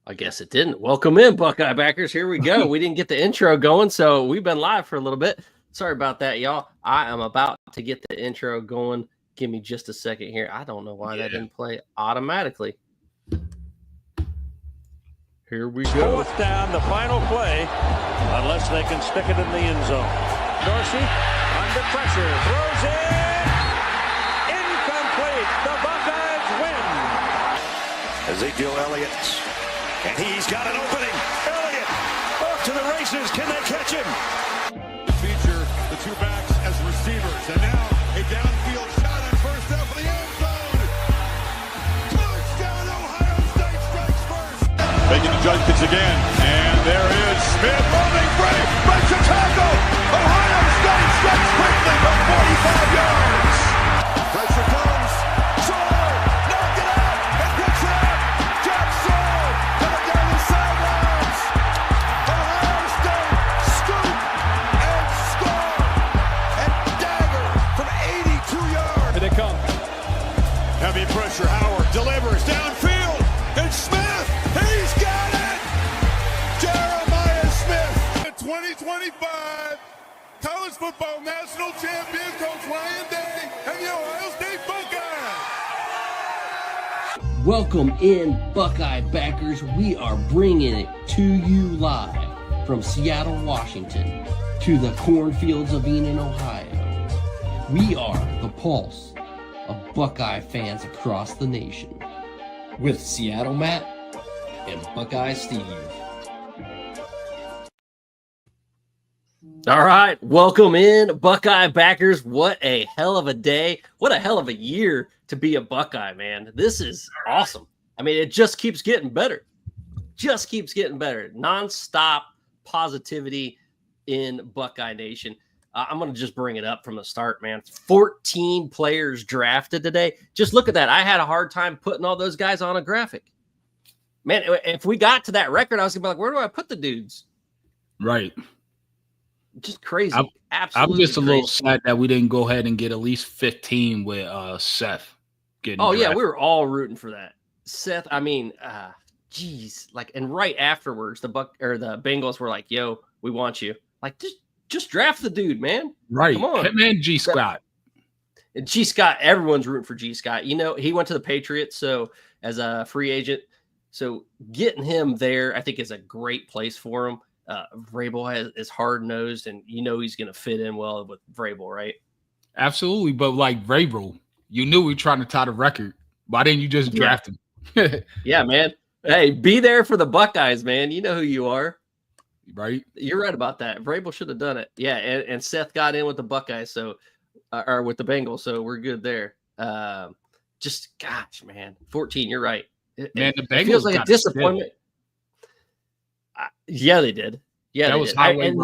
I guess it didn't. Welcome in, Buckeye backers. Here we go. We didn't get the intro going, so we've been live for a little bit. Sorry about that, y'all. I am about to get the intro going. Give me just a second here. I don't know why that didn't play automatically. Here we go. Fourth down, the final play, unless they can stick it in the end zone. Dorsey under pressure, throws it. Incomplete. The Buckeyes win. Ezekiel Elliott, and he's got an opening. Elliott off to the races. Can they catch him? Feature the two backs as receivers, and now a downfield shot on first down for the end zone. Touchdown, Ohio State strikes first. Making adjustments again, and there is Smith running free, breaks a tackle. Ohio State strikes quickly from 45 yards. Pressure comes. Saul, knock it out, and picks it up. Jack Saul coming down the sidelines. Ohio State scoop and score and dagger from 82 yards. Here they come. Heavy pressure. Howard delivers downfield, and Smith, he's got it. Jeremiah Smith. 2025 college football national champion, Coach Ryan Day, and the Ohio State Buckeyes. Welcome in, Buckeye backers. We are bringing it to you live from Seattle, Washington, to the cornfields of Enid, Ohio. We are the pulse of Buckeye fans across the nation, with Seattle Matt and Buckeye Steve. All right, welcome in, Buckeye backers. What a hell of a day. What a hell of a year to be a Buckeye, man. This is awesome. I mean, it just keeps getting better. Just keeps getting better. Non-stop positivity in Buckeye Nation. I'm going to just bring it up from the start, man. 14 players drafted today. Just look at that. I had a hard time putting all those guys on a graphic. Man, if we got to that record, I was going to be like, where do I put the dudes? Right. Just crazy. I'm just a little sad that we didn't go ahead and get at least 15 with Seth getting drafted. Yeah, we were all rooting for that. Seth, I mean, geez, like, and right afterwards, the Bengals were like, "Yo, we want you." Like, just draft the dude, man. Right. Come on. Him and G. Scott. And G. Scott, everyone's rooting for G. Scott. You know, he went to the Patriots, so as a free agent, so getting him there, I think, is a great place for him. Vrabel is hard-nosed, and you know he's going to fit in well with Vrabel, right? Absolutely, but like Vrabel, you knew we were trying to tie the record. Why didn't you just draft him? Yeah, man. Hey, be there for the Buckeyes, man. You know who you are. Right? You're right about that. Vrabel should have done it. Yeah, and Seth got in with the Buckeyes, so or with the Bengals, so we're good there. Just, gosh, man. 14, you're right. Man, the Bengals it feels like a disappointment. Yeah, they did. Yeah, that was highway and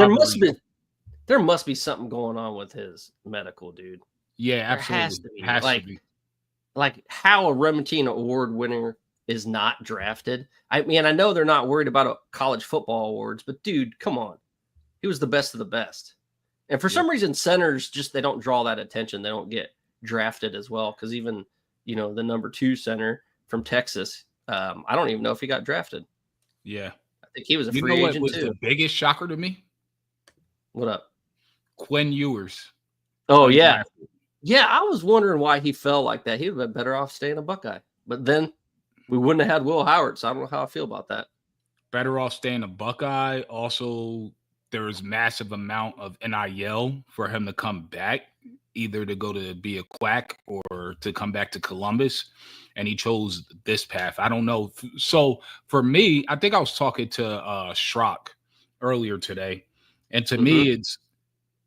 there must be something going on with his medical, dude. Yeah, absolutely. There has to be. Like how a Remington Award winner is not drafted. I mean, I know they're not worried about college football awards, but dude, come on. He was the best of the best. And for some reason, centers they don't draw that attention. They don't get drafted as well. Because even, you know, the number 2 center from Texas, I don't even know if he got drafted. Yeah. I think he was a free agent was too. The biggest shocker to me? What up? Quinn Ewers. Oh, yeah. Yeah, I was wondering why he fell like that. He would have been better off staying a Buckeye. But then we wouldn't have had Will Howard, so I don't know how I feel about that. Better off staying a Buckeye. Also, there was massive amount of NIL for him to come back, either to go to be a Quack or to come back to Columbus. And he chose this path. I don't know. So for me, I think I was talking to Schrock earlier today. And to me, it's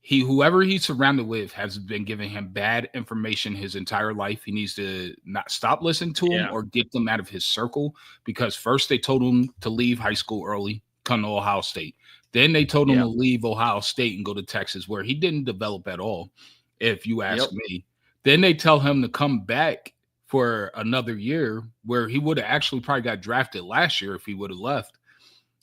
whoever he's surrounded with has been giving him bad information his entire life. He needs to not stop listening to him or get them out of his circle, because first they told him to leave high school early, come to Ohio State. Then they told him to leave Ohio State and go to Texas, where he didn't develop at all, if you ask me. Then they tell him to come back for another year, where he would have actually probably got drafted last year if he would have left.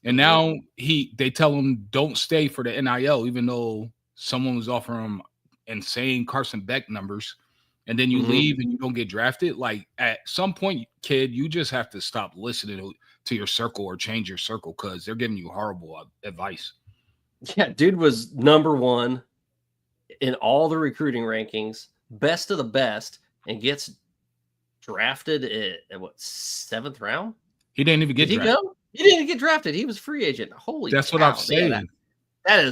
And now they tell him don't stay for the NIL, even though someone was offering him insane Carson Beck numbers and then you leave and you don't get drafted, like at some point, kid, you just have to stop listening to your circle or change your circle because they're giving you horrible advice. Yeah, dude was number 1 in all the recruiting rankings, best of the best, and gets drafted at what, 7th round? He didn't even get drafted. Go? He didn't get drafted. He was free agent. Holy That's cow. what I'm saying. Yeah,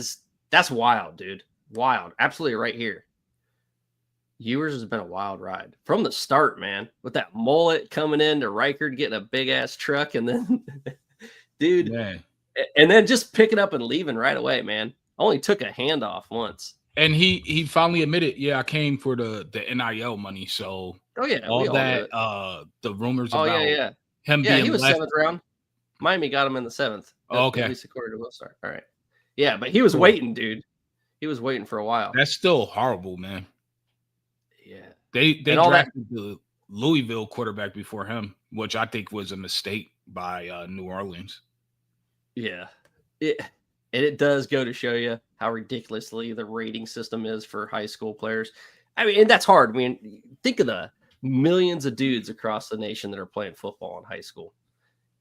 that's wild, dude. Wild. Absolutely right here. Ewers has been a wild ride from the start, man. With that mullet coming into Reichard, getting a big ass truck, and then, dude, man. And then just picking up and leaving right away, man. Only took a handoff once. And he finally admitted, yeah, I came for the NIL money. So all that the rumors about him being he was left. 7th round. Miami got him in the 7th. Okay. At least according to Willstar. All right. Yeah, but he was waiting, dude. He was waiting for a while. That's still horrible, man. Yeah. They drafted the Louisville quarterback before him, which I think was a mistake by New Orleans. Yeah. It does go to show you how ridiculously the rating system is for high school players. I mean, and that's hard. I mean, think of the millions of dudes across the nation that are playing football in high school.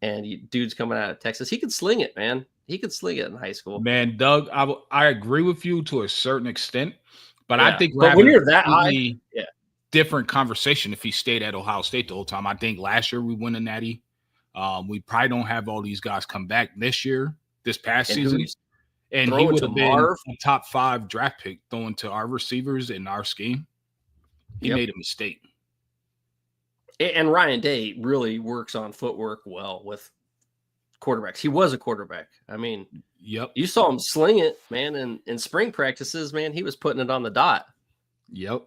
And dudes coming out of Texas, he could sling it, man. He could sling it in high school. Man, Doug, I agree with you to a certain extent, but I think when you're that high, different conversation if he stayed at Ohio State the whole time. I think last year we won a natty. We probably don't have all these guys come back this past season. And he would have been a top 5 draft pick throwing to our receivers in our scheme. He made a mistake. And Ryan Day really works on footwork well with quarterbacks. He was a quarterback. I mean, you saw him sling it, man. In spring practices, man, he was putting it on the dot. Yep.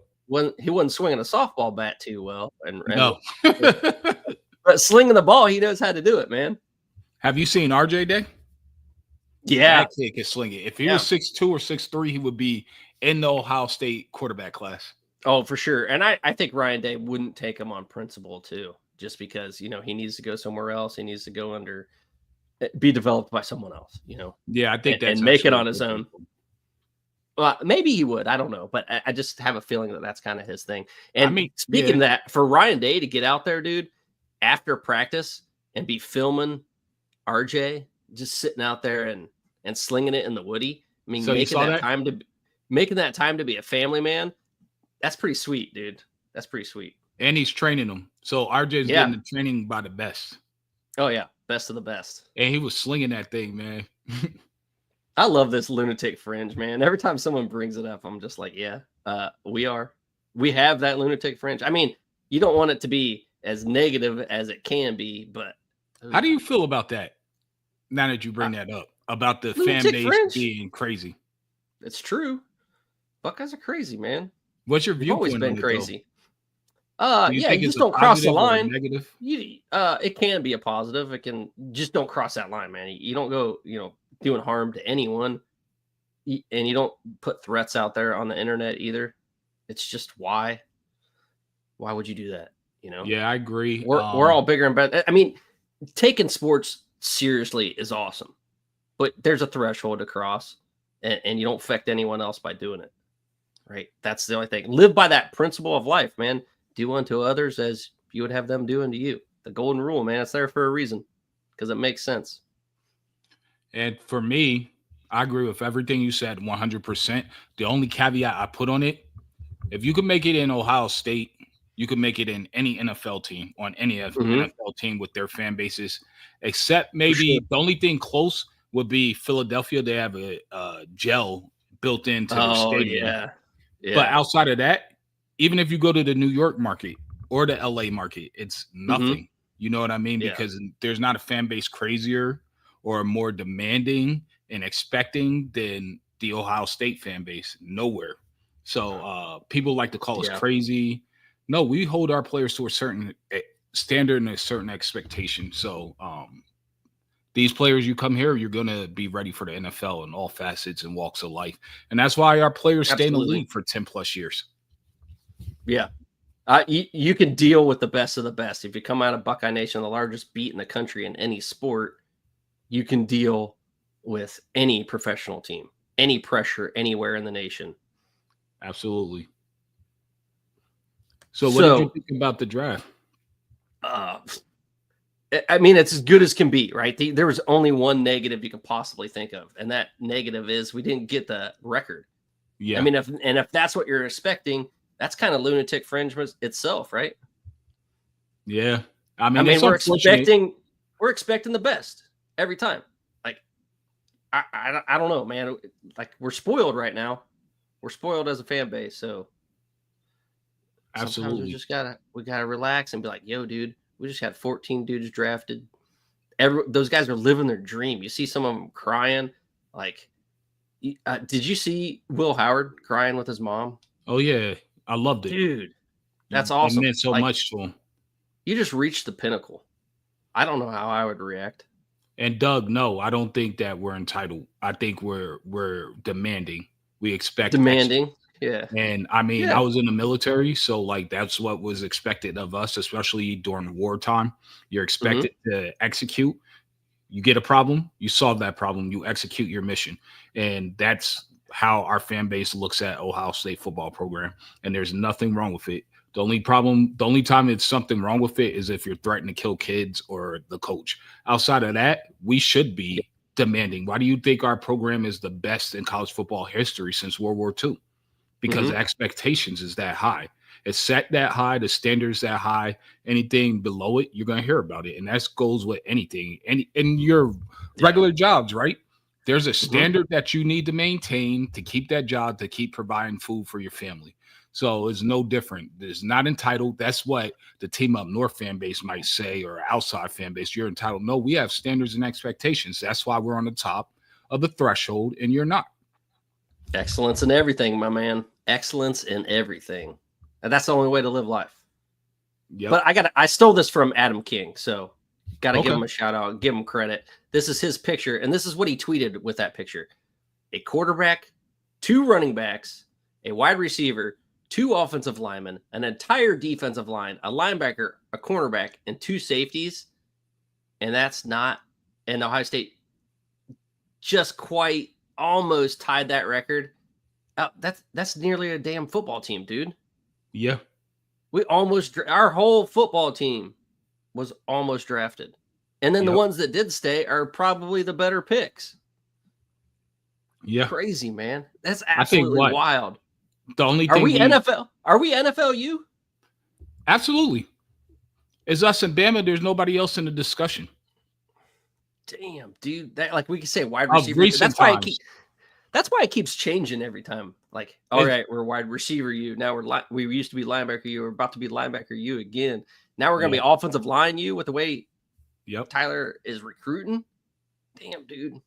He wasn't swinging a softball bat too well. No. But slinging the ball, he knows how to do it, man. Have you seen RJ Day? Yeah. That kid can sling it. If he was 6'2" or 6'3", he would be in the Ohio State quarterback class. Oh, for sure. And I think Ryan Day wouldn't take him on principle too, just because, he needs to go somewhere else. He needs to go be developed by someone else, Yeah, I think and make it on his own. Well, maybe he would. I don't know. But I just have a feeling that that's kind of his thing. And speaking of that, for Ryan Day to get out there, dude, after practice and be filming RJ just sitting out there and slinging it in the Woody. I mean, making that time to be a family man. That's pretty sweet, dude. That's pretty sweet. And he's training them. So RJ's getting the training by the best. Oh, yeah. Best of the best. And he was slinging that thing, man. I love this lunatic fringe, man. Every time someone brings it up, I'm just like, we have that lunatic fringe. I mean, you don't want it to be as negative as it can be, but how do you feel about that? Now that you bring that up, about the fan base being crazy. It's true. Buckeyes are crazy, man. What's your viewpoint? Always been crazy. You just don't cross the line. It can be a positive. It can just don't cross that line, man. You don't go, doing harm to anyone, and you don't put threats out there on the internet either. It's just why would you do that? Yeah, I agree. We're all bigger and better. I mean, taking sports seriously is awesome, but there's a threshold to cross, and you don't affect anyone else by doing it. Right? That's the only thing. Live by that principle of life, man. Do unto others as you would have them do unto you. The golden rule, man. It's there for a reason because it makes sense. And for me, I agree with everything you said 100%. The only caveat I put on it, if you could make it in Ohio State, you could make it in any NFL team, on any NFL team with their fan bases, except maybe the only thing close would be Philadelphia. They have a gel built into their stadium. Yeah. But outside of that, even if you go to the New York market or the LA market, it's nothing. You know what I mean? Because there's not a fan base crazier or more demanding and expecting than the Ohio State fan base. Nowhere. So people like to call us crazy. No, we hold our players to a certain standard and a certain expectation. So these players, you come here, you're going to be ready for the NFL in all facets and walks of life. And that's why our players stay in the league for 10 plus years. Yeah. You can deal with the best of the best. If you come out of Buckeye Nation, the largest beat in the country in any sport, you can deal with any professional team, any pressure anywhere in the nation. Absolutely. So what did you think about the draft? I mean, it's as good as can be, right? There was only one negative you can possibly think of, and that negative is we didn't get the record. Yeah. I mean, if that's what you're expecting, that's kind of lunatic fringe itself, right? Yeah. I mean we're expecting the best every time. Like, I don't know, man. Like, we're spoiled right now. We're spoiled as a fan base, so absolutely sometimes we gotta relax and be like, yo, dude, we just had 14 dudes drafted. Those guys are living their dream. You see some of them crying. Like, did you see Will Howard crying with his mom? Oh yeah, I loved it, dude. That's awesome. It meant so much to him. You just reached the pinnacle. I don't know how I would react. And Doug, no, I don't think that we're entitled. I think we're demanding. We expect demanding. Yeah. And I mean, I was in the military, so like that's what was expected of us, especially during wartime. You're expected to execute. You get a problem, you solve that problem, you execute your mission. And that's how our fan base looks at Ohio State football program. And there's nothing wrong with it. The only time it's something wrong with it is if you're threatening to kill kids or the coach. Outside of that, we should be demanding. Why do you think our program is the best in college football history since World War II? Because the expectations is that high. It's set that high, the standards that high. Anything below it, you're going to hear about it. And that goes with anything. In your regular jobs, right? There's a standard that you need to maintain to keep that job, to keep providing food for your family. So it's no different. It's not entitled. That's what the Team Up North fan base might say, or outside fan base. You're entitled. No, we have standards and expectations. That's why we're on the top of the threshold and you're not. Excellence in everything, my man. Excellence in everything. And that's the only way to live life. Yep. But I stole this from Adam King, so got to give him a shout out, give him credit. This is his picture, and this is what he tweeted with that picture. A quarterback, 2 running backs, a wide receiver, 2 offensive linemen, an entire defensive line, a linebacker, a cornerback, and 2 safeties. And that's not, and Ohio State just quite almost tied that record. That's nearly a damn football team, dude. Yeah. Our whole football team was almost drafted. And then the ones that did stay are probably the better picks. Yeah. Crazy, man. That's absolutely wild. The only thing Are we NFLU? Absolutely. It's us and Bama. There's nobody else in the discussion. Damn, dude. That, like, we could say wide receiver. That's why it keeps changing every time. Like, all right, we're wide receiver U. Now we used to be linebacker U. We're about to be linebacker U again. Now we're going to be offensive line U with the way Tyler is recruiting. Damn, dude.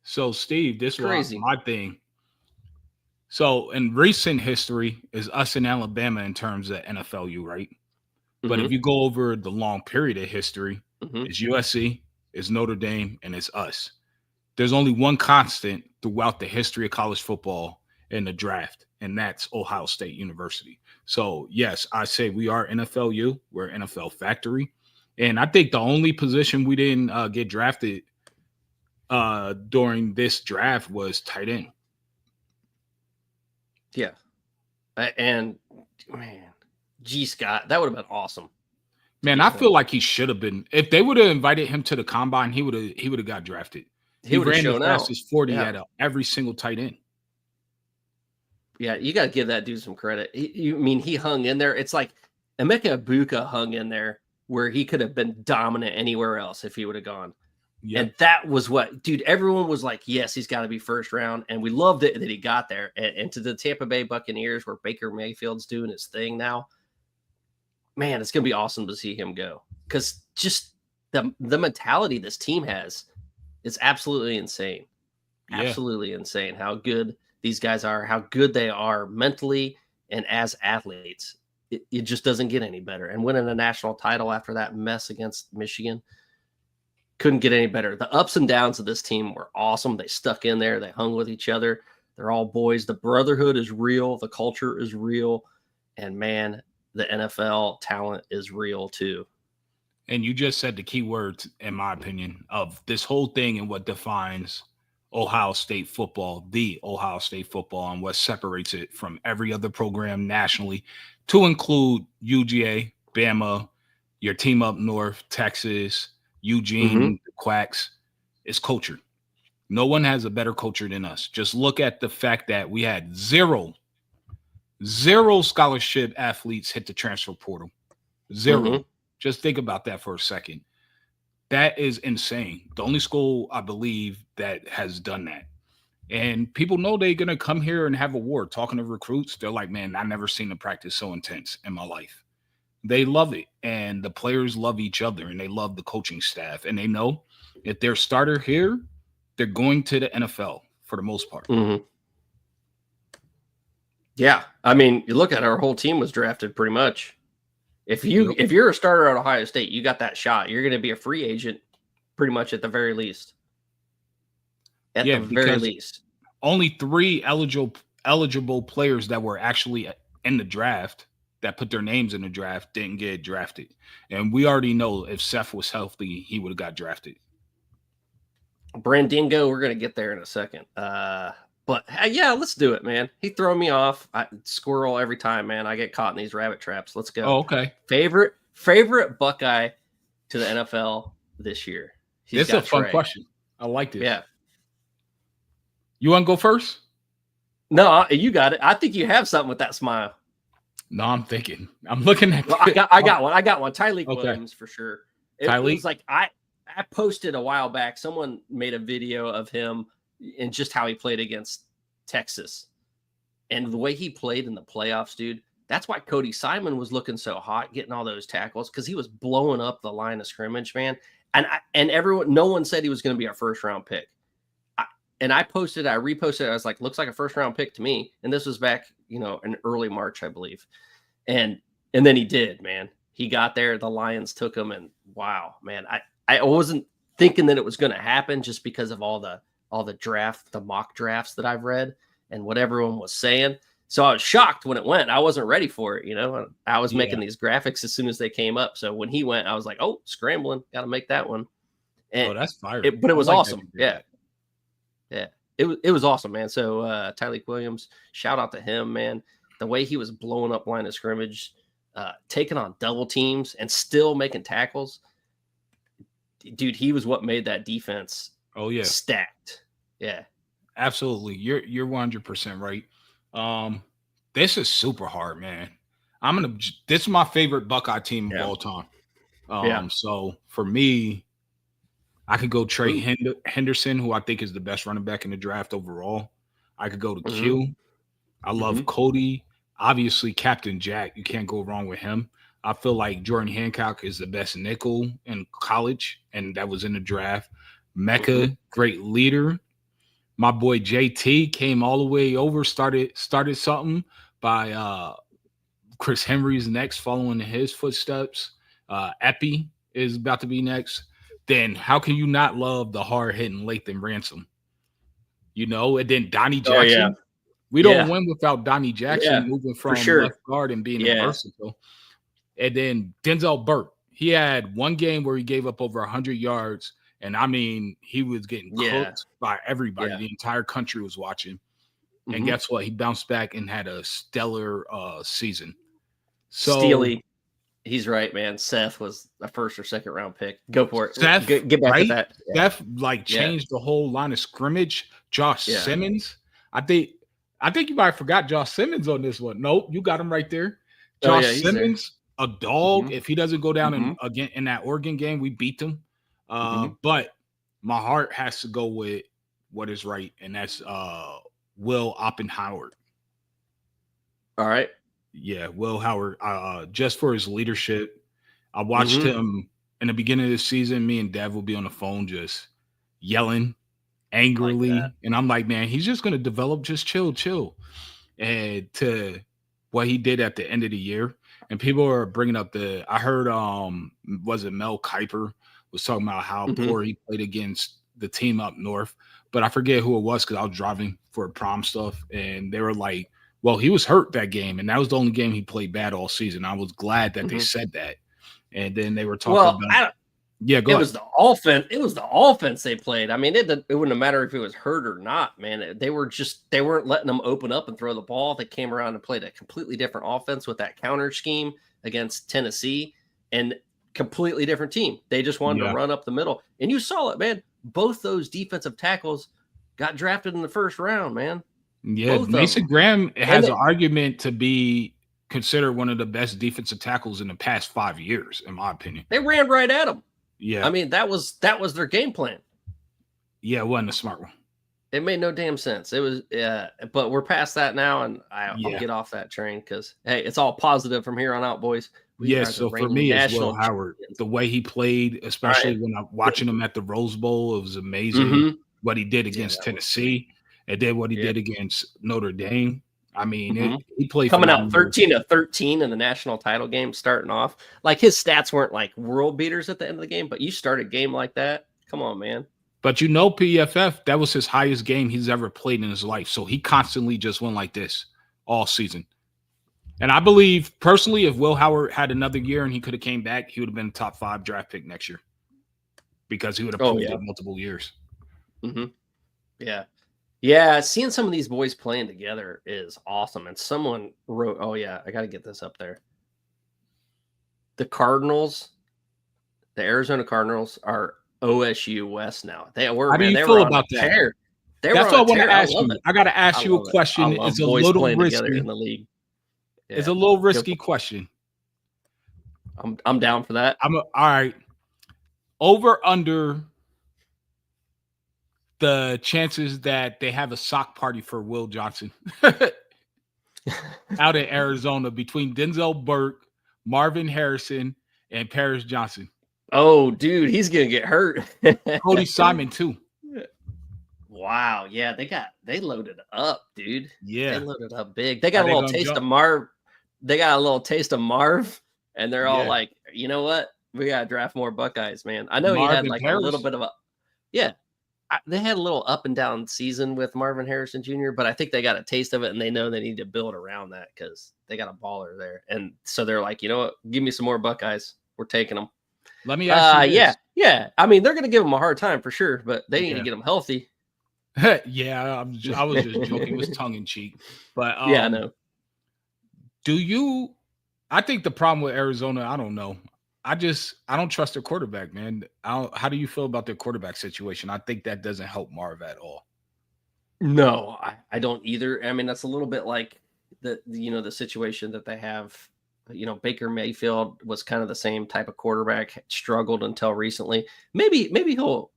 So, Steve, this was my thing. So, in recent history is us in Alabama in terms of NFLU, right? But if you go over the long period of history, it's USC, it's Notre Dame, and it's us. There's only one constant throughout the history of college football in the draft, and that's Ohio State University. So, yes, I say we are NFLU. We're NFL factory. And I think the only position we didn't get drafted during this draft was tight end. Yeah. And, man, G. Scott, that would have been awesome. Man, I feel like he should have been. If they would have invited him to the combine, he would have got drafted. He ran the fastest 40 at every single tight end. Yeah, you got to give that dude some credit. He hung in there. It's like Emeka Egbuka hung in there where he could have been dominant anywhere else if he would have gone. Yep. And that was what, dude, everyone was like, yes, he's got to be first round. And we loved it that he got there. And to the Tampa Bay Buccaneers where Baker Mayfield's doing his thing now, man, it's going to be awesome to see him go. Because just the mentality this team has is absolutely insane. Yeah. Absolutely insane how good these guys are, how good they are mentally and as athletes. It just doesn't get any better. And winning a national title after that mess against Michigan couldn't get any better. The ups and downs of this team were awesome. They stuck in there. They hung with each other. They're all boys. The brotherhood is real. The culture is real. And, man, the NFL talent is real too. And you just said the key words, in my opinion, of this whole thing and what defines Ohio State football, the Ohio State football, and what separates it from every other program nationally, to include UGA, Bama, your team up north, Texas, Eugene, the Quacks, is culture. No one has a better culture than us. Just look at the fact that we had zero scholarship athletes hit the transfer portal. Zero. Just think about that for a second. That is insane. The only school, I believe, that has done that. And people know they're going to come here and have a war. Talking to recruits, they're like, man, I never seen a practice so intense in my life. They love it. And the players love each other, and they love the coaching staff. And they know if they're starter here, they're going to the NFL for the most part. Yeah. I mean, you look at our whole team was drafted pretty much. If you're a starter at Ohio State, you got that shot. You're going to be a free agent pretty much at the very least. At the very least. Only 3 eligible players that were actually in the draft that put their names in the draft didn't get drafted. And we already know if Seth was healthy, he would have got drafted. Brandingo, we're going to get there in a second. But yeah, let's do it, man. He throw me off. I squirrel every time, man. I get caught in these rabbit traps. Let's go. Oh, okay. Favorite Buckeye to the NFL this year? This is a fun question. I like this. Yeah. You want to go first? No, you got it. I think you have something with that smile. No, I'm thinking. I'm looking at. Well, I got one. I got one. Tyleik Williams for sure. It was like I posted a while back. Someone made a video of him and just how he played against Texas, and the way he played in the playoffs, dude. That's why Cody Simon was looking so hot, getting all those tackles, because he was blowing up the line of scrimmage, man. And no one said he was going to be our first round pick. I reposted it. I was like, looks like a first round pick to me. And this was back, in early March, I believe. And then he did, man. He got there. The Lions took him, and wow, man. I wasn't thinking that it was going to happen just because of all the mock drafts that I've read and what everyone was saying. So I was shocked when it went. I wasn't ready for it, I was making these graphics as soon as they came up. So when he went, I was like, oh, scrambling, got to make that one. And that's fire. But it was awesome. Yeah. It was awesome, man. So Tyleik Williams, shout out to him, man. The way he was blowing up line of scrimmage, taking on double teams and still making tackles. Dude, he was what made that defense stacked. Yeah. Absolutely. You're 100% right. This is super hard, man. This is my favorite Buckeye team of all time. So for me, I could go Trey Henderson, who I think is the best running back in the draft overall. I could go to Q. I love Cody. Obviously, Captain Jack. You can't go wrong with him. I feel like Jordan Hancock is the best nickel in college, and that was in the draft. Mecca, great leader. My boy JT came all the way over, started something by Chris Henry's next, following in his footsteps. Epi is about to be next. Then how can you not love the hard-hitting Lathan Ransom? And then Donnie Jackson. Oh, yeah. We don't win without Donnie Jackson moving from left guard and being versatile. And then Denzel Burke. He had one game where he gave up over 100 yards. And I mean, he was getting cooked by everybody. Yeah. The entire country was watching. And guess what? He bounced back and had a stellar season. So Steely. He's right, man. Seth was a first or second round pick. Go for it. Seth, get back to that. Yeah. Seth changed the whole line of scrimmage. Josh Simmons. I think you might have forgot Josh Simmons on this one. Nope, you got him right there. Josh Simmons, a dog. If he doesn't go down in that Oregon game, we beat them. But my heart has to go with what is right, and that's Will Oppenhauer. All right. Yeah, Will Howard, just for his leadership. I watched him in the beginning of the season. Me and Dev will be on the phone just yelling angrily. And I'm like, man, he's just going to develop, just chill. And to what he did at the end of the year. And people are bringing up I heard, was it Mel Kiper was talking about how poor he played against the team up north. But I forget who it was because I was driving for prom stuff. And they were like, well, he was hurt that game, and that was the only game he played bad all season. I was glad that they said that. And then they were talking about Yeah, go It ahead. was the offense. It was the offense they played. I mean, it wouldn't have mattered if it was hurt or not, man. They weren't letting them open up and throw the ball. They came around and played a completely different offense with that counter scheme against Tennessee, and completely different team. They just wanted to run up the middle, and you saw it, man. Both those defensive tackles got drafted in the first round, man. Yeah, Both Mason of them. Graham has And an argument to be considered one of the best defensive tackles in the past 5 years, in my opinion. they ran right at him. Yeah. I mean, that was their game plan. Yeah, it wasn't a smart one. It made no damn sense. It was, but we're past that now, and I'll get off that train because, hey, it's all positive from here on out, boys. So for me, it's Will Howard. The way he played, especially when I'm watching him at the Rose Bowl, it was amazing what he did against Tennessee and then what he did against Notre Dame. I mean, he played coming out 13-13 in the national title game, starting off. Like, his stats weren't like world beaters at the end of the game, but you start a game like that. Come on, man. But PFF, that was his highest game he's ever played in his life. So he constantly just went like this all season. And I believe, personally, if Will Howard had another year and he could have came back, he would have been a top 5 draft pick next year because he would have proved it multiple years. Yeah. Yeah, seeing some of these boys playing together is awesome. And someone wrote, I got to get this up there. The Arizona Cardinals are OSU West now. How do you feel about that? That's what I want to ask you. I got to ask you a question. It's a little risky in the league. Yeah. It's a little risky question. I'm down for that. All right. Over under the chances that they have a sock party for Will Johnson out in Arizona between Denzel Burke, Marvin Harrison, and Paris Johnson. Oh, dude, he's gonna get hurt. Cody Simon too. Wow, yeah, they loaded up, dude. Yeah, they loaded up big. They got a little taste of Marv. They got a little taste of Marv, and they're all like, you know what? We gotta draft more Buckeyes, man. I know he had like a little bit of they had a little up and down season with Marvin Harrison Jr., but I think they got a taste of it, and they know they need to build around that because they got a baller there. And so they're like, you know what? Give me some more Buckeyes. We're taking them. Let me ask you this. Yeah. I mean, they're going to give them a hard time for sure, but they need to get them healthy. I was just joking. It was tongue in cheek. But I know. I think the problem with Arizona, I don't know. I don't trust their quarterback, man. How do you feel about their quarterback situation? I think that doesn't help Marv at all. No, I don't either. I mean, that's a little bit like the situation that they have. Baker Mayfield was kind of the same type of quarterback, struggled until recently. Maybe he'll,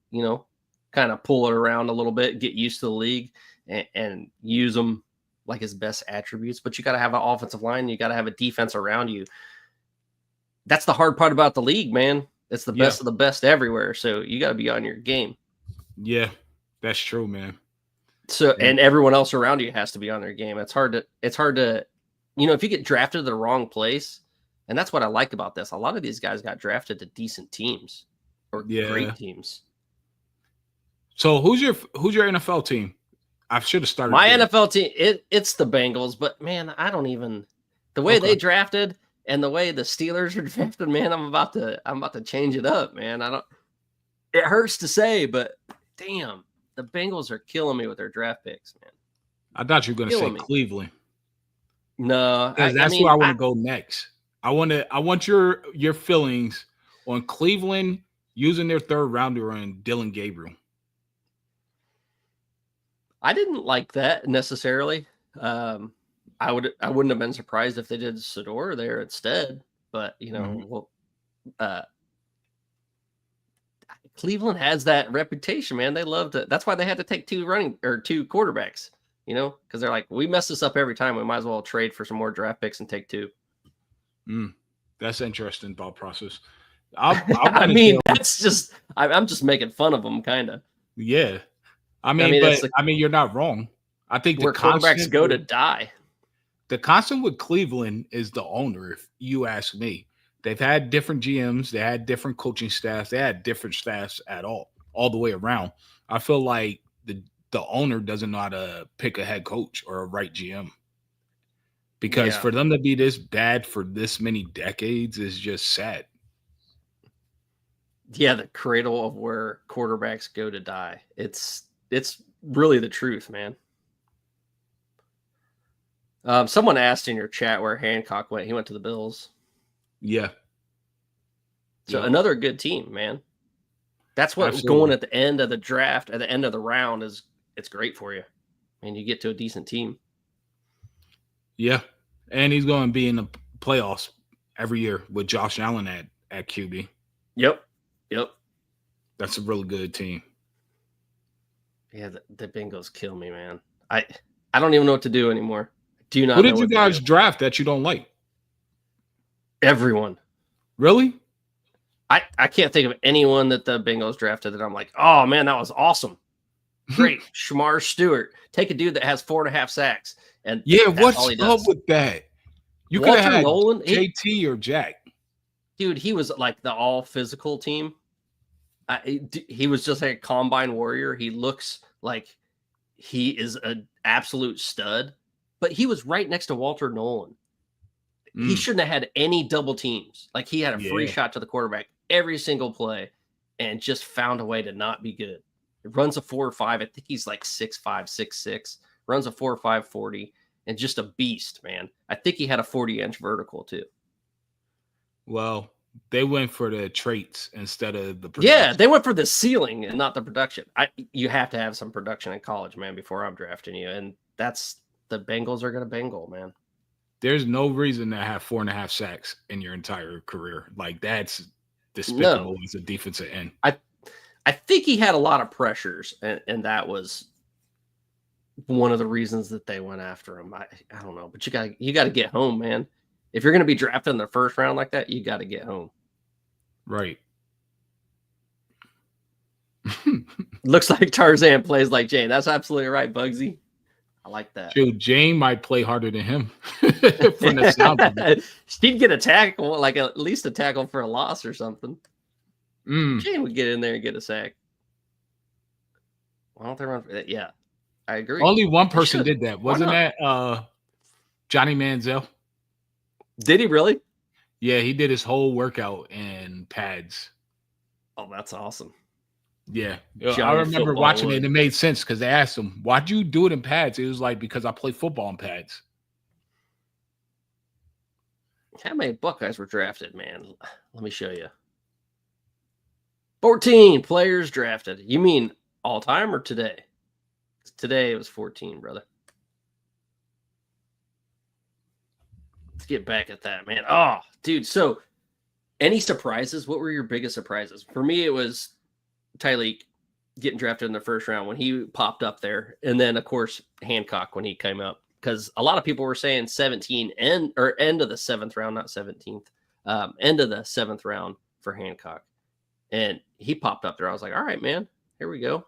kind of pull it around a little bit, get used to the league and use them like his best attributes. But you got to have an offensive line. You got to have a defense around you. That's the hard part about the league, man. It's the best of the best everywhere. So you got to be on your game. Yeah, that's true, man. So, and everyone else around you has to be on their game. It's hard to, if you get drafted to the wrong place, and that's what I like about this. A lot of these guys got drafted to decent teams or great teams. So who's your NFL team? I should have started. My NFL team, it's the Bengals, but man, I don't even the way they drafted and the way the Steelers are drafted, man, I'm about to change it up, man. It hurts to say, but damn, the Bengals are killing me with their draft picks, man. I thought you were going to say Cleveland. No, that's where I want to go next. I want your feelings on Cleveland using their third rounder on Dylan Gabriel. I didn't like that necessarily. I wouldn't have been surprised if they did Sedor there instead, but Cleveland has that reputation, man. They love to. That's why they had to take two quarterbacks. Because they're like, we mess this up every time. We might as well trade for some more draft picks and take two. That's interesting thought process. That's just I'm just making fun of them, kind of. Yeah, I mean, you're not wrong. I think where quarterbacks go to die. The constant with Cleveland is the owner, if you ask me. They've had different GMs, they had different coaching staffs, they had different staffs at all the way around. I feel like the owner doesn't know how to pick a head coach or a right GM. Because for them to be this bad for this many decades is just sad. Yeah, the cradle of where quarterbacks go to die. It's really the truth, man. Someone asked in your chat where Hancock went. He went to the Bills. Yeah. So Yep. another good team, man. That's what Absolutely. going at the end of the draft, at the end of the round it's great for you. And you get to a decent team. Yeah. And he's going to be in the playoffs every year with Josh Allen at QB. Yep. That's a really good team. Yeah, the Bengals kill me, man. I don't even know what to do anymore. Do not. Who did you guys draft that you don't like? Everyone. Really? I can't think of anyone that the Bengals drafted that I'm like, oh man, that was awesome. Great. Shamar Stewart. Take a dude that has 4.5 sacks. And yeah, what's all he up does. with that? You could Walter have had Nolan, JT or Jack. Dude, he was like the all physical team. He was just like a combine warrior. He looks like he is an absolute stud, but he was right next to Walter Nolan. He shouldn't have had any double teams. Like he had a free shot to the quarterback every single play and just found a way to not be good. It runs a 4.5. I think he's like 6'5", 6'6", runs a 4.5 40 and just a beast, man. I think he had a 40-inch vertical too. Well, they went for the traits instead of the production. Yeah, they went for the ceiling and not the production. You have to have some production in college, man, before I'm drafting you. And that's the Bengals are going to Bengal, man. There's no reason to have 4.5 sacks in your entire career. Like that's despicable as a defensive end. I think he had a lot of pressures, and that was one of the reasons that they went after him. I don't know, but you got to get home, man. If you're going to be drafted in the first round like that, you got to get home. Right. Looks like Tarzan plays like Jane. That's absolutely right, Bugsy. I like that. Dude, Jane might play harder than him. From the sound of it. She'd get a tackle, like at least a tackle for a loss or something. Jane would get in there and get a sack. Why don't they run for that? Yeah, I agree. Only one person did that. Wasn't that Johnny Manziel? Did he really? Yeah, he did his whole workout in pads. Oh, that's awesome. Yeah. I remember watching it and it made sense because they asked him, why'd you do it in pads? It was like, because I play football in pads. How many Buckeyes were drafted, man? Let me show you. 14 players drafted. You mean all time or today? Today it was 14, brother. Let's get back at that, man. Oh, dude. So any surprises? What were your biggest surprises? For me, it was Tyleek getting drafted in the first round when he popped up there. And then, of course, Hancock when he came up. Because a lot of people were saying 17 end of the 7th round, not 17th. End of the 7th round for Hancock. And he popped up there. I was like, all right, man, here we go.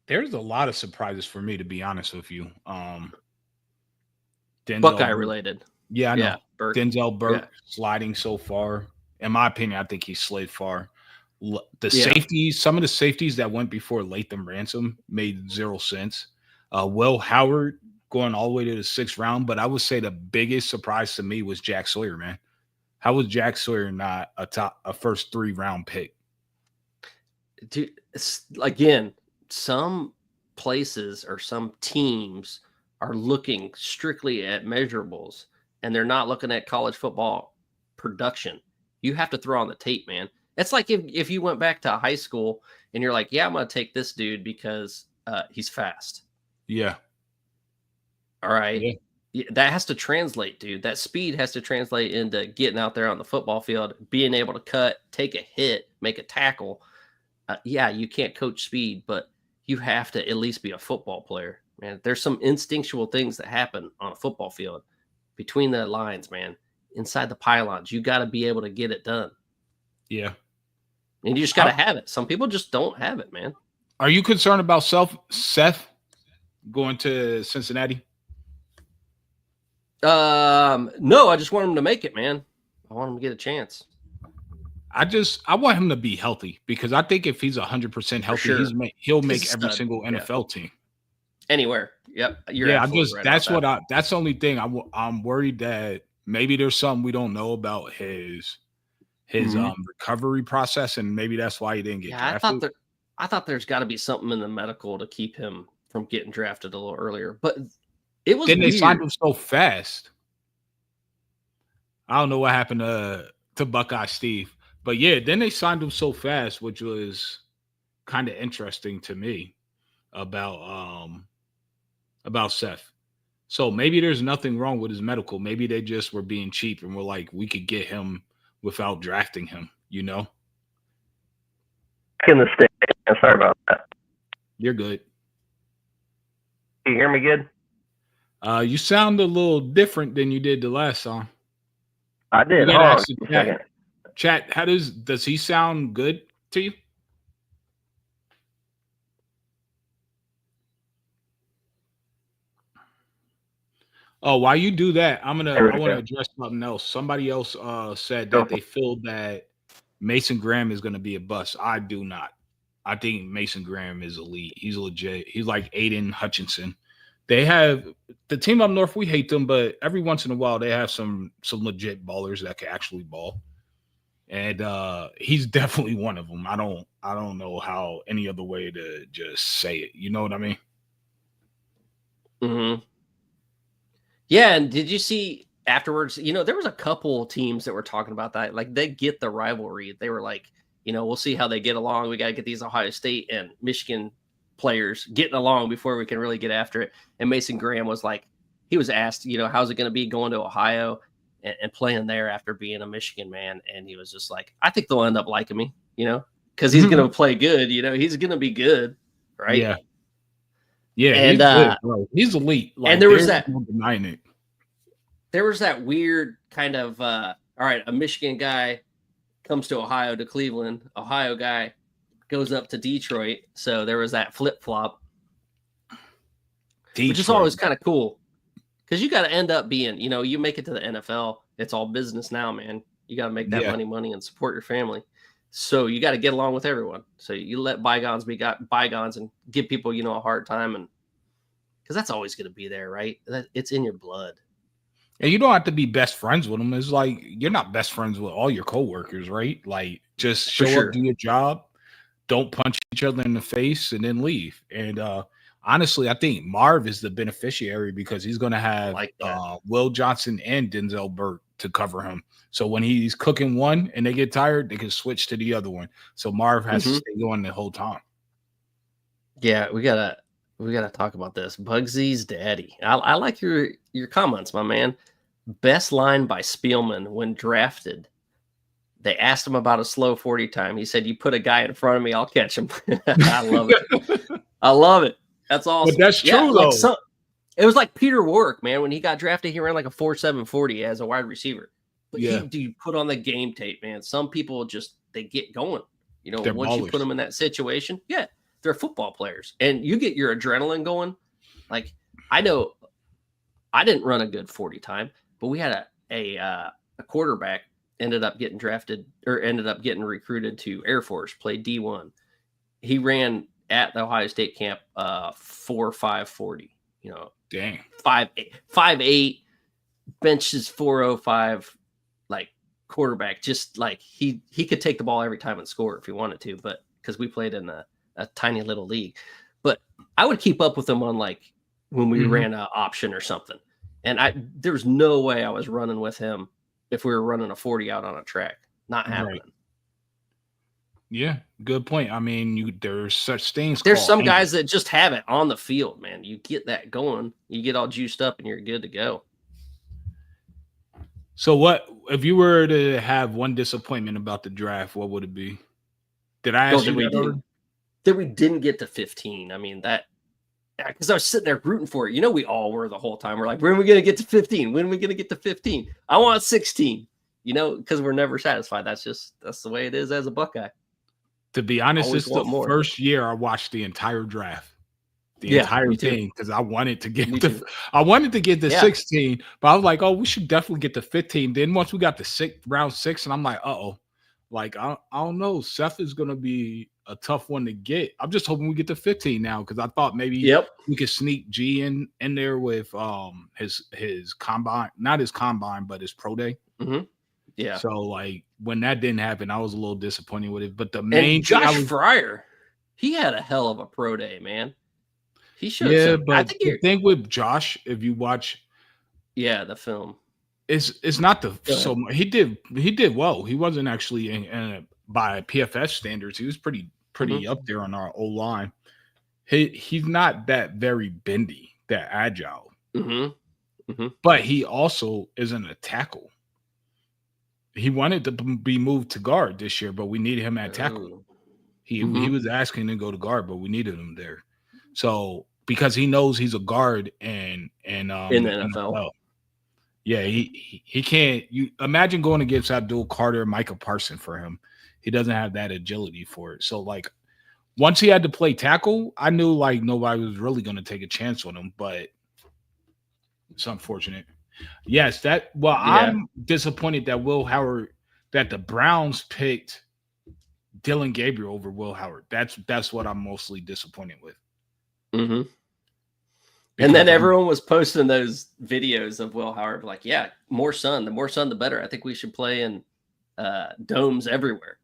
There's a lot of surprises for me, to be honest with you. Buckeye related. Yeah, I know. Yeah, Burke. Denzel Burke sliding so far. In my opinion, I think he slid far. Safeties, some of the safeties that went before Latham Ransom made zero sense. Will Howard going all the way to the 6th round. But I would say the biggest surprise to me was Jack Sawyer, man. How was Jack Sawyer not a first 3-round pick? Dude, again, some places or some teams are looking strictly at measurables and they're not looking at college football production. You have to throw on the tape, man. It's like if you went back to high school and you're like, yeah, I'm going to take this dude because he's fast. Yeah. All right. Yeah. That has to translate, dude. That speed has to translate into getting out there on the football field, being able to cut, take a hit, make a tackle. Yeah, you can't coach speed, but you have to at least be a football player, man. There's some instinctual things that happen on a football field between the lines, man, inside the pylons. You got to be able to get it done. Yeah. And you just got to have it. Some people just don't have it, man. Are you concerned about Seth going to Cincinnati? No, I just want him to make it, man. I want him to get a chance. I want him to be healthy because I think if he's 100% healthy, he'll make every single NFL team. Anywhere. Yep. That's the only thing I'm worried that maybe there's something we don't know about his his recovery process, and maybe that's why he didn't get drafted. I thought there's got to be something in the medical to keep him from getting drafted a little earlier, but it was. Then they weird. signed him so fast. I don't know what happened to Buckeye Steve, but yeah, then they signed him so fast, which was kind of interesting to me about Seth. So maybe there's nothing wrong with his medical. Maybe they just were being cheap and were like, we could get him without drafting him, you know? In the state. Sorry about that. You're good. Can you hear me good? You sound a little different than you did the last song. I did. You Hold on actually, a second. Chat, how does he sound good to you? Oh, while you do that, I want to address something else. Somebody else said that they feel that Mason Graham is going to be a bust. I do not. I think Mason Graham is elite. He's legit. He's like Aiden Hutchinson. They have the team up north. We hate them, but every once in a while they have some legit ballers that can actually ball, and he's definitely one of them. I don't know how any other way to just say it. You know what I mean? Mm-hmm. Yeah, and did you see afterwards? You know, there was a couple teams that were talking about that. Like, they get the rivalry. They were like, you know, we'll see how they get along. We got to get these Ohio State and Michigan players getting along before we can really get after it. And Mason Graham was like, he was asked, you know, how's it going to be going to Ohio and playing there after being a Michigan man? And he was just like, I think they'll end up liking me, you know, because he's going to play good. You know, he's going to be good, right? Yeah. Yeah, and he's good, bro. He's elite. Like, and there was that no denying it. There was that weird kind of all right, a Michigan guy comes to Ohio to Cleveland, Ohio guy goes up to Detroit. So there was that flip-flop, which is always kind of cool because you got to end up being, you know, you make it to the NFL. It's all business now, man. You got to make that money and support your family. So you got to get along with everyone. So you let bygones be bygones and give people, you know, a hard time. And because that's always going to be there, right? It's in your blood. And you don't have to be best friends with them. It's like you're not best friends with all your coworkers, right? Like, just show up, do your job, don't punch each other in the face, and then leave. And honestly, I think Marv is the beneficiary because he's going to have Will Johnson and Denzel Burke to cover him. So when he's cooking one and they get tired, they can switch to the other one. So Marv has to stay going the whole time. Yeah, we gotta talk about this. Bugsy's daddy. I like your comments, my man. Best line by Spielman when drafted. They asked him about a slow 40 time. He said, "You put a guy in front of me, I'll catch him." I love it. I love it. That's awesome. But that's true, though. It was like Peter Warwick, man. When he got drafted, he ran like a 4.7 40 as a wide receiver. But you put on the game tape, man. Some people just, they get going. You know, once you put them in that situation, they're football players. And you get your adrenaline going. Like, I know I didn't run a good 40 time, but we had a quarterback ended up getting drafted or ended up getting recruited to Air Force, played D1. He ran at the Ohio State camp 4.5 40. You know, dang, 5'8", benches 405, like quarterback. Just like he could take the ball every time and score if he wanted to, but because we played in a tiny little league. But I would keep up with him on like when we ran an option or something. And there was no way I was running with him if we were running a 40 out on a track. Not happening. Right. Yeah, good point. I mean, there's such things. There's some guys that just have it on the field, man. You get that going, you get all juiced up, and you're good to go. So, what if you were to have one disappointment about the draft? What would it be? Did I ask you that we didn't get to 15? I mean, that because I was sitting there rooting for it. You know, we all were the whole time. We're like, when are we going to get to 15? When are we going to get to 15? I want 16. You know, because we're never satisfied. That's the way it is as a Buckeye. To be honest, this is the first year I watched the entire draft, the entire thing, because I wanted to get the 16, but I was like, oh, we should definitely get to 15. Then once we got to round 6, and I'm like, like I don't know, Seth is gonna be a tough one to get. I'm just hoping we get to 15 now because I thought maybe we could sneak G in there with his combine, not his combine, but his pro day. Yeah. So like when that didn't happen, I was a little disappointed with it. But the main and Josh Fryer, he had a hell of a pro day, man. He showed some. but I think the thing with Josh, if you watch, the film, it's not the so he did well. He wasn't actually by PFS standards. He was pretty up there on our O line. He's not that very bendy, that agile. But he also isn't a tackle. He wanted to be moved to guard this year, but we needed him at tackle. He was asking to go to guard, but we needed him there. So because he knows he's a guard and in the NFL. Yeah, he can't. You imagine going against Abdul Carter, Micah Parsons for him. He doesn't have that agility for it. So like once he had to play tackle, I knew like nobody was really going to take a chance on him, but it's unfortunate. Yes, I'm disappointed that that the Browns picked Dylan Gabriel over Will Howard. That's what I'm mostly disappointed with. And then everyone was posting those videos of Will Howard, like, yeah, more sun. The more sun, the better. I think we should play in domes everywhere.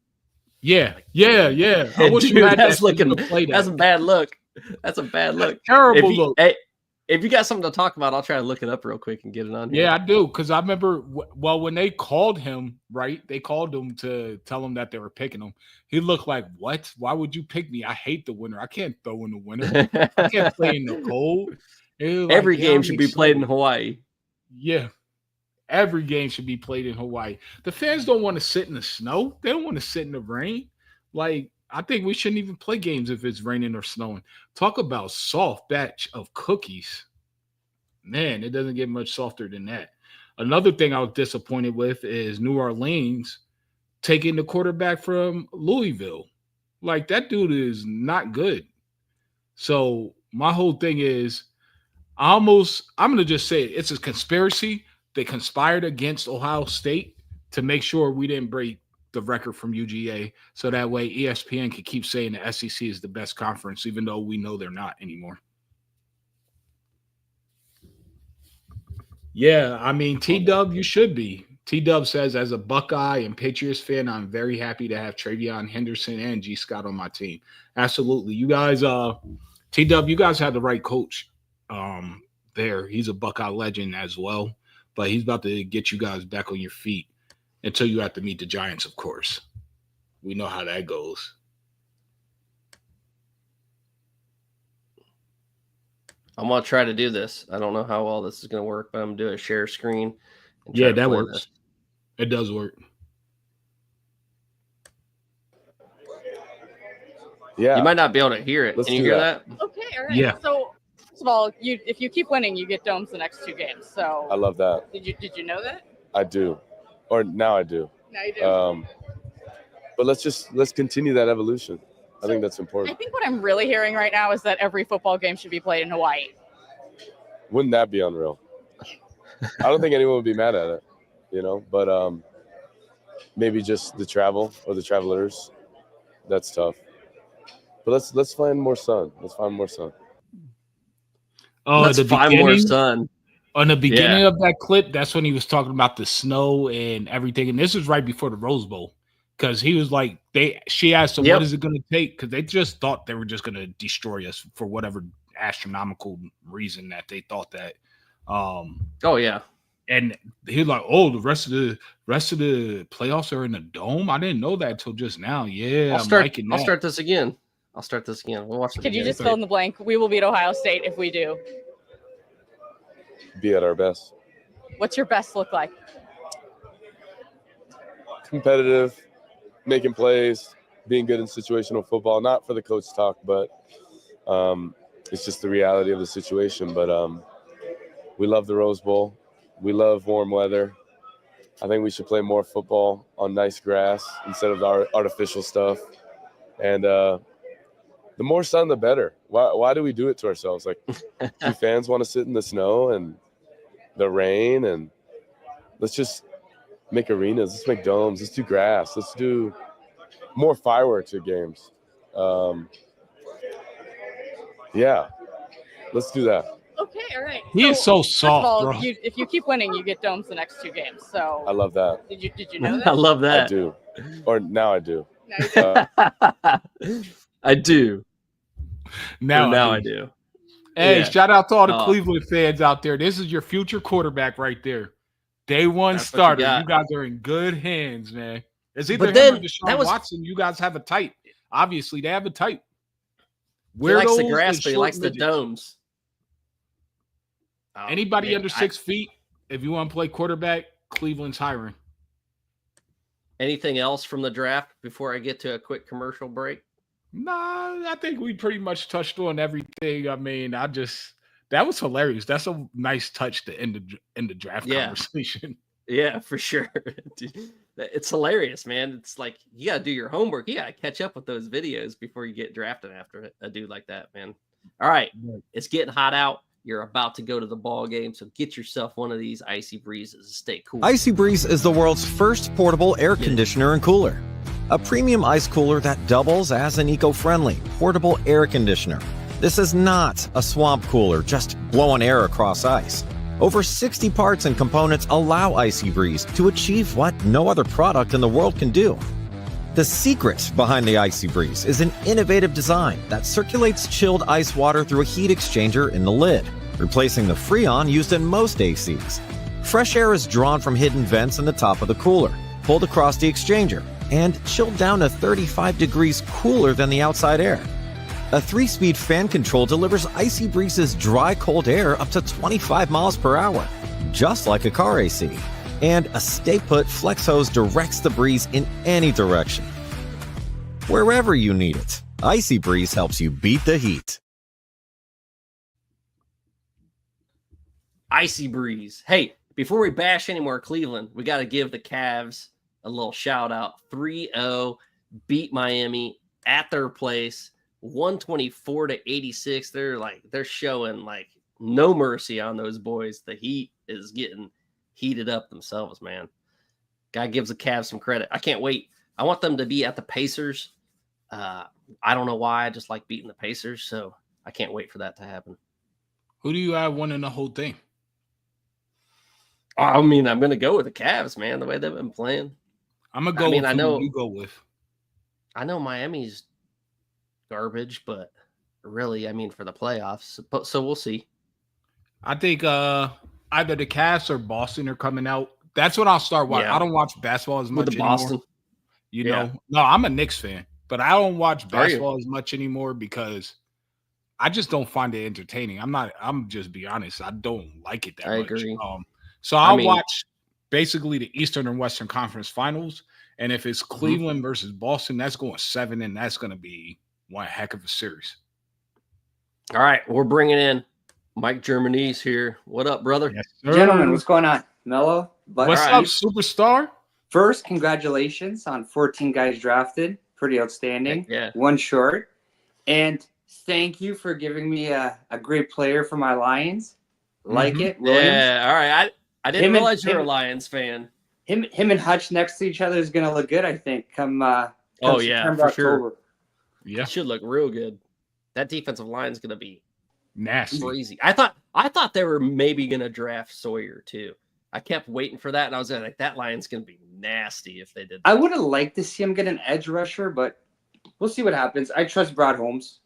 Yeah. I wish you had that's a bad look. That's a bad look. Terrible look. Hey, if you got something to talk about, I'll try to look it up real quick and get it on here. Yeah, I do. Because I remember, when they called him, right? They called him to tell him that they were picking him. He looked like, what? Why would you pick me? I hate the winter. I can't throw in the winter. I can't play in the cold. Every game should be played in Hawaii. Yeah. Every game should be played in Hawaii. The fans don't want to sit in the snow. They don't want to sit in the rain. Like, I think we shouldn't even play games if it's raining or snowing. Talk about soft batch of cookies. Man, it doesn't get much softer than that. Another thing I was disappointed with is New Orleans taking the quarterback from Louisville. Like, that dude is not good. So my whole thing is I'm going to just say it's a conspiracy. They conspired against Ohio State to make sure we didn't break the record from UGA, so that way ESPN can keep saying the SEC is the best conference, even though we know they're not anymore. Yeah, I mean, T-Dub, you should be. T-Dub says, as a Buckeye and Patriots fan, I'm very happy to have Travion Henderson and G. Scott on my team. Absolutely. You guys, T-Dub, you guys had the right coach there. He's a Buckeye legend as well, but he's about to get you guys back on your feet. Until you have to meet the Giants, of course. We know how that goes. I'm going to try to do this. I don't know how well this is going to work, but I'm going to do a share screen. Yeah, that works. This. It does work. Yeah. You might not be able to hear it. Can you hear that? Okay, all right. Yeah. So, first of all, if you keep winning, you get domes the next 2 games. So I love that. Did you know that? I do. Or now I do. Now you do. But let's continue that evolution. I think that's important. I think what I'm really hearing right now is that every football game should be played in Hawaii. Wouldn't that be unreal? I don't think anyone would be mad at it, but maybe just the travel or the travelers. That's tough. But let's find more sun. Let's find more sun. Oh, let's find more sun. On the beginning of that clip, that's when he was talking about the snow and everything. And this was right before the Rose Bowl. Because he was like, she asked him, what is it going to take? Because they just thought they were just going to destroy us for whatever astronomical reason that they thought that. And he was like, the rest of the playoffs are in the dome. I didn't know that until just now. Yeah, I'll start this again. We'll watch it. Could you just fill in the blank? We will beat Ohio State if we do. Be at our best. What's your best look like? Competitive, making plays, being good in situational football. Not for the coach talk, but it's just the reality of the situation. But we love the Rose Bowl. We love warm weather. I think we should play more football on nice grass instead of our artificial stuff. And the more sun, the better. Why do we do it to ourselves? Like, do fans want to sit in the snow and the rain? And let's just make arenas. Let's make domes. Let's do grass. Let's do more fireworks at games. Yeah, let's do that. Okay, all right. He is so first of all, soft, bro. if you keep winning, you get domes the next 2 games. So I love that. did you know that? I love I that. do. Or now I do. No, you didn't. I do. Now I do. Hey, Yeah. shout out to all the Oh. Cleveland fans out there. This is your future quarterback right there. Day one That's what you starter. got. You guys are in good hands, man. It's either But him then, or Deshaun that was- Watson. You guys have a type. Obviously, they have a type. He likes the Weirdos grass, and but he short likes the midgets. domes. Oh, Anybody man, under 6 feet, if you want to play quarterback, Cleveland's hiring. Anything else from the draft before I get to a quick commercial break? Nah, I think we pretty much touched on everything. I mean, that was hilarious. That's a nice touch to end the draft conversation. Yeah, for sure. Dude, it's hilarious, man. It's like you gotta do your homework. You gotta catch up with those videos before you get drafted after a dude like that, man. All right, it's getting hot out. You're about to go to the ball game, so get yourself one of these Icy Breezes and stay cool. Icy Breeze is the world's first portable air conditioner and cooler. A premium ice cooler that doubles as an eco-friendly portable air conditioner. This is not a swamp cooler, just blowing air across ice. Over 60 parts and components allow Icy Breeze to achieve what no other product in the world can do. The secret behind the Icy Breeze is an innovative design that circulates chilled ice water through a heat exchanger in the lid, replacing the Freon used in most ACs. Fresh air is drawn from hidden vents in the top of the cooler, pulled across the exchanger, and chilled down to 35 degrees cooler than the outside air. A 3-speed fan control delivers Icy Breeze's dry, cold air up to 25 miles per hour, just like a car AC. And a stay-put flex hose directs the breeze in any direction. Wherever you need it, Icy Breeze helps you beat the heat. Icy Breeze. Hey, before we bash any more Cleveland, we got to give the Cavs a little shout out. 3-0, beat Miami at their place, 124-86. They're showing like no mercy on those boys. The Heat is getting heated up themselves, man. Guy gives the Cavs some credit. I can't wait. I want them to be at the Pacers. I don't know why. I just like beating the Pacers, so I can't wait for that to happen. Who do you have winning the whole thing? I mean, I'm going to go with the Cavs, man, the way they've been playing. I'm going to go with I who know you go with. I know Miami's garbage, but really, I mean, for the playoffs. So we'll see. I think either the Cavs or Boston are coming out. That's what I'll start watching. Yeah. I don't watch basketball as much With the anymore. Boston. You Yeah. know, no, I'm a Knicks fan, but I don't watch Are you? basketball as much anymore because I just don't find it entertaining. I'm just be honest. I don't like it that I much. agree. So I'll mean- watch basically the Eastern and Western Conference Finals. And if it's Cleveland versus Boston, that's going 7, and that's going to be one heck of a series. All right, we're bringing in Mike Germanese here. What up, brother? Yes, sir. Gentlemen, what's going on? Mello? What's All up, right. superstar? First, congratulations on 14 guys drafted. Pretty outstanding. Yeah. One short. And thank you for giving me a great player for my Lions. Like Mhm. it, Williams. Yeah. All right. I didn't Him and- realize you're a him- Lions fan. Him and Hutch next to each other is going to look good, I think, come Oh, yeah, September, for sure. October. Yeah, It should look real good. That defensive line is going to be nasty. crazy. I thought they were maybe going to draft Sawyer too. I kept waiting for that, and I was like, that line's going to be nasty if they did that. I would have liked to see him get an edge rusher, but we'll see what happens. I trust Brad Holmes.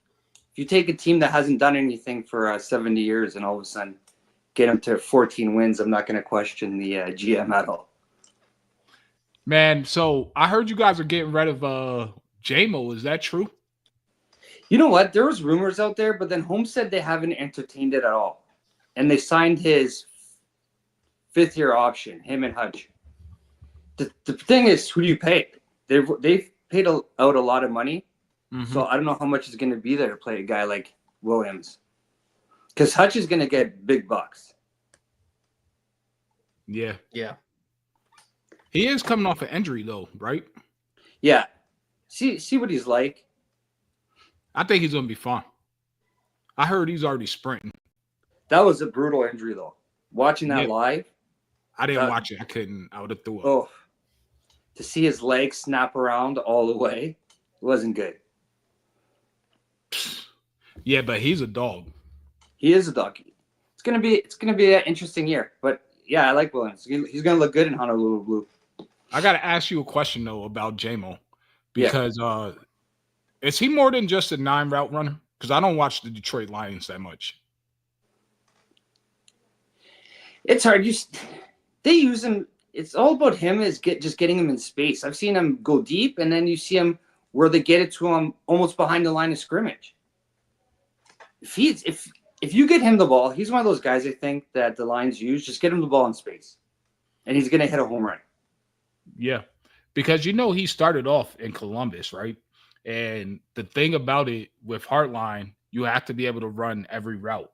If you take a team that hasn't done anything for 70 years and all of a sudden get them to 14 wins, I'm not going to question the GM at all. Man, so I heard you guys are getting rid of J-Mo. Is that true? You know what? There was rumors out there, but then Holmes said they haven't entertained it at all. And they signed his 5th-year option, him and Hutch. The thing is, who do you pay? They've paid out a lot of money. So I don't know how much is going to be there to play a guy like Williams. Because Hutch is going to get big bucks. Yeah. Yeah. He is coming off an injury, though, right? Yeah. See what he's like. I think he's going to be fine. I heard he's already sprinting. That was a brutal injury, though. Watching that live. I didn't watch it. I couldn't. I would have threw up. Oh, to see his legs snap around all the way, it wasn't good. Yeah, but he's a dog. He is a dog. It's gonna be an interesting year. But yeah, I like Williams. He's gonna look good in Honolulu blue. I gotta ask you a question though about JMO, because is he more than just a 9 route runner? Because I don't watch the Detroit Lions that much. It's hard. They use him. It's all about him just getting him in space. I've seen him go deep, and then you see him where they get it to him almost behind the line of scrimmage. If you get him the ball, he's one of those guys I think that the Lions use. Just get him the ball in space, and he's gonna hit a home run. Yeah, because he started off in Columbus, right? And the thing about it with Heartline, you have to be able to run every route,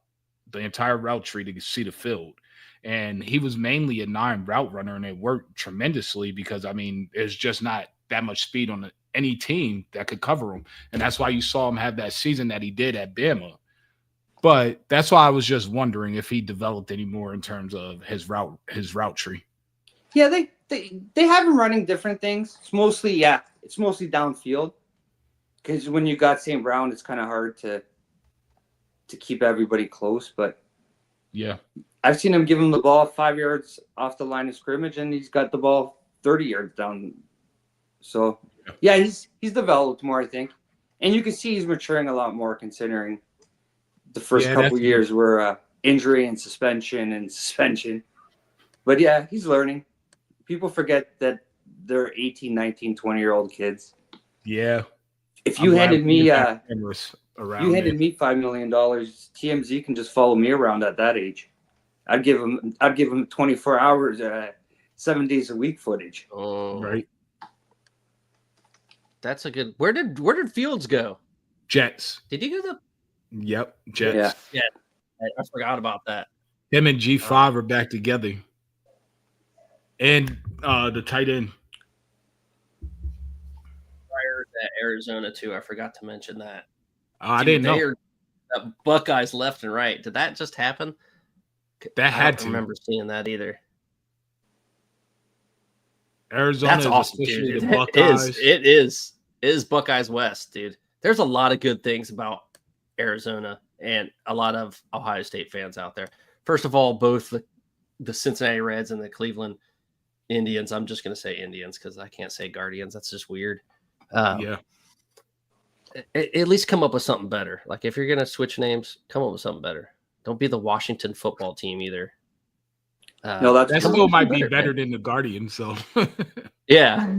the entire route tree to see the field. And he was mainly a 9 route runner, and it worked tremendously because, there's just not that much speed on any team that could cover him. And that's why you saw him have that season that he did at Bama. But that's why I was just wondering if he developed any more in terms of his route tree. Yeah, they have him running different things. It's mostly downfield. Because when you got St. Brown, it's kind of hard to keep everybody close. But yeah, I've seen him give him the ball 5 yards off the line of scrimmage, and he's got the ball 30 yards down. So yeah, he's developed more, I think, and you can see he's maturing a lot more considering the first couple years were injury and suspension. But yeah, he's learning. People forget that they're 18, 19, 20-year-old kids. Yeah. If you handed me $5 million, TMZ can just follow me around at that age. I'd give him 24 hours, 7 days a week footage. Oh, right. That's a good. Where did Fields go? Jets. Did he go to? Yep, Jets. Yeah. I forgot about that. Him and G5 are back together, and the tight end. At Arizona too. I forgot to mention that. I didn't know. Buckeyes left and right. Did that just happen? That had to. I don't remember seeing that either. Arizona That's awesome, dude. It is Buckeyes West, dude. There's a lot of good things about Arizona and a lot of Ohio State fans out there. First of all, both the Cincinnati Reds and the Cleveland Indians. I'm just going to say Indians because I can't say Guardians. That's just weird. At least come up with something better. Like if you're gonna switch names, come up with something better. Don't be the Washington football team either. No, that still might be better than the Guardians. So yeah.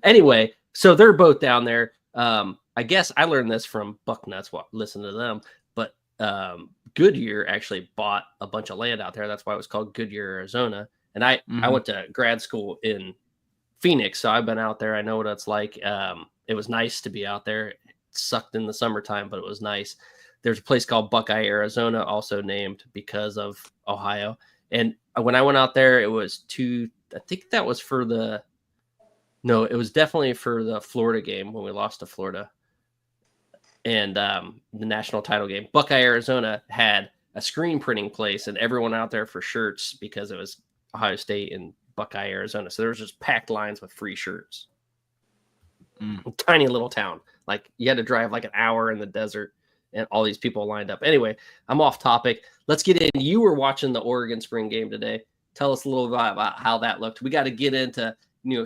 Anyway, so they're both down there. I guess I learned this from Bucknuts. Listen to them, but Goodyear actually bought a bunch of land out there. That's why it was called Goodyear, Arizona. And I went to grad school in Phoenix, so I've been out there. I know what it's like. It was nice to be out there. It sucked in the summertime, but it was nice. There's a place called Buckeye, Arizona, also named because of Ohio. And when I went out there, it was I think that was it was definitely for the Florida game when we lost to Florida. And the national title game. Buckeye, Arizona had a screen printing place and everyone out there for shirts because it was Ohio State and Buckeye, Arizona. So there was just packed lines with free shirts. Tiny little town. Like you had to drive like an hour in the desert and all these people lined up. Anyway, I'm off topic. Let's get in. You were watching the Oregon spring game today. Tell us a little bit about how that looked. We got to get into,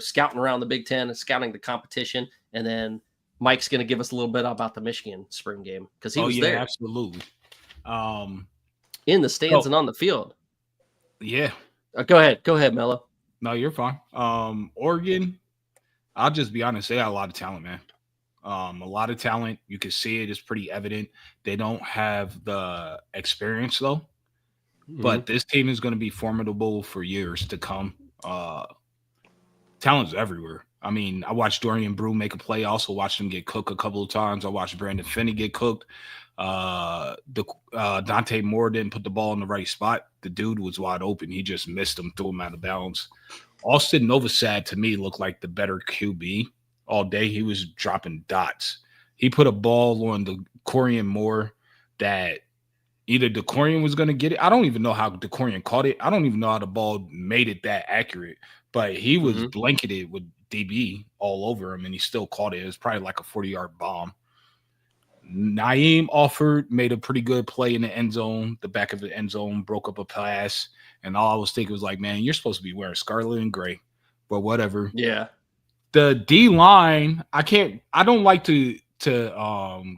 scouting around the Big Ten and scouting the competition. And then Mike's going to give us a little bit about the Michigan spring game because he was there. Absolutely. In the stands and on the field. Yeah. Go ahead, Mello. No, you're fine. Oregon, I'll just be honest, they got a lot of talent, man. A lot of talent. You can see it. It's pretty evident. They don't have the experience, though. But this team is going to be formidable for years to come. Talent's everywhere. I mean, I watched Dorian Brew make a play. I also watched him get cooked a couple of times. I watched Brandon Finney get cooked. Dante Moore didn't put the ball in the right spot. The dude was wide open. He just missed him, threw him out of bounds. Austin Novosad, to me, looked like the better QB all day. He was dropping dots. He put a ball on the Decorian Moore that either Decorian was going to get it. I don't even know how Decorian caught it. I don't even know how the ball made it that accurate. But he was blanketed with DB all over him, and he still caught it. It was probably like a 40-yard bomb. Naeem Offord made a pretty good play in the end zone, the back of the end zone, broke up a pass. And all I was thinking was like, man, you're supposed to be wearing scarlet and gray, but whatever. Yeah. The D line, I don't like to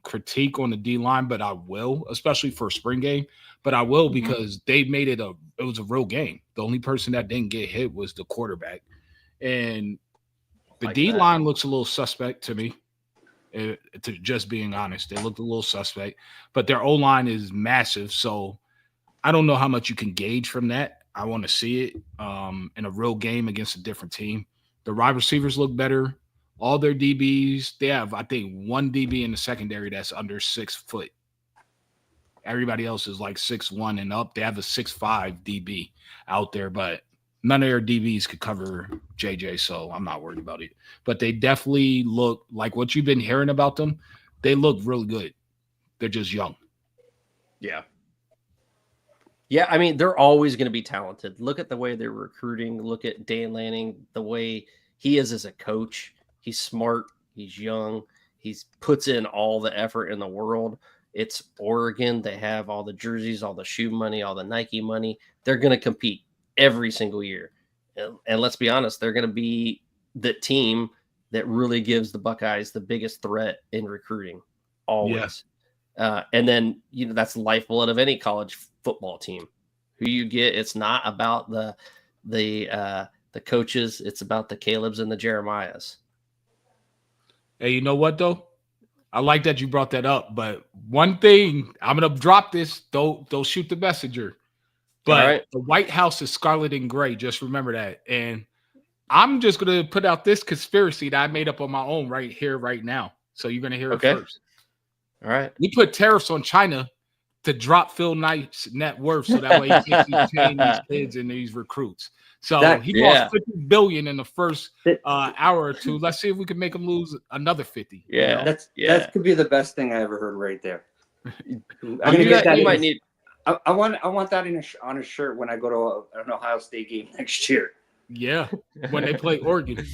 critique on the D line, but I will, especially for a spring game. But I will because they made it was a real game. The only person that didn't get hit was the quarterback. And the D line looks a little suspect to me. To just being honest, they looked a little suspect, but their O line is massive. So I don't know how much you can gauge from that. I want to see it in a real game against a different team. The wide receivers look better. All their DBs, they have, I think, one DB in the secondary that's under 6 foot. Everybody else is like 6'1" and up. They have a 6'5" DB out there, but none of their DBs could cover JJ, so I'm not worried about it. But they definitely look like what you've been hearing about them. They look really good. They're just young. Yeah. Yeah, I mean, they're always going to be talented. Look at the way they're recruiting. Look at Dan Lanning, the way he is as a coach. He's smart. He's young. He puts in all the effort in the world. It's Oregon. They have all the jerseys, all the shoe money, all the Nike money. They're going to compete every single year. And let's be honest, they're going to be the team that really gives the Buckeyes the biggest threat in recruiting always. Yeah. And then, that's the lifeblood of any college football team. Who you get, it's not about the coaches. It's about the Calebs and the Jeremiahs. Hey, you know what, though? I like that you brought that up. But one thing, I'm going to drop this. Don't shoot the messenger. But The White House is scarlet and gray. Just remember that. And I'm just going to put out this conspiracy that I made up on my own right here, right now. So you're going to hear it first. All right. We put tariffs on China to drop Phil Knight's net worth so that way he can't keep paying these kids and these recruits. So he lost $50 billion in the first hour or two. Let's see if we can make him lose another 50. Yeah. That could be the best thing I ever heard right there. I want that on a shirt when I go to an Ohio State game next year. Yeah, when they play Oregon.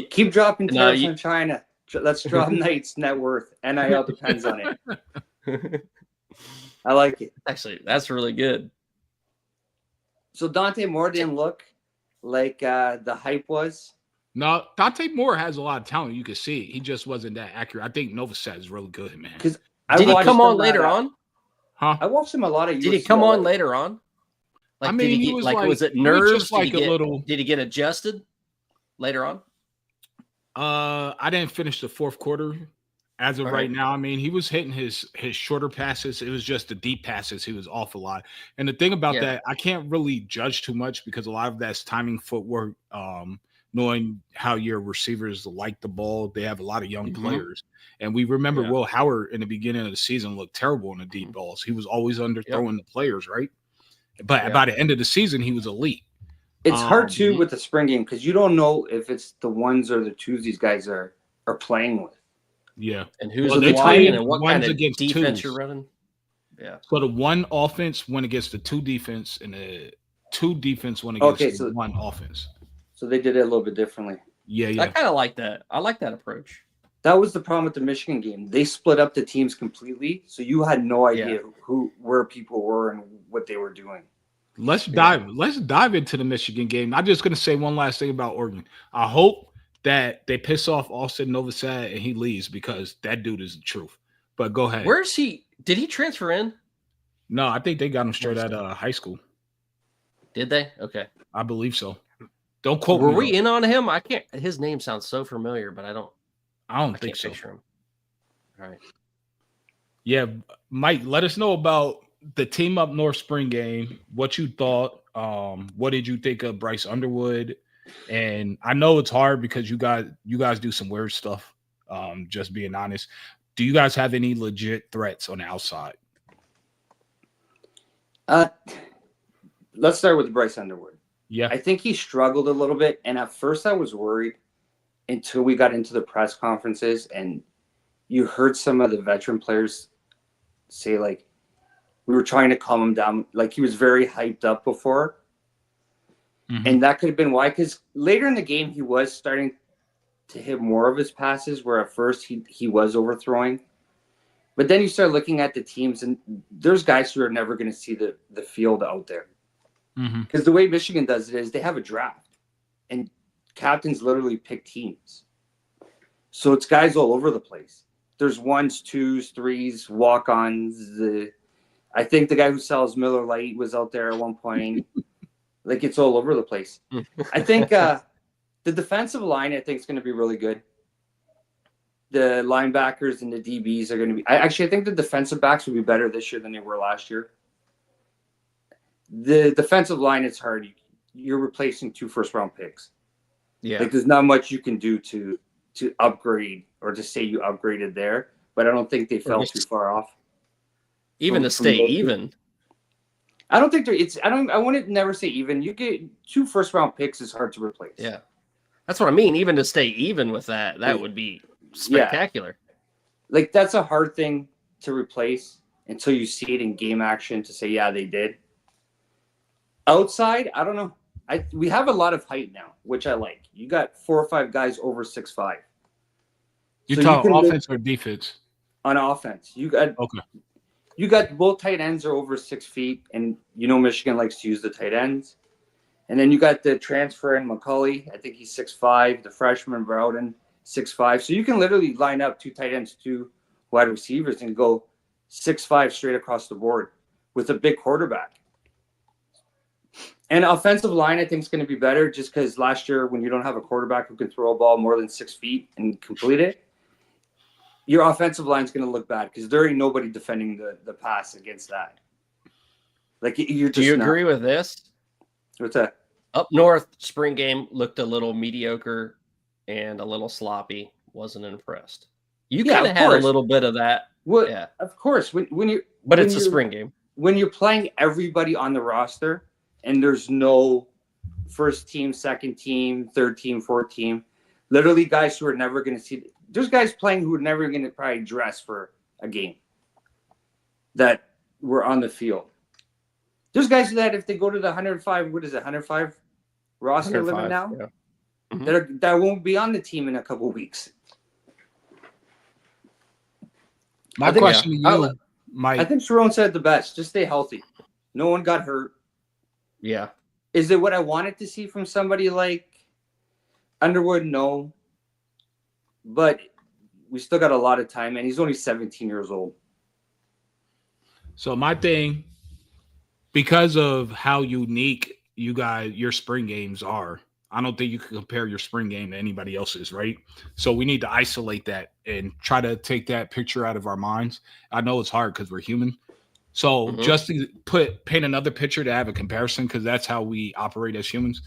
keep dropping tariffs on China. Let's drop Knight's net worth. NIL depends on it. I like it. Actually, that's really good. So Dante Moore didn't look like the hype was. No, Dante Moore has a lot of talent. You can see it. He just wasn't that accurate. I think Novosad is really good, man. Did he come on later on? Huh? I watched him a lot of UCLA. Did he come on later on? Like, I mean, did he was was it nerves? Did he get adjusted later on? I didn't finish the fourth quarter as of right now. I mean, he was hitting his shorter passes. It was just the deep passes. He was off a lot. And the thing about that, I can't really judge too much because a lot of that's timing, footwork, knowing how your receivers like the ball. They have a lot of young players. And we remember Will Howard in the beginning of the season looked terrible in the deep balls. He was always underthrowing the players, right? But by the end of the season, he was elite. It's hard too with the spring game because you don't know if it's the ones or the twos these guys are playing with. Yeah, and who's the playing and what kind of defense you're running. Yeah. So the one offense went against the two defense, and the two defense went against the one offense. So they did it a little bit differently. Yeah. I kind of like that. I like that approach. That was the problem with the Michigan game. They split up the teams completely, so you had no idea where people were and what they were doing. Let's dive into the Michigan game. I'm just going to say one last thing about Oregon. I hope that they piss off Austin Novosad and he leaves because that dude is the truth. But go ahead. Where is he? Did he transfer in? No, I think they got him straight out of high school. Did they? Okay. I believe so. Don't quote me. Were we in on him? I can't. His name sounds so familiar, but I don't think so. Picture him. All right. Yeah, Mike, let us know about the Team Up North spring game, what you thought, what did you think of Bryce Underwood? And I know it's hard because you guys do some weird stuff, just being honest. Do you guys have any legit threats on the outside? Let's start with Bryce Underwood. Yeah. I think he struggled a little bit, and at first I was worried until we got into the press conferences and you heard some of the veteran players say, like, we were trying to calm him down. Like, he was very hyped up before. Mm-hmm. And that could have been why, because later in the game, he was starting to hit more of his passes, where at first he was overthrowing. But then you start looking at the teams, and there's guys who are never going to see the field out there. Because the way Michigan does it is they have a draft, and captains literally pick teams. So it's guys all over the place. There's 1s, 2s, 3s, walk-ons. I think the guy who sells Miller Lite was out there at one point. Like, it's all over the place. I think the defensive line, I think, is going to be really good. The linebackers and the DBs are going to be – I think the defensive backs will be better this year than they were last year. The defensive line, it's hard. You're replacing 2 first-round picks. Yeah. Like, there's not much you can do to upgrade or to say you upgraded there, but I don't think they fell too far off. Even to stay even. I don't think I wouldn't never say even. You get 2 first-round picks is hard to replace. Yeah. That's what I mean. Even to stay even with that would be spectacular. Yeah. Like, that's a hard thing to replace until you see it in game action to say, yeah, they did. Outside, I don't know. We have a lot of height now, which I like. You got 4 or 5 guys over 6'5". You're talking offense or defense? On offense. You got both tight ends are over 6 feet, and Michigan likes to use the tight ends. And then you got the transfer in McCulley. I think he's 6'5". The freshman Broughton, 6'5". So you can literally line up 2 tight ends, 2 wide receivers, and go 6'5" straight across the board with a big quarterback. And offensive line, I think, is going to be better just because last year when you don't have a quarterback who can throw a ball more than 6 feet and complete it, your offensive line is going to look bad because there ain't nobody defending the pass against that. Like, you're just. Do you agree with this? What's that? Up north, spring game looked a little mediocre and a little sloppy. Wasn't impressed. You kind of had a little bit of that. Well, yeah, of course. But it's a spring game. When you're playing everybody on the roster and there's no first team, second team, third team, fourth team, literally guys who are never going to see. There's guys playing who are never going to probably dress for a game that were on the field. There's guys that if they go to the 105, 105 roster limit now, that won't be on the team in a couple of weeks. My question to you, Mike. I think Sharon said it the best. Just stay healthy. No one got hurt. Yeah. Is it what I wanted to see from somebody like Underwood? No. But we still got a lot of time, and he's only 17 years old. So my thing, because of how unique your spring games are, I don't think you can compare your spring game to anybody else's, right? So we need to isolate that and try to take that picture out of our minds. I know it's hard because we're human. So just to paint another picture to have a comparison, because that's how we operate as humans.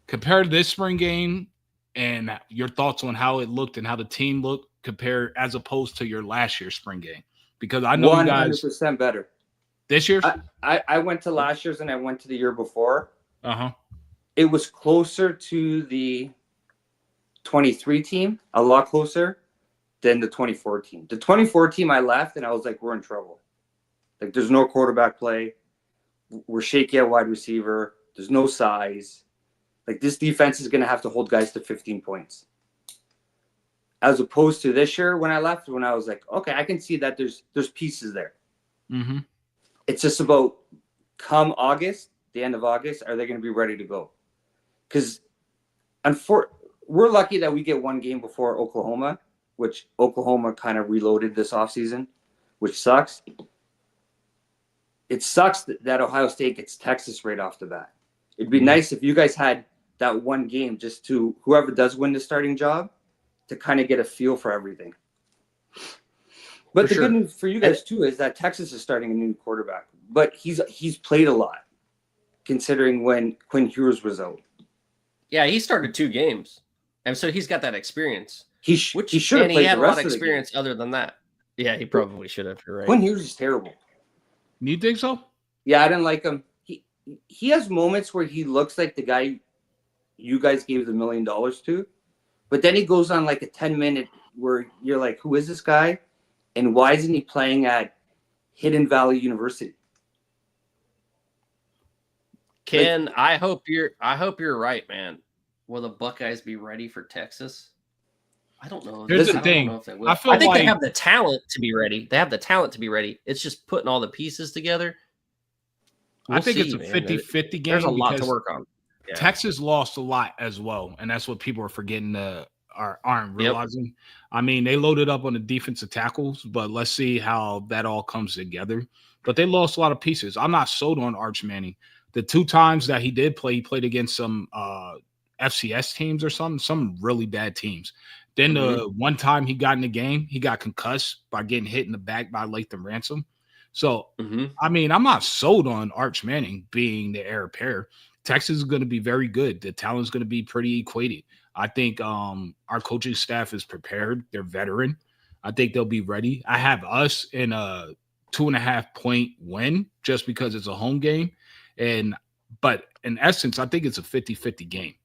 Compare this spring game and your thoughts on how it looked and how the team looked compared as opposed to your last year's spring game. Because I know 100% you guys 100% better. This year's? I went to last year's and I went to the year before. Uh-huh. It was closer to the 23 team, a lot closer than the 24 team. The 24 team I left and I was like, we're in trouble. Like, there's no quarterback play. We're shaky at wide receiver. There's no size. Like, this defense is going to have to hold guys to 15 points. As opposed to this year when I left, when I was like, okay, I can see that there's pieces there. Mm-hmm. It's just about come August, the end of August, are they going to be ready to go? Because we're lucky that we get one game before Oklahoma, which Oklahoma kind of reloaded this offseason, which sucks. It sucks that Ohio State gets Texas right off the bat. It'd be nice if you guys had that one game just to whoever does win the starting job to kind of get a feel for everything. But the good news for you guys too is that Texas is starting a new quarterback, but he's played a lot considering when Quinn Ewers was out. Yeah, he started 2 games, and so he's got that experience. He should have played. He had the a lot rest of experience other than that. Yeah, he probably should have. You're right. Quinn Ewers is terrible. You think so? Yeah, I didn't like him. He has moments where he looks like the guy you guys gave the $1 million to, but then he goes on like a 10-minute where you're like, who is this guy? And why isn't he playing at Hidden Valley University? Ken, I hope you're right, man. Will the Buckeyes be ready for Texas? I don't know. Here's the I don't thing. know if they will. I feel I think like they have the talent to be ready. They have the talent to be ready. It's just putting all the pieces together. I think it's a 50-50 game. There's a lot to because work on. Yeah. Texas lost a lot as well, and that's what people are forgetting aren't realizing. I mean, they loaded up on the defensive tackles, but let's see how that all comes together. But they lost a lot of pieces. I'm not sold on Arch Manning. The 2 times that he did play, he played against some FCS teams or some really bad teams. Then the one time he got in the game, he got concussed by getting hit in the back by Latham Ransom. So, I mean, I'm not sold on Arch Manning being the heir apparent. Texas is going to be very good. The talent is going to be pretty equated. I think our coaching staff is prepared. They're veteran. I think they'll be ready. I have us in a 2.5-point win just because it's a home game. But in essence, I think it's a 50-50 game.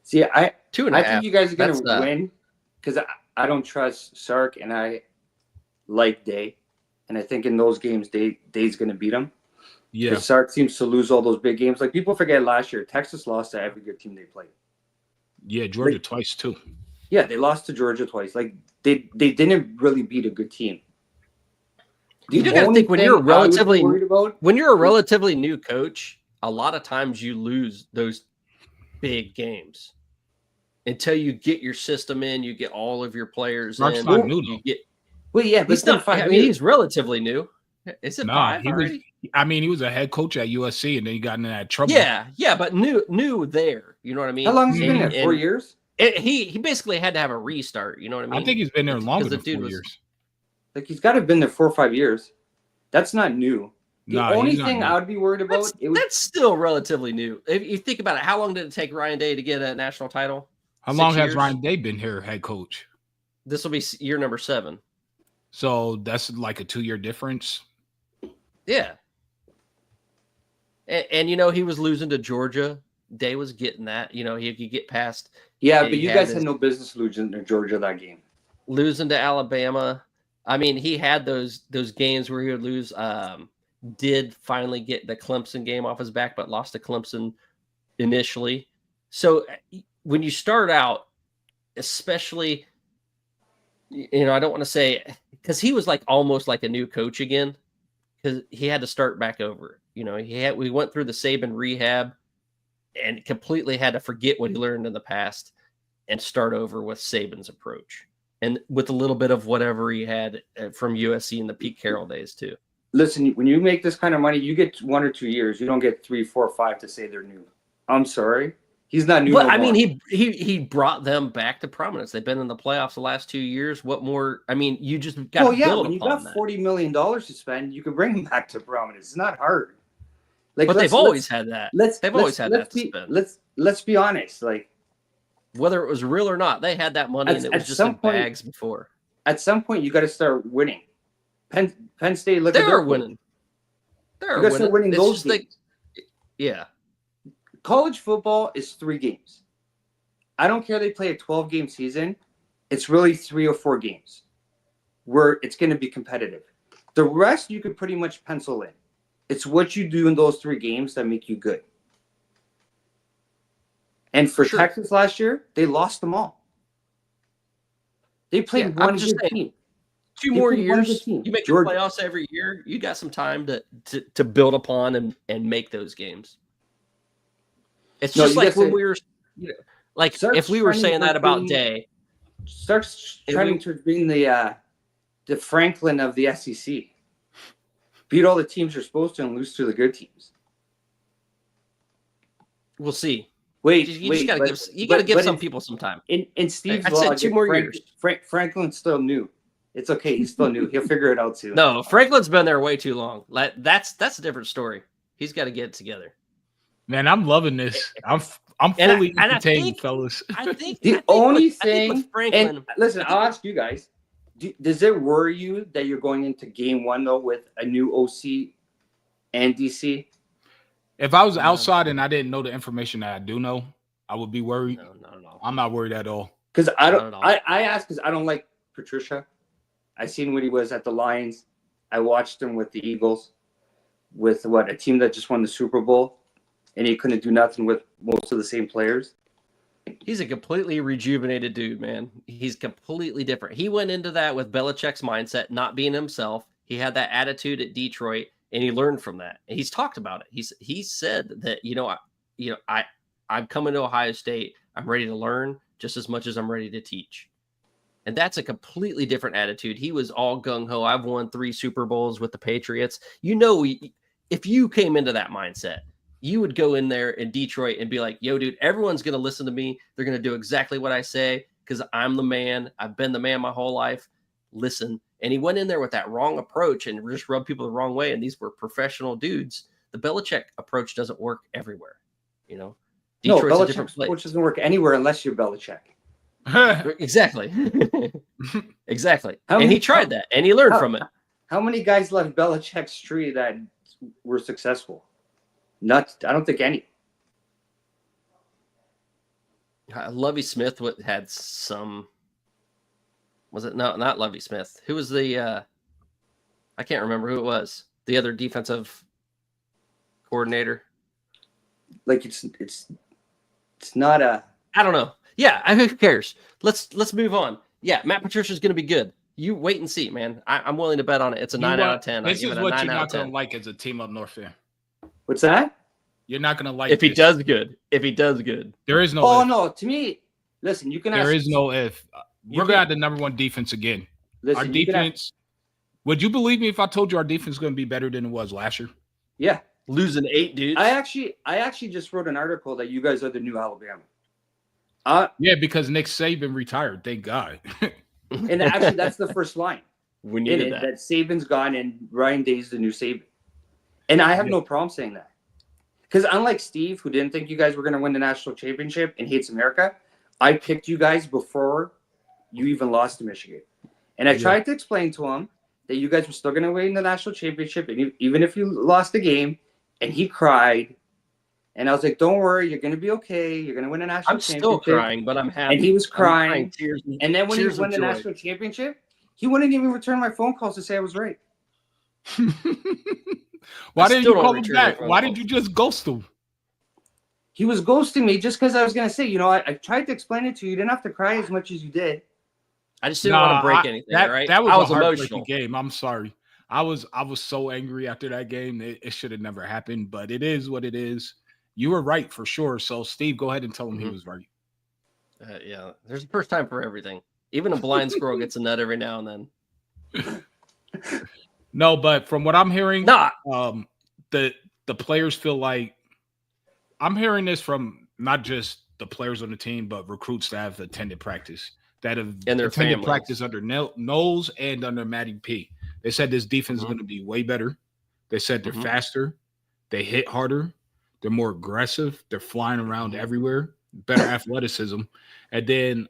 See, I 2.5. I think you guys are going to win because I don't trust Sark and I like Day. And I think in those games, Day's going to beat him. Yeah. Because Sark seems to lose all those big games. Like people forget last year, Texas lost to every good team they played. Yeah, Georgia twice too. Yeah, they lost to Georgia twice. Like they didn't really beat a good team. You do got to think when you're a relatively new coach, a lot of times you lose those big games until you get your system in, you get all of your players Mark's in. not new, though. Well, yeah, but he's not. I mean, he's relatively new. Is it 5 already? He was a head coach at USC, and then he got into that trouble. Yeah, but new there. You know what I mean? How long has he been there? 4 years? He basically had to have a restart. You know what I mean? I think he's been there longer than 4 years. Like he's got to have been there 4 or 5 years. That's not new. The only thing I would be worried about that's still relatively new. If you think about it, how long did it take Ryan Day to get a national title? How long has Ryan Day been here, head coach? This will be year number 7. So that's like a 2-year difference. Yeah. And you know, he was losing to Georgia. Day was getting that. You know, he could get past. Yeah, but you guys had no business losing to Georgia that game. Losing to Alabama. I mean, he had those games where he would lose. Did finally get the Clemson game off his back, but lost to Clemson initially. So when you start out, especially, you know, I don't want to say because he was like almost like a new coach again because he had to start back over. You know, we went through the Saban rehab and completely had to forget what he learned in the past and start over with Saban's approach and with a little bit of whatever he had from USC in the Pete Carroll days too. Listen, when you make this kind of money, you get 1 or 2 years. You don't get 3, 4, 5 to say they're new. I'm sorry. He's not new. But I mean, he brought them back to prominence. They've been in the playoffs the last 2 years. What more? I mean, you just got to build when you upon got that. $40 million to spend, you can bring them back to prominence. It's not hard. Like, but they've always had that. They've always had that to spend. Let's be honest. Like, whether it was real or not, they had that money and it was just in bags before. At some point, you got to start winning. Penn State, look, they're winning. They're winning. Start winning those games. Yeah. College football is 3 games. I don't care they play a 12-game season. It's really 3 or 4 games where it's going to be competitive. The rest you could pretty much pencil in. It's what you do in those 3 games that make you good. And for Texas last year, they lost them all. They played one good team. 2 more years, you make the playoffs every year. You got some time to build upon and make those games. It's just like when we were, you know, like if we were saying that about Day. Starts trending towards being the Franklin of the SEC. Beat all the teams you're supposed to and lose to the good teams. We'll see. Wait, you gotta give some people some time. In Steve's I said 2 more years. Franklin's still new. It's okay. He's still new. He'll figure it out soon. No, Franklin's been there way too long. That's a different story. He's got to get it together. Man, I'm loving this. I'm fully entertained, fellas. I think the only thing. with Franklin, and listen, I'll ask you guys: does it worry you that you're going into game 1 though with a new OC and DC? If I was outside and I didn't know the information that I do know, I would be worried. No, not at all. I'm not worried at all. Because I don't. I ask because I don't like Patricia. I seen when he was at the Lions. I watched him with the Eagles, with a team that just won the Super Bowl, and he couldn't do nothing with most of the same players. He's a completely rejuvenated dude, man. He's completely different. He went into that with Belichick's mindset, not being himself. He had that attitude at Detroit, and he learned from that. And he's talked about it. He said that I'm coming to Ohio State. I'm ready to learn just as much as I'm ready to teach. And that's a completely different attitude. He was all gung-ho. I've won 3 Super Bowls with the Patriots. If you came into that mindset, you would go in there in Detroit and be like, yo, dude, everyone's going to listen to me. They're going to do exactly what I say because I'm the man. I've been the man my whole life. Listen. And he went in there with that wrong approach and just rubbed people the wrong way. And these were professional dudes. The Belichick approach doesn't work everywhere. Detroit's a different place. Approach doesn't work anywhere unless you're Belichick. Exactly. Exactly. And he tried that and he learned from it. How many guys left Belichick's tree that were successful? I don't think any. Lovie Smith had some. Was it not Lovie Smith? Who was the? I can't remember who it was. The other defensive coordinator. Like it's not a. I don't know. Yeah, who cares? Let's move on. Yeah, Matt Patricia's going to be good. You wait and see, man. I'm willing to bet on it. It's a 9 out of 10. This is what you're not going to like as a team up north fan. What's that? You're not going to like if he does good. If he does good. There is no Oh, if. no. To me, listen, you can ask. There is no if. We're going to have the number 1 defense again. Listen, our defense. Would you believe me if I told you our defense is going to be better than it was last year? Yeah. Losing 8 dudes. I actually just wrote an article that you guys are the new Alabama. Yeah, because Nick Saban retired. Thank God. And actually, that's the first line. We needed that. That Saban's gone and Ryan Day's the new Saban. And I have no problem saying that. Because unlike Steve, who didn't think you guys were going to win the national championship and hates America, I picked you guys before you even lost to Michigan. And I tried to explain to him that you guys were still going to win the national championship, and even if you lost the game, and he cried. And I was like, don't worry, you're going to be okay. You're going to win a national championship. I'm still crying, but I'm happy. And he was crying. Tears, and then when he won the national championship, he wouldn't even return my phone calls to say I was right. Why didn't you call him back? Why did you just ghost him? He was ghosting me just because I was going to say, I tried to explain it to you. You didn't have to cry as much as you did. I just didn't want to break anything, right? That was I was a heartbreaking emotional game. I'm sorry. I was so angry after that game. It should have never happened, but it is what it is. You were right for sure. So, Steve, go ahead and tell him he was right. Yeah, there's a first time for everything. Even a blind squirrel gets a nut every now and then. No, but from what I'm hearing, the players feel like I'm hearing this from not just the players on the team, but recruits that have attended practice, that have attended practice under Knowles and under Matty P. They said this defense is going to be way better. They said they're faster, they hit harder, they're more aggressive, they're flying around everywhere, better athleticism. And then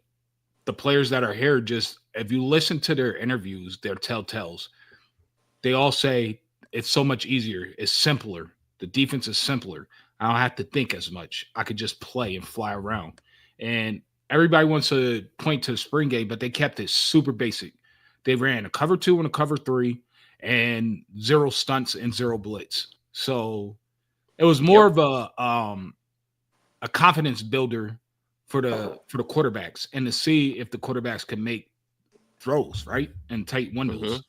the players that are here, just if you listen to their interviews, their telltales, they all say it's so much easier. It's simpler. The defense is simpler. I don't have to think as much. I could just play and fly around. And everybody wants to point to the spring game, but they kept it super basic. They ran a cover 2 and a cover 3 and 0 stunts and 0 blitz. So it was more of a confidence builder for the quarterbacks and to see if the quarterbacks can make throws, right? And tight windows.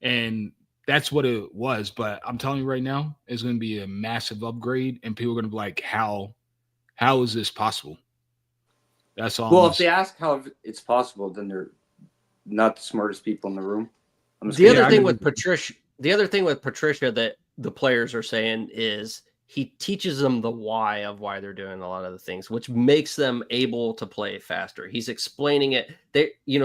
And that's what it was. But I'm telling you right now, it's going to be a massive upgrade, and people are going to be like, how is this possible? That's all. Well, if they ask how it's possible, then they're not the smartest people in the room. The other thing with Patricia that the players are saying is he teaches them the why of why they're doing a lot of the things, which makes them able to play faster. He's explaining it.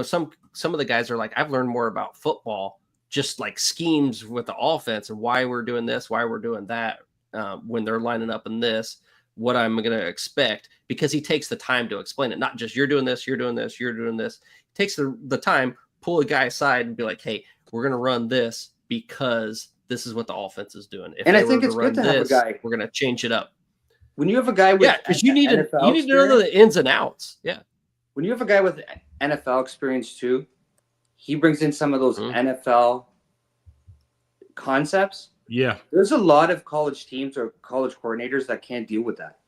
Some of the guys are like, I've learned more about football, just like schemes with the offense and why we're doing this, why we're doing that, when they're lining up in this, what I'm going to expect, because he takes the time to explain it. Not just you're doing this, you're doing this, you're doing this. He takes the time, pull a guy aside and be like, hey, we're going to run this because this is what the offense is doing. And I think it's good to have a guy. We're going to change it up. When you have a guy with because you need to know the ins and outs. Yeah. When you have a guy with NFL experience too, he brings in some of those NFL concepts. Yeah. There's a lot of college teams or college coordinators that can't deal with that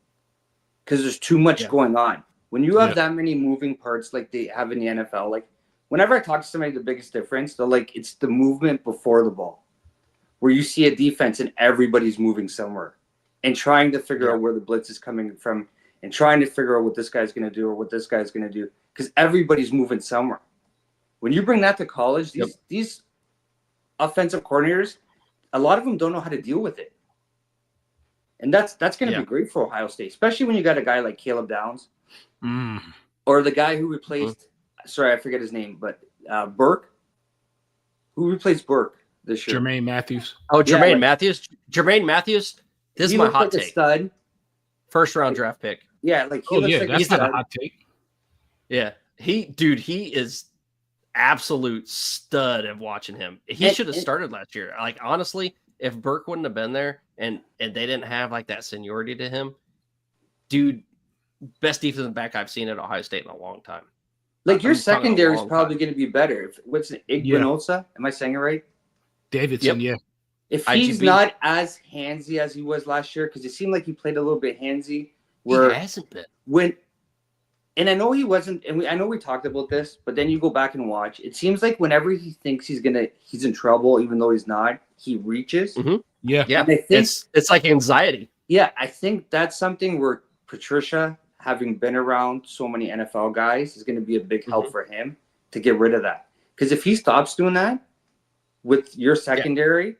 because there's too much going on. When you have that many moving parts like they have in the NFL, like whenever I talk to somebody, the biggest difference, they're like, it's the movement before the ball, where you see a defense and everybody's moving somewhere and trying to figure out where the blitz is coming from and trying to figure out what this guy's going to do or what this guy's going to do, because everybody's moving somewhere. When you bring that to college, these offensive coordinators, a lot of them don't know how to deal with it. And that's going to be great for Ohio State, especially when you got a guy like Caleb Downs or the guy who replaced, sorry, I forget his name, but Burke. Who replaced Burke this year? Jermaine Matthews. Oh, Jermaine Matthews. Jermaine Matthews. This is my hot take. Stud. First round draft pick. Yeah, like he looks like that's not a hot take. Yeah, he is absolute stud of watching him. He should have started last year. Like honestly, if Burke wouldn't have been there and they didn't have like that seniority to him, dude, best defensive back I've seen at Ohio State in a long time. Like your secondary is probably going to be better. What's it, Igbinosa? Am I saying it right? Davidson, If he's not as handsy as he was last year, because it seemed like he played a little bit handsy. Where he hasn't been. And I know he wasn't, and I know we talked about this, but then you go back and watch. It seems like whenever he thinks he's in trouble, even though he's not, he reaches. Mm-hmm. Yeah. And I think, it's like anxiety. Yeah, I think that's something where Patricia, having been around so many NFL guys, is going to be a big help for him to get rid of that. Because if he stops doing that with your secondary,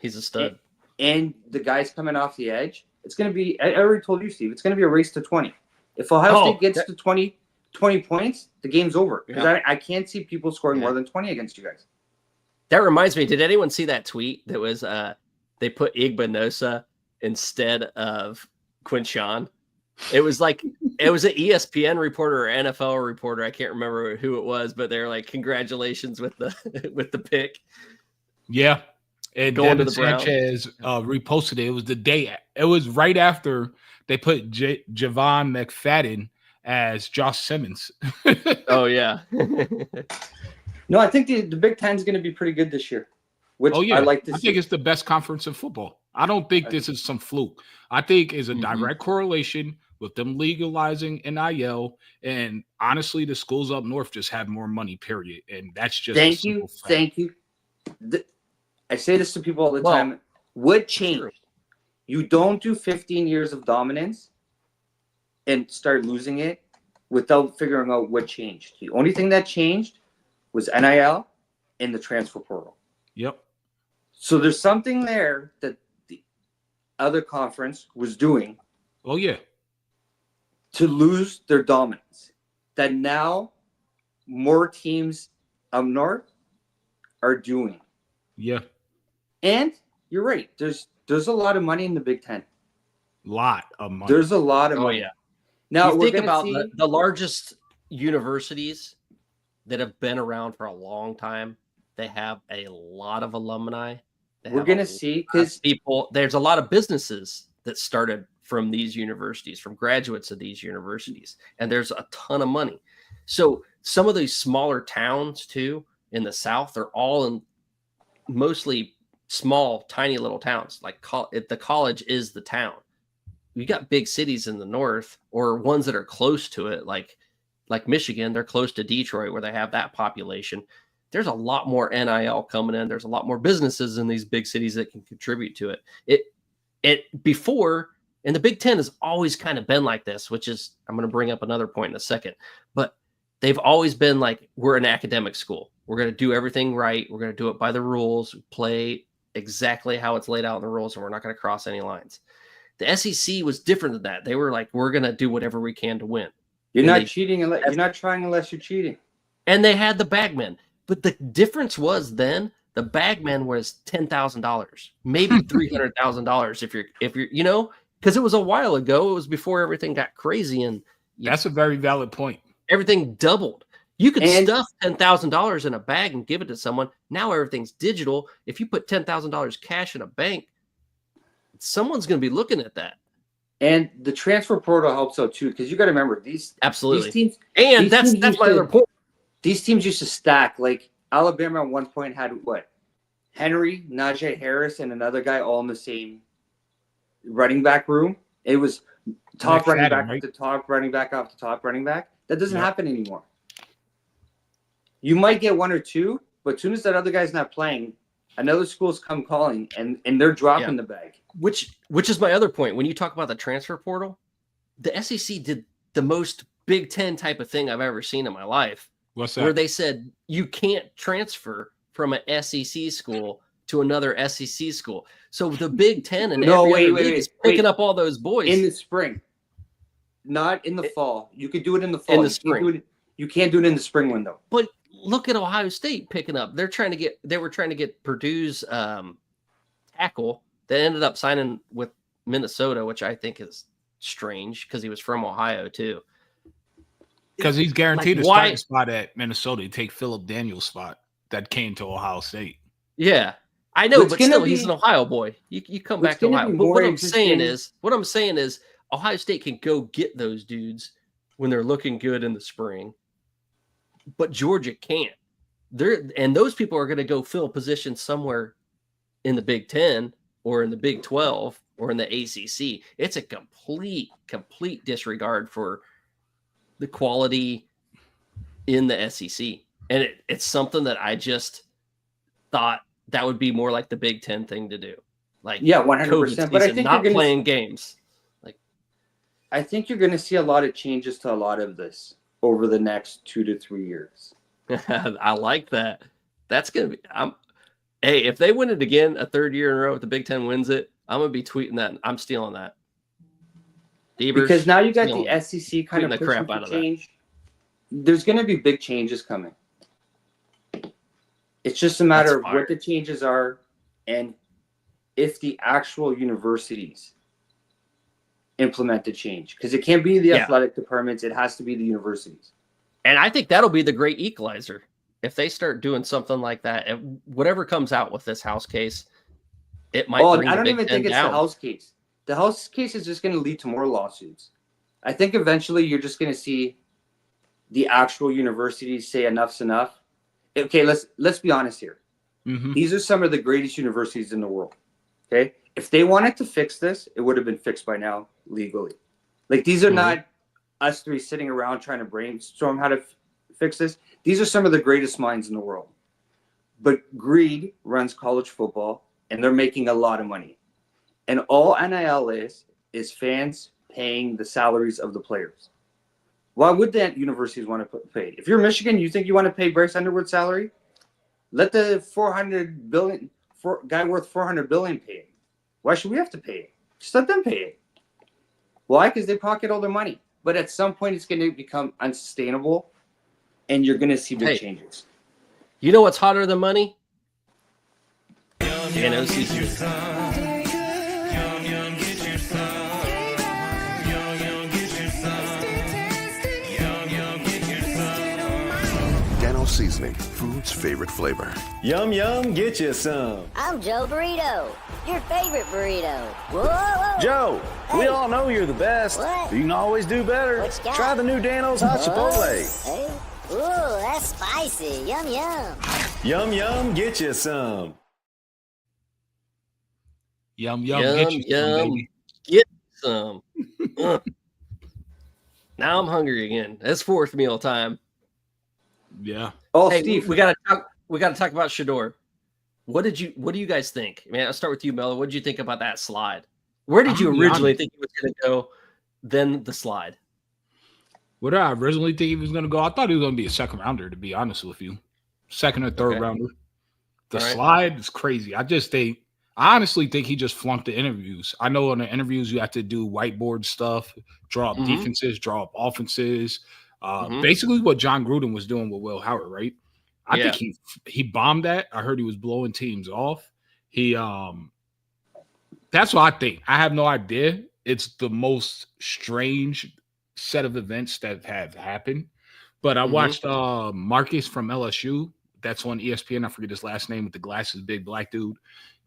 he's a stud. And the guys coming off the edge, it's going to be, I already told you, Steve, it's going to be a race to 20. If Ohio State gets to 20 points, the game's over. Because I can't see people scoring more than 20 against you guys. That reminds me, did anyone see that tweet that was they put Igbinosa instead of Quinshawn? It was like it was an ESPN reporter or NFL reporter. I can't remember who it was, but they're like, congratulations with the pick. Yeah. And Devin Sanchez reposted it. It was the day. It was right after they put Javon McFadden as Josh Simmons. Oh, yeah. No, I think the Big Ten is going to be pretty good this year. Which I like to see. I think it's the best conference in football. I don't think this is some fluke. I think it's a direct correlation with them legalizing NIL. And honestly, the schools up north just have more money, period. And that's just Thank you. I say this to people all the time. What changed? You don't do 15 years of dominance and start losing it without figuring out what changed. The only thing that changed was NIL and the transfer portal. Yep. So there's something there that the other conference was doing. Oh, yeah. To lose their dominance. That now more teams up north are doing. Yeah. And you're right. There's a lot of money in the Big Ten. Lot of money. There's a lot of money. Oh, yeah. Now, you think about the largest universities that have been around for a long time. They have a lot of alumni. We're going to see because there's a lot of businesses that started from these universities, from graduates of these universities, and there's a ton of money. So some of these smaller towns too in the South are all in mostly small, tiny little towns. Like the college is the town. You got big cities in the North or ones that are close to it, like Michigan. They're close to Detroit where they have that population. There's a lot more NIL coming in. There's a lot more businesses in these big cities that can contribute to it. And the Big Ten has always kind of been like this, which is, I'm going to bring up another point in a second, but they've always been like, we're an academic school. We're going to do everything right. We're going to do it by the rules, play exactly how it's laid out in the rules, and we're not going to cross any lines. The SEC was different than that. They were like, we're going to do whatever we can to win. You're not cheating. You're not trying unless you're cheating. And they had the bagmen. But the difference was then the bagman was $10,000, maybe $300,000 if you're because it was a while ago. It was before everything got crazy, and that's a very valid point. Everything doubled. You could stuff $10,000 in a bag and give it to someone. Now everything's digital. If you put $10,000 cash in a bank, someone's going to be looking at that. And the transfer portal helps out too, because you got to remember these teams. And that's my other point. These teams used to stack. Like Alabama at one point had what? Henry, Najee Harris, and another guy all in the same running back room. It was top Next running Adam, back right? after top running back after top running back. That doesn't happen anymore. You might get one or two, but as soon as that other guy's not playing, another school's come calling and they're dropping the bag. Which is my other point. When you talk about the transfer portal, the SEC did the most Big Ten type of thing I've ever seen in my life. What's that? Where they said you can't transfer from an SEC school to another SEC school. So the Big Ten and every other league is picking up all those boys in the spring, not in the fall. You could do it in the fall. In the spring. You can't do it in the spring window. But look at Ohio State picking up. They were trying to get Purdue's tackle that ended up signing with Minnesota, which I think is strange because he was from Ohio too. Because he's guaranteed a starting spot at Minnesota. He'd take Philip Daniels' spot that came to Ohio State. Yeah, I know, but still, he's an Ohio boy. You come back to Ohio. But what I'm saying is, Ohio State can go get those dudes when they're looking good in the spring, but Georgia can't. And those people are going to go fill positions somewhere in the Big Ten or in the Big 12 or in the ACC. It's a complete disregard for the quality in the SEC. And it's something that I just thought that would be more like the Big Ten thing to do. Like, 100%. But I think not playing games. Like, I think you're going to see a lot of changes to a lot of this over the next 2 to 3 years. I like that. That's going to be, hey, if they win it again, a third year in a row, if the Big Ten wins it, I'm going to be tweeting that. I'm stealing that. Because now you got the SEC kind of the crap out of change. There's going to be big changes coming. It's just a matter of what the changes are and if the actual universities implement the change. Because it can't be the athletic departments. It has to be the universities. And I think that'll be the great equalizer. If they start doing something like that, whatever comes out with this House case, it might bring I don't the even Big think Ten it's down. the House case. The House case is just going to lead to more lawsuits. I think eventually you're just going to see the actual universities say enough's enough. Okay, let's be honest here. Mm-hmm. These are some of the greatest universities in the world. Okay, if they wanted to fix this, it would have been fixed by now legally. Like, these are not us three sitting around trying to brainstorm how to fix this. These are some of the greatest minds in the world. But greed runs college football, and they're making a lot of money. And all NIL is fans paying the salaries of the players. Why would that universities want to pay? If you're Michigan, you think you want to pay Bryce Underwood's salary? Let the guy worth $400 billion pay it. Why should we have to pay it? Just let them pay it. Why? Because they pocket all their money. But at some point, it's going to become unsustainable, and you're going to see big changes. You know what's hotter than money? NOC. Seasoning, food's favorite flavor. Yum, yum, get you some. I'm Joe Burrito, your favorite burrito. Whoa, whoa. Joe, hey. We all know you're the best. What? You can always do better. Try the new Dano's Hot Chipotle. Hey. Ooh, that's spicy. Yum, yum. Yum, yum, get you some. Yum, yum, get you some, baby. Get some. Now I'm hungry again. It's fourth meal time. Yeah. Oh, hey, Steve, we gotta talk about Shedeur. What do you guys think? I mean, I'll start with you, Mello. What did you think about that slide? Where did you originally think he was going to go? Then the slide. Where did I originally think he was going to go? I thought he was going to be a second rounder, to be honest with you. Second or third rounder. The slide is crazy. I honestly think he just flunked the interviews. I know in the interviews you have to do whiteboard stuff, draw up defenses, draw up offenses. Basically what John Gruden was doing with Will Howard, right? I think he bombed that. I heard he was blowing teams off. That's what I think. I have no idea. It's the most strange set of events that have happened. But I watched Marcus from LSU. That's on ESPN. I forget his last name with the glasses, big black dude.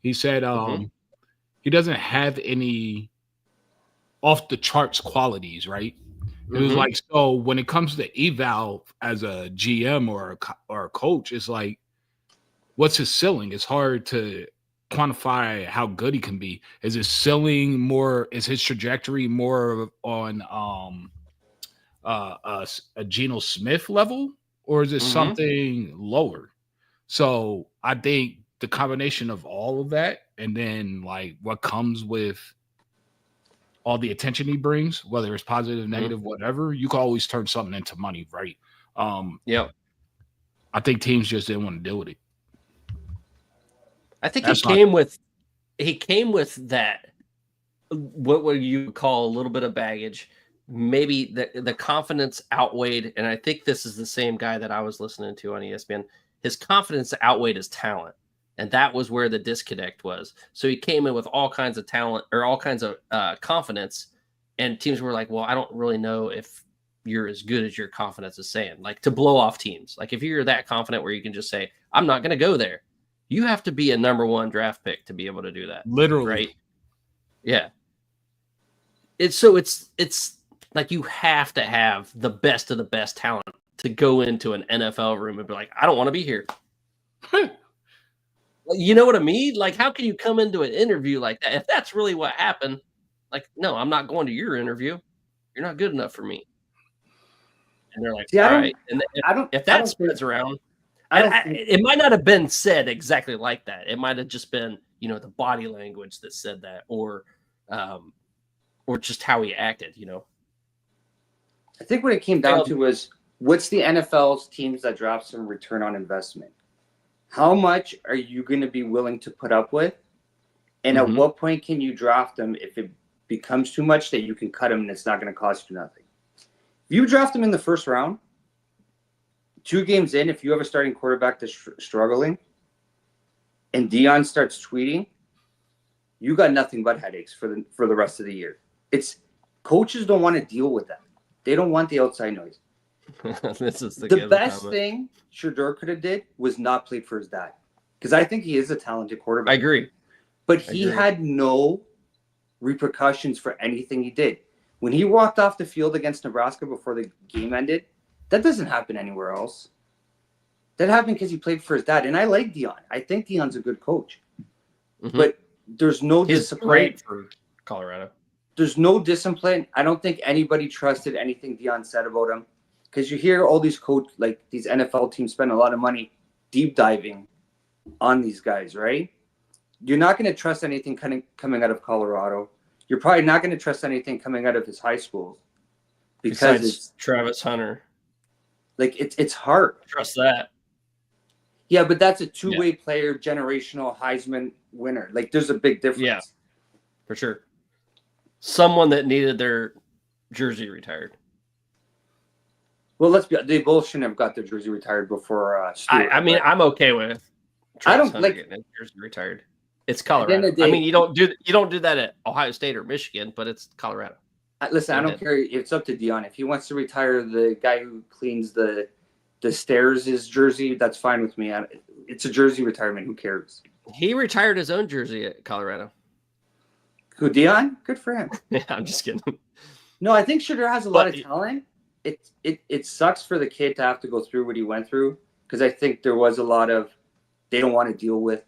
He said he doesn't have any off the charts qualities, right? It was like, so when it comes to eval as a GM or a coach, it's like, what's his ceiling? It's hard to quantify how good he can be? Is his ceiling more? Is his trajectory more on a Geno Smith level, or is it something lower? So I think the combination of all of that, and then like what comes with all the attention he brings, whether it's positive, negative, whatever, you can always turn something into money, right? Yep. I think teams just didn't want to deal with it. I think he came with that, what would you call a little bit of baggage. Maybe the confidence outweighed, and I think this is the same guy that I was listening to on ESPN. His confidence outweighed his talent, and that was where the disconnect was. So he came in with all kinds of talent or all kinds of confidence, and teams were like, well, I don't really know if you're as good as your confidence is saying, like to blow off teams. Like if you're that confident where you can just say, I'm not going to go there. You have to be a number 1 draft pick to be able to do that. Literally. Right? Yeah. It's like you have to have the best of the best talent to go into an NFL room and be like, I don't want to be here. You know what I mean? Like, how can you come into an interview like that? If that's really what happened, like, no, I'm not going to your interview. You're not good enough for me. And they're like, all right. And if that spreads around, it might not have been said exactly like that. It might have just been, the body language that said that, or just how he acted, I think what it came down to was, what's the NFL's teams that draft some return on investment? How much are you going to be willing to put up with? And at what point can you draft them if it becomes too much that you can cut them and it's not going to cost you nothing? If you draft them in the first round, 2 games in, if you have a starting quarterback that's struggling and Deion starts tweeting, you got nothing but headaches for the rest of the year. Coaches don't want to deal with that. They don't want the outside noise. This is the best thing Shedeur could have did was not play for his dad, because I think he is a talented quarterback. I agree. But he had no repercussions for anything he did. When he walked off the field against Nebraska before the game ended, that doesn't happen anywhere else. That happened because he played for his dad. And I like Deion. I think Deion's a good coach. But there's no discipline. Great for Colorado. There's no discipline. I don't think anybody trusted anything Deion said about him. Because you hear all these these NFL teams spend a lot of money deep diving on these guys, right? You're not going to trust anything coming out of Colorado. You're probably not going to trust anything coming out of his high schools, because it's Travis Hunter. Like it's hard. Trust that. Yeah, but that's a 2-way player, generational Heisman winner. Like there's a big difference. Yeah, for sure. Someone that needed their jersey retired. Well, they both shouldn't have got their jersey retired before Stewart. I mean, I'm okay with Travis Hunter getting his jersey retired. It's Colorado. I mean, you don't do that at Ohio State or Michigan, but it's Colorado. Listen, I don't care. It's up to Deion. If he wants to retire the guy who cleans the stairs' jersey, that's fine with me. It's a jersey retirement. Who cares? He retired his own jersey at Colorado. Who, Deion? Good for him. Yeah, I'm just kidding. No, I think Shedeur has a lot of talent. It sucks for the kid to have to go through what he went through, because I think there was a lot of, they don't want to deal with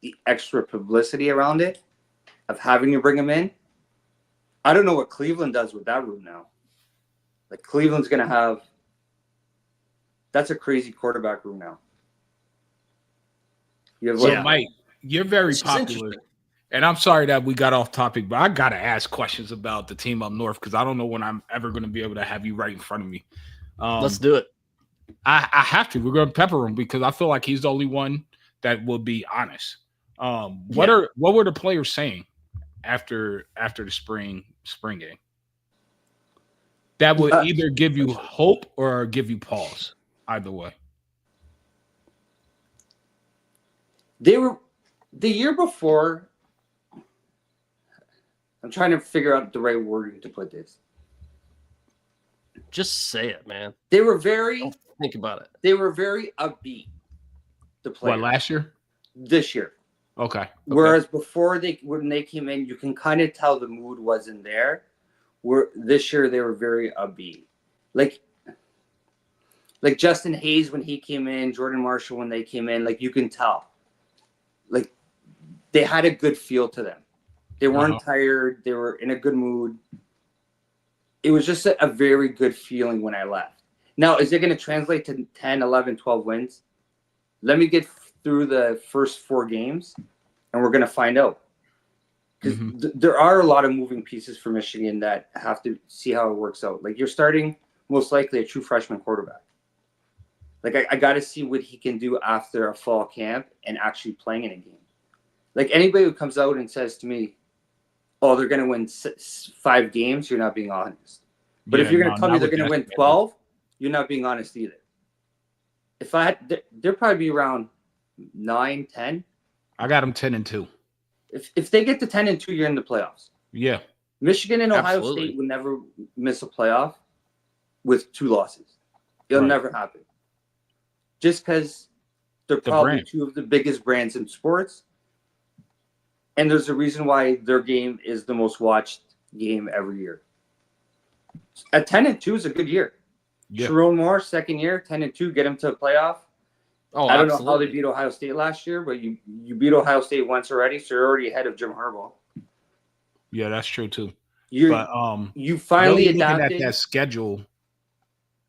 the extra publicity around it of having to bring him in. I don't know what Cleveland does with that room now. Like Cleveland's going to have, that's a crazy quarterback room now. Mike, you're very popular. And I'm sorry that we got off topic, but I got to ask questions about the team up north, because I don't know when I'm ever going to be able to have you right in front of me. Let's do it. I have to. We're going to pepper him, because I feel like he's the only one that will be honest. What were the players saying after the spring game that would either give you hope or give you pause? Either way. They were the year before. I'm trying to figure out the right wording to put this. Just say it, man. They were very. Don't think about it. They were very upbeat. The players. What, last year? This year. Okay. Whereas before when they came in, you can kind of tell the mood wasn't there. This year they were very upbeat. Like Justin Hayes when he came in, Jordan Marshall when they came in, like you can tell. like they had a good feel to them. They weren't tired. They were in a good mood. It was just a very good feeling when I left. Now, is it going to translate to 10, 11, 12 wins? Let me get through the first 4 games, and we're going to find out. Because there are a lot of moving pieces for Michigan that have to see how it works out. Like, you're starting most likely a true freshman quarterback. Like, I got to see what he can do after a fall camp and actually playing in a game. Like, anybody who comes out and says to me, oh, they're going to win 5 games, you're not being honest. But if you're going to tell me they're going to win 12, you're not being honest either. If I had, they'll probably be around 9, 10. I got them 10-2. If they get to 10-2, you're in the playoffs. Yeah. Michigan and Ohio State would never miss a playoff with 2 losses. It'll never happen. Just because they're probably 2 of the biggest brands in sports. And there's a reason why their game is the most watched game every year. At 10-2 is a good year. Yeah. Sharon Moore, second year, 10-2, get him to a playoff. Oh, I don't know how they beat Ohio State last year, but you beat Ohio State once already, so you're already ahead of Jim Harbaugh. Yeah, that's true too. You finally really adapted. Looking at that schedule,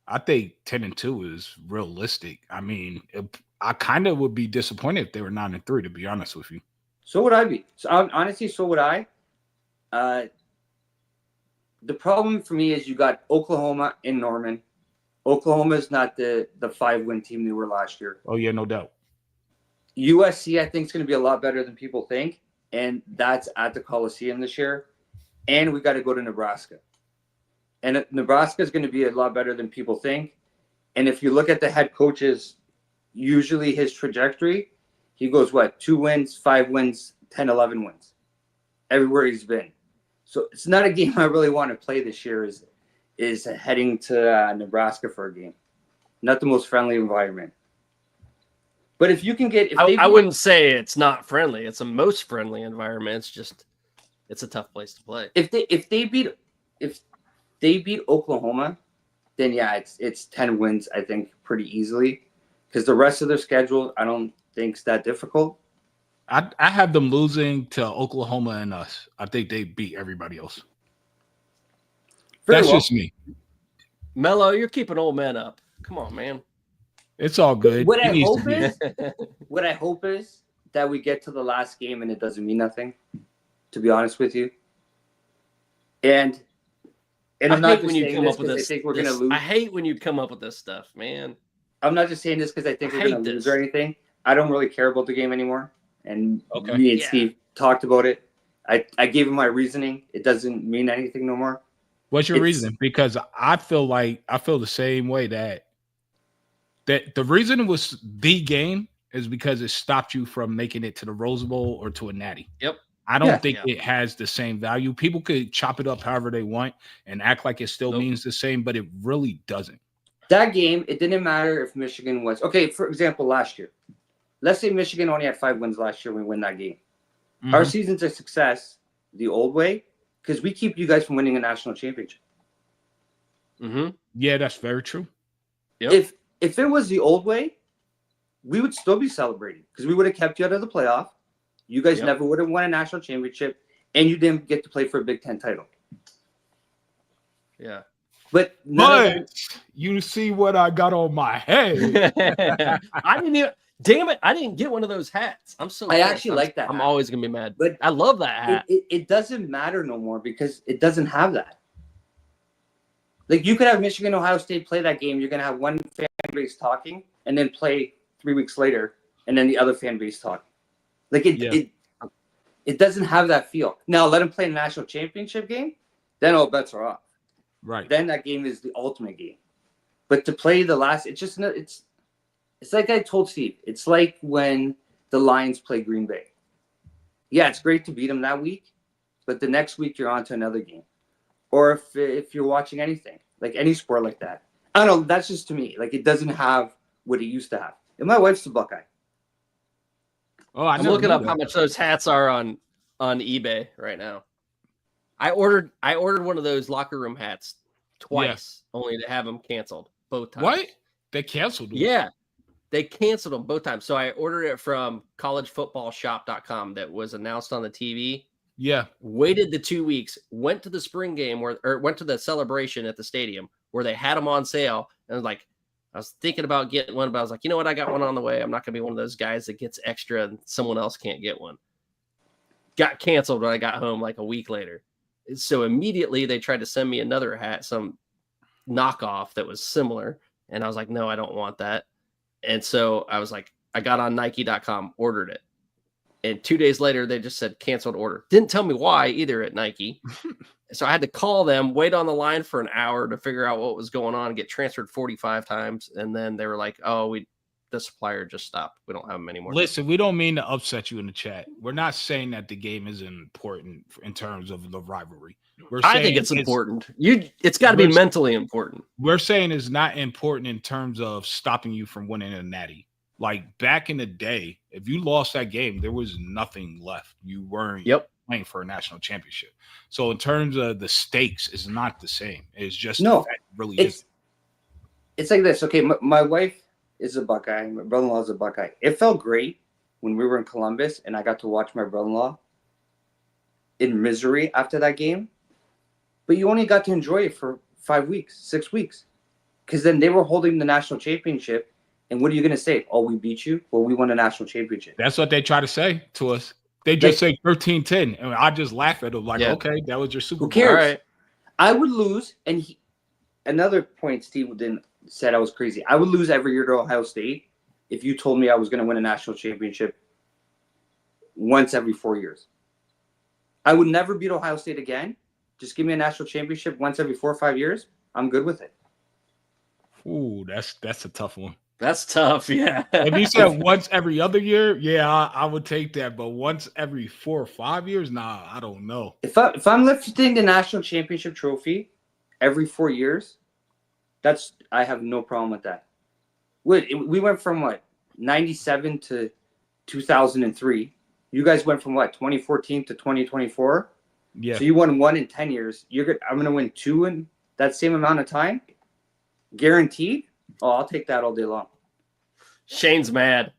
I think 10-2 is realistic. I mean, I kind of would be disappointed if they were 9-3, to be honest with you. So would I be. So honestly, so would I. The problem for me is you got Oklahoma in Norman. Oklahoma is not the 5-win team they were last year. Oh, yeah, no doubt. USC, I think, is going to be a lot better than people think, and that's at the Coliseum this year. And we got to go to Nebraska. And Nebraska is going to be a lot better than people think. And if you look at the head coaches, usually his trajectory, he goes, 2 wins, 5 wins, 10, 11 wins, everywhere he's been. So it's not a game I really want to play this year is heading to Nebraska for a game. Not the most friendly environment. But if you can get... I wouldn't say it's not friendly. It's the most friendly environment. It's just... It's a tough place to play. If they beat Oklahoma, then yeah, it's 10 wins, I think, pretty easily. Because the rest of their schedule, I don't think it's that difficult. I have them losing to Oklahoma and us. I think they beat everybody else. That's just me. Mello, you're keeping old men up. Come on, man. It's all good. What I hope is that we get to the last game and it doesn't mean nothing, to be honest with you. And I'm not just saying this because I think we're going to lose. I hate when you come up with this stuff, man. I'm not just saying this because I think we're going to lose or anything. I don't really care about the game anymore. And me and Steve talked about it. I gave him my reasoning. It doesn't mean anything no more. What's your reason? Because I feel the same way that the reason it was the game is because it stopped you from making it to the Rose Bowl or to a Natty. Yep. I don't think it has the same value. People could chop it up however they want and act like it still means the same, but it really doesn't. That game, it didn't matter if Michigan was okay. For example, last year, let's say Michigan only had 5 wins last year. We win that game. Mm-hmm. Our season's a success the old way because we keep you guys from winning a national championship. Mm-hmm. Yeah, that's very true. Yep. If it was the old way, we would still be celebrating because we would have kept you out of the playoff. You guys never would have won a national championship, and you didn't get to play for a Big Ten title. Yeah. But you see what I got on my head. I didn't even. Damn it! I didn't get one of those hats. I actually like that. I'm always gonna be mad, but I love that hat. It doesn't matter no more because it doesn't have that. Like you could have Michigan, Ohio State play that game. You're gonna have one fan base talking, and then play 3 weeks later, and then the other fan base talking. Like it doesn't have that feel. Now let them play a national championship game, then all bets are off. Right. Then that game is the ultimate game. But to play the last, it's like I told Steve. It's like when the Lions play Green Bay. Yeah, it's great to beat them that week, but the next week you're on to another game. Or if you're watching anything, like any sport like that. I don't know. That's just to me. Like it doesn't have what it used to have. And my wife's a Buckeye. Oh, I'm looking up how much those hats are on eBay right now. I ordered one of those locker room hats twice, only to have them canceled both times. What? They canceled them? Yeah. They canceled them both times. So I ordered it from collegefootballshop.com that was announced on the TV. Yeah. Waited the 2 weeks, went to the spring game or went to the celebration at the stadium where they had them on sale. And I was thinking about getting one, but I was like, you know what? I got one on the way. I'm not going to be one of those guys that gets extra and someone else can't get one. Got canceled when I got home like a week later. So immediately they tried to send me another hat, some knockoff that was similar. And I was like, no, I don't want that. And so I was like, I got on Nike.com, ordered it. And 2 days later, they just said canceled order. Didn't tell me why either at Nike. So I had to call them, wait on the line for an hour to figure out what was going on, get transferred 45 times. And then they were like, oh, the supplier just stopped. We don't have them anymore. Listen, we don't mean to upset you in the chat. We're not saying that the game isn't important in terms of the rivalry. I think it's important. It's got to be mentally important. We're saying it's not important in terms of stopping you from winning a natty. Like back in the day, if you lost that game, there was nothing left. You weren't playing for a national championship. So in terms of the stakes, it's not the same. It's just really is. It's like this. Okay, my wife is a Buckeye. My brother-in-law is a Buckeye. It felt great when we were in Columbus and I got to watch my brother-in-law in misery after that game. But you only got to enjoy it for 5 weeks, 6 weeks. Because then they were holding the national championship. And what are you going to say? Oh, we beat you? Well, we won a national championship. That's what they try to say to us. They just say 13-10. And I just laugh at them like, okay, that was your Super Bowl. Who cares? All right. I would lose. And another point Steve said I was crazy. I would lose every year to Ohio State if you told me I was going to win a national championship once every 4 years. I would never beat Ohio State again. Just give me a national championship once every 4 or 5 years. I'm good with it. Ooh, that's a tough one. That's tough, yeah. If you said once every other year, yeah, I would take that. But once every 4 or 5 years, nah, I don't know. If I'm lifting the national championship trophy every 4 years, I have no problem with that. We went from 97 to 2003. You guys went from 2014 to 2024. Yeah. So you won 1 in 10 years. I'm going to win 2 in that same amount of time, guaranteed. Oh, I'll take that all day long. Shane's mad.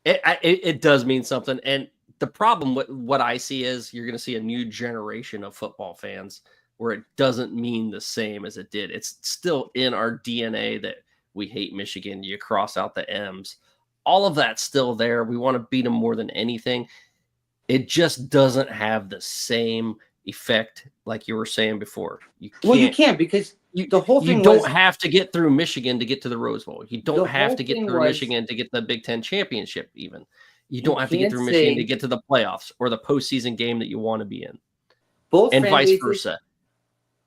It does mean something. And the problem with what I see is you're going to see a new generation of football fans where it doesn't mean the same as it did. It's still in our DNA that we hate Michigan. You cross out the M's. All of that's still there. We want to beat them more than anything. It just doesn't have the same effect like you were saying before. You can't because the whole thing you don't have to get through Michigan to get to the Rose Bowl. You don't have to get through Michigan to get the Big Ten championship even. You don't have to get through Michigan to get to the playoffs or the postseason game that you want to be in. And vice versa.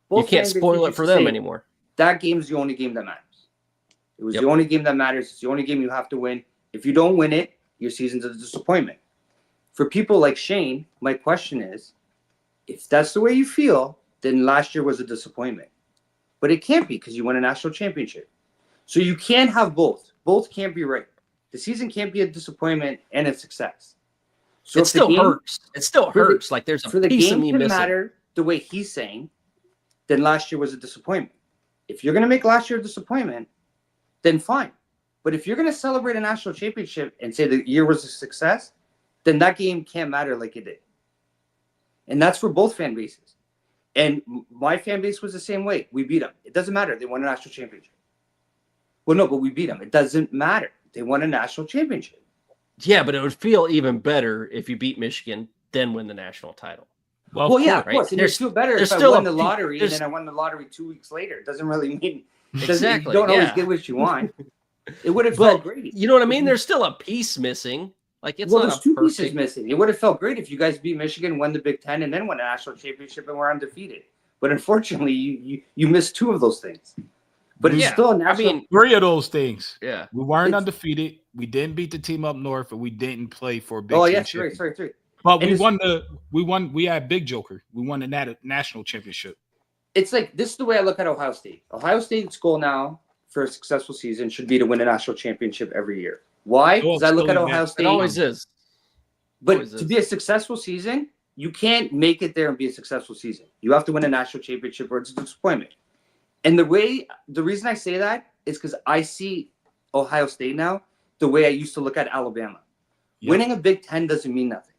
You can't spoil it for them anymore. That game's the only game that matters. It was the only game that matters. It's the only game you have to win. If you don't win it, your season's a disappointment. For people like Shane, my question is, if that's the way you feel, then last year was a disappointment. But it can't be because you won a national championship. So you can't have both. Both can't be right. The season can't be a disappointment and a success. So it still hurts. It still hurts. Like there's a piece of me missing. Matter the way he's saying, then last year was a disappointment. If you're going to make last year a disappointment, then fine. But if you're going to celebrate a national championship and say the year was a success, then that game can't matter like it did. And that's for both fan bases. And my fan base was the same way. We beat them. It doesn't matter. They won a national championship. Well, no, but we beat them. It doesn't matter. They won a national championship. Yeah, but it would feel even better if you beat Michigan, then win the national title. Well, yeah, of course. And it feel better if I won the lottery and then I won the lottery 2 weeks later. It doesn't really mean exactly. You don't always get what you want. It would have felt great. You know what I mean? There's still a piece missing. Like it's there's 2 pieces missing. It would have felt great if you guys beat Michigan, won the Big Ten, and then won a national championship and were undefeated. But unfortunately, you missed 2 of those things. But it's still a national. I mean, 3 of those things. Yeah, we weren't undefeated. We didn't beat the team up north, and we didn't play for a Big Ten. Oh yes, right. But we won. We had Big Joker. We won the national championship. It's like this is the way I look at Ohio State. Ohio State's goal now for a successful season should be to win a national championship every year. Why? Because I look at Ohio State. It always is. But to be a successful season, you can't make it there and be a successful season. You have to win a national championship or it's a disappointment. And the reason I say that is because I see Ohio State now the way I used to look at Alabama. Yep. Winning a Big Ten doesn't mean nothing.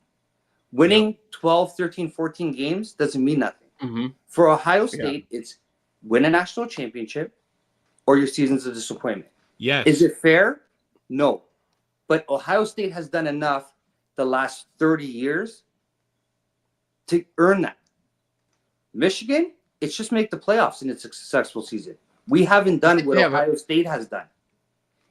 Winning 12, 13, 14 games doesn't mean nothing. Mm-hmm. For Ohio State, it's win a national championship or your season's a disappointment. Yes. Is it fair? No. But Ohio State has done enough the last 30 years to earn that. Michigan, it's just make the playoffs and it's a successful season. We haven't done what Ohio State has done.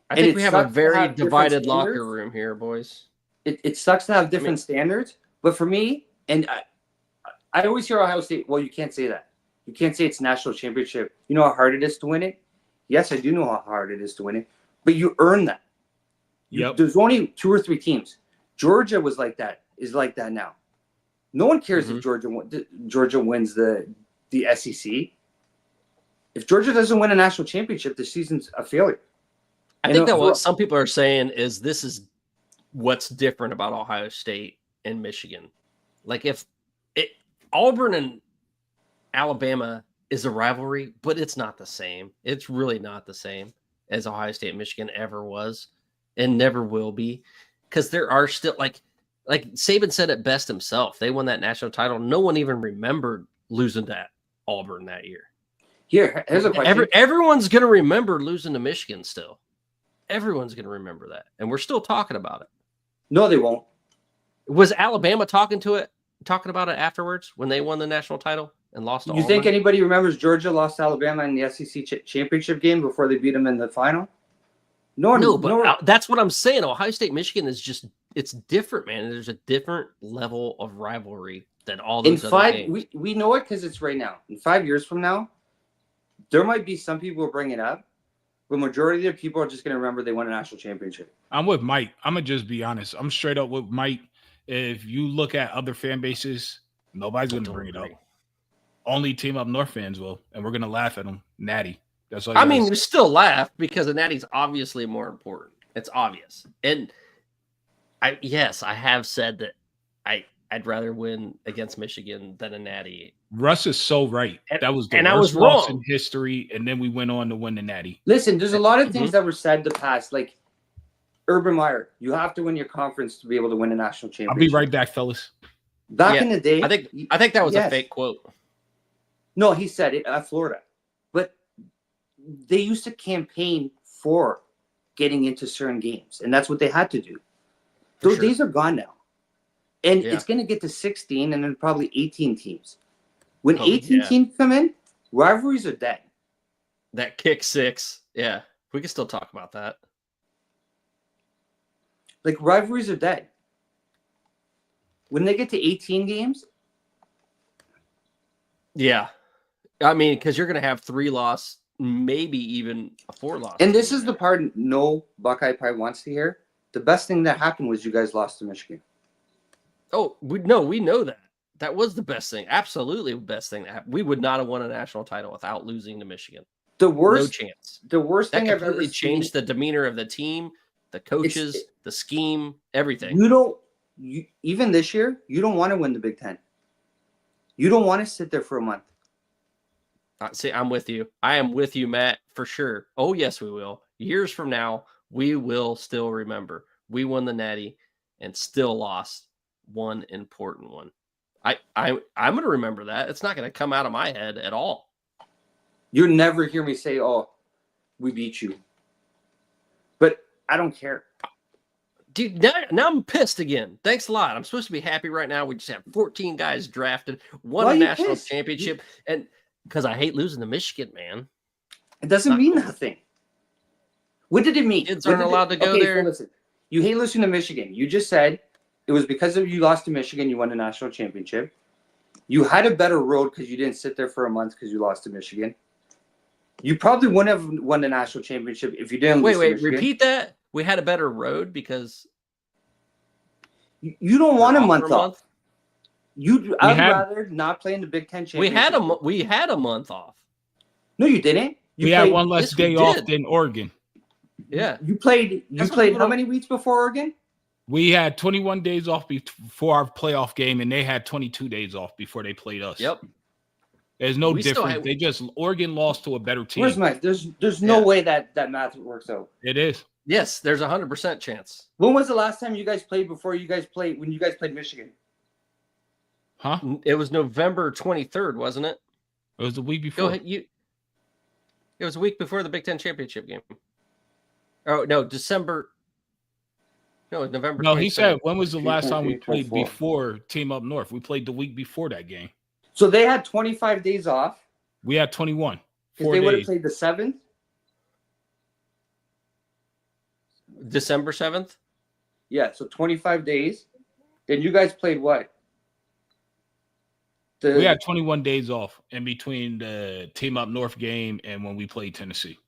I think we have a very divided locker room here, boys. It sucks to have different standards, but for me, and I always hear Ohio State, well, you can't say that. You can't say it's national championship. You know how hard it is to win it? Yes, I do know how hard it is to win it, but you earn that. Yep. There's only 2 or 3 teams. Georgia was like that, is like that now. No one cares if Georgia wins the SEC. If Georgia doesn't win a national championship, the season's a failure. I think that what some people are saying is this is what's different about Ohio State and Michigan. Like if Auburn and Alabama is a rivalry, but it's not the same. It's really not the same as Ohio State and Michigan ever was and never will be, because there are still like Saban said it best himself. They won that national title. No one even remembered losing to Auburn that year. Here's a question. Everyone's going to remember losing to Michigan still. Everyone's going to remember that. And we're still talking about it. No, they won't. Was Alabama talking about it afterwards when they won the national title and lost to Auburn? You think anybody remembers Georgia lost to Alabama in the SEC championship game before they beat them in the final? No, but that's what I'm saying. Ohio State, Michigan is just, it's different, man. There's a different level of rivalry than all those other games. We know it because it's right now. In 5 years from now, there might be some people who bring it up, but majority of the people are just going to remember they won a national championship. I'm with Mike. I'm going to just be honest. I'm straight up with Mike. If you look at other fan bases, nobody's going to bring it up. Only Team Up North fans will, and we're going to laugh at them. Natty. That's all. I mean, we still laugh because the Natty's obviously more important. It's obvious. And I have said that I'd rather win against Michigan than a Natty. Russ is so right. That was the worst loss in history, and then we went on to win the Natty. Listen, there's a lot of things that were said in the past, like Urban Meyer, you have to win your conference to be able to win a national championship. I'll be right back, fellas. Back in the day, I think that was a fake quote. No, he said it at Florida, but they used to campaign for getting into certain games, and that's what they had to do. Those days are gone now. And it's going to get to 16 and then probably 18 teams. When 18 teams come in, rivalries are dead. That kick 6. Yeah. We can still talk about that. Like, rivalries are dead. When they get to 18 games. Yeah. I mean, because you're going to have 3 loss, maybe even a 4 loss. And this is the part no Buckeye probably wants to hear. The best thing that happened was you guys lost to Michigan. Oh, we know that. That was the best thing. Absolutely the best thing that happened. We would not have won a national title without losing to Michigan. No chance. The worst thing I've ever seen. Changed the demeanor of the team, the coaches, the scheme, everything. Even this year, you don't want to win the Big Ten. You don't want to sit there for a month. See, I'm with you. I am with you, Matt, for sure. Oh, yes, we will. Years from now, we will still remember. We won the Natty and still lost one important one. I'm going to remember that. It's not going to come out of my head at all. You'll never hear me say, oh, we beat you. But I don't care. Dude, now I'm pissed again. Thanks a lot. I'm supposed to be happy right now. We just have 14 guys drafted, won a national championship, and because I hate losing to Michigan, man. It doesn't mean nothing. What did it mean? Kids aren't allowed to go there. So listen, you hate losing to Michigan. You just said it was because of you lost to Michigan, you won a national championship. You had a better road because you didn't sit there for a month because you lost to Michigan. You probably wouldn't have won the national championship if you didn't lose to Michigan. Repeat that. We had a better road because you don't want a month off. I'd rather not play in the Big Ten championship. We had a month off. No, you didn't. We had one less day off than Oregon. Yeah. You played how many weeks before Oregon? We had 21 days off before our playoff game, and they had 22 days off before they played us. Yep. There's no We still difference. Oregon lost to a better team. Where's Mike? There's no way that math works out. It is. Yes, there's 100% chance. When was the last time you guys played when you guys played Michigan? Huh? It was November 23rd, wasn't it? It was the week before. Go ahead. It was a week before the Big Ten championship game. Oh no, December. No, it was November. No, 23rd. he said, when was the last time we played before Team Up North? We played the week before that game. So they had 25 days off. We had 21. If they would have played the 7th. December 7th? Yeah, so 25 days. Then you guys played what? We had 21 days off in between the Team Up North game and when we played Tennessee.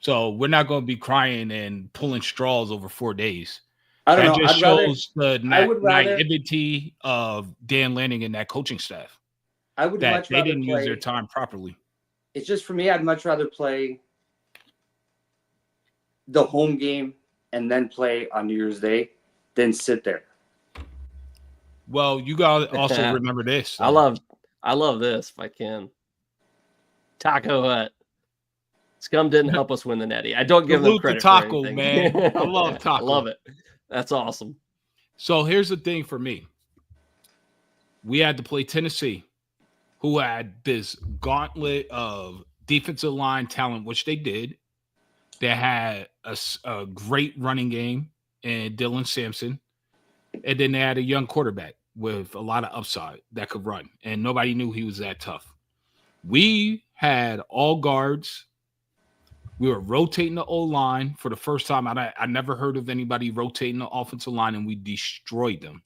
So we're not going to be crying and pulling straws over 4 days. I don't know. That just shows the naivety of Dan Lanning and that coaching staff. I would that much they rather didn't play, use their time properly. It's just for me, I'd much rather play the home game and then play on New Year's Day than sit there. Well, you got to also remember this. I love this if I can. Taco Hut. Scum didn't help us win the Natty. I don't give them credit Taco, for man. I love Taco. I love it. That's awesome. So here's the thing for me. We had to play Tennessee, who had this gauntlet of defensive line talent, which they did. They had a great running game in Dylan Sampson. And then they had a young quarterback with a lot of upside that could run. And nobody knew he was that tough. We had all guards. We were rotating the O-line for the first time. I never heard of anybody rotating the offensive line, and we destroyed them.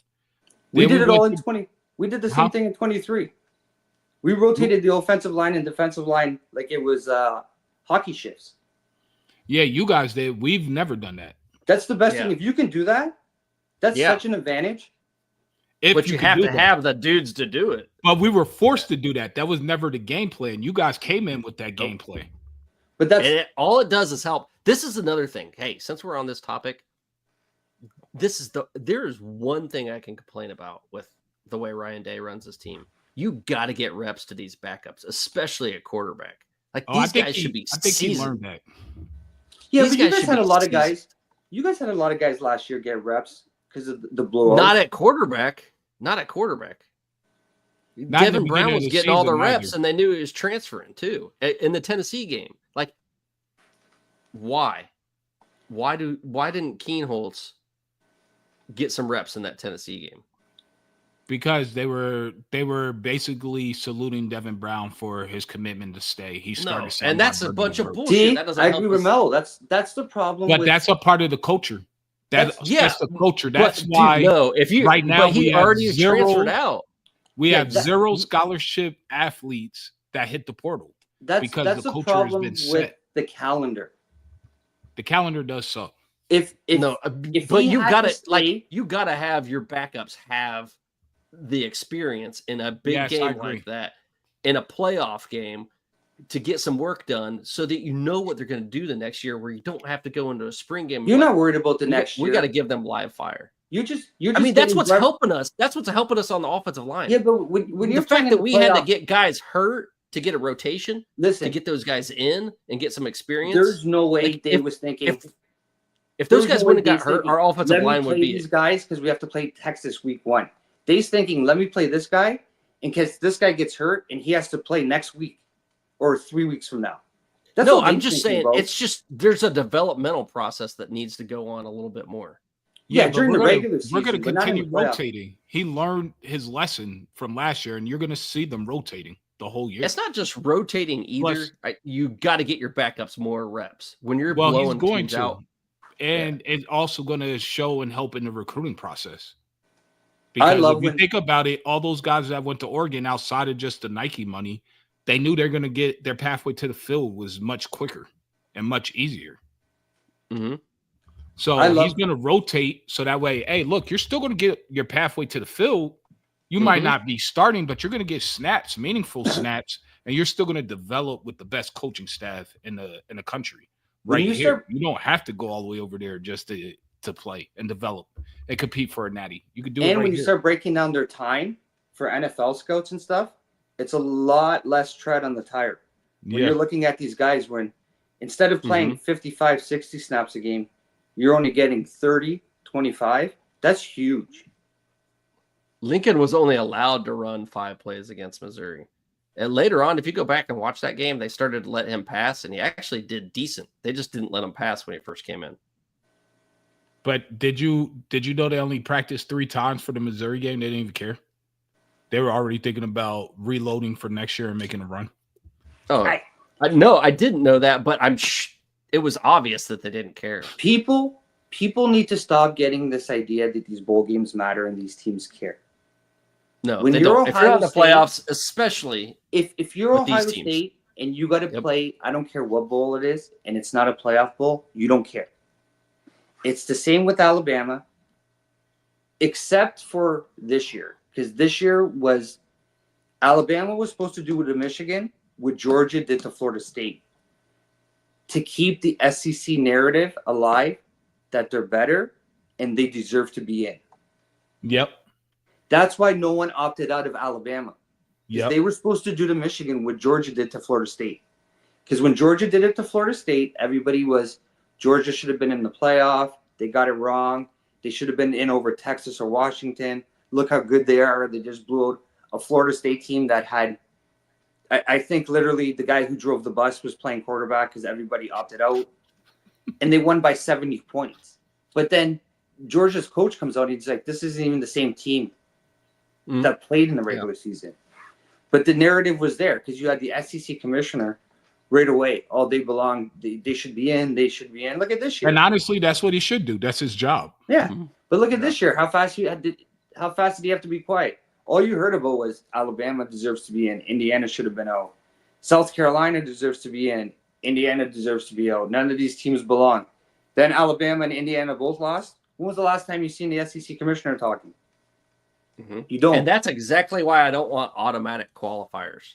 We did it all in 20. We did the same thing in 23. We rotated the offensive line and defensive line like it was hockey shifts. Yeah, you guys did. We've never done that. That's the best thing. If you can do that, that's such an advantage. But you have to have the dudes to do it. But we were forced to do that. That was never the game plan. You guys came in with that game plan. But that's all it does is help. This is another thing. Hey, since we're on this topic, there is one thing I can complain about with the way Ryan Day runs his team. You got to get reps to these backups, especially at quarterback. Like these guys should be. I think he learned that. Yeah, but you guys had a lot of guys. You guys had a lot of guys last year get reps because of the blowout. Not at quarterback. Devin Brown was getting all the reps, and they knew he was transferring too in the Tennessee game. Like, why? Why didn't Keenholz get some reps in that Tennessee game? Because they were basically saluting Devin Brown for his commitment to stay. He started, and that's a bunch of bullshit. That doesn't I agree with Mel. That's the problem. But that's a part of the culture. That's the culture. That's why. If you right now he already transferred out. We have zero scholarship athletes that hit the portal. That's the culture problem has been with the calendar. The calendar does suck. But you gotta have your backups have the experience in a big game like that, in a playoff game, to get some work done so that you know what they're going to do the next year, where you don't have to go into a spring game. You're not worried about the next year. We got to give them live fire. You're just I mean, that's what's helping us. That's what's helping us on the offensive line. Yeah, but when you're the fact that we had to get guys hurt to get a rotation, to get those guys in and get some experience. There's no way they was thinking. If those guys wouldn't have got hurt, our offensive line would be these guys because we have to play Texas week 1. They's thinking, let me play this guy in case this guy gets hurt and he has to play next week or 3 weeks from now. I'm just saying, it's just there's a developmental process that needs to go on a little bit more. Yeah, during the regular season. We're going to continue rotating. He learned his lesson from last year, and you're going to see them rotating the whole year. It's not just rotating either. You got to get your backups more reps when you're he's blowing going teams to. out. And it's also going to show and help in the recruiting process. Because if you think about it, all those guys that went to Oregon outside of just the Nike money, they knew they're going to get their pathway to the field was much quicker and much easier. Mm-hmm. So he's going to rotate so that way, hey, look, you're still going to get your pathway to the field. You might not be starting, but you're going to get snaps, meaningful snaps, and you're still going to develop with the best coaching staff in the country. Right here, you don't have to go all the way over there just to play and develop and compete for a natty. You could do it. And when you start breaking down their time for NFL scouts and stuff, It's a lot less tread on the tire. When you're looking at these guys, when instead of playing 55, 60 snaps a game, you're only getting 30, 25. That's huge. Lincoln was only allowed to run 5 plays against Missouri. And later on, if you go back and watch that game, they started to let him pass, and he actually did decent. They just didn't let him pass when he first came in. But did you know they only practiced 3 times for the Missouri game? They didn't even care. They were already thinking about reloading for next year and making a run. Oh, no, I didn't know that, but it was obvious that they didn't care. People need to stop getting this idea that these bowl games matter and these teams care. No, when they you're don't. If you're Ohio in the State, playoffs, especially if you're with Ohio these teams. State and you got to play, I don't care what bowl it is, and it's not a playoff bowl, you don't care. It's the same with Alabama, except for this year, because this year was Alabama was supposed to do to Michigan what Georgia did to Florida State to keep the SEC narrative alive that they're better and they deserve to be in. Yep. That's why no one opted out of Alabama. Yep. They were supposed to do to Michigan what Georgia did to Florida State. Because when Georgia did it to Florida State, everybody was, Georgia should have been in the playoff. They got it wrong. They should have been in over Texas or Washington. Look how good they are. They just blew out a Florida State team that had, I think literally the guy who drove the bus was playing quarterback because everybody opted out. And they won by 70 points. But then Georgia's coach comes out and he's like, this isn't even the same team that played in the regular season. But the narrative was there because you had the SEC commissioner right away. Oh, they belong. They should be in. They should be in. Look at this year. And honestly, that's what he should do. That's his job. Yeah. But look at this year. How fast did he have to be quiet? All you heard about was Alabama deserves to be in. Indiana should have been out. South Carolina deserves to be in. Indiana deserves to be out. None of these teams belong. Then Alabama and Indiana both lost. When was the last time you seen the SEC commissioner talking? You don't. And that's exactly why I don't want automatic qualifiers.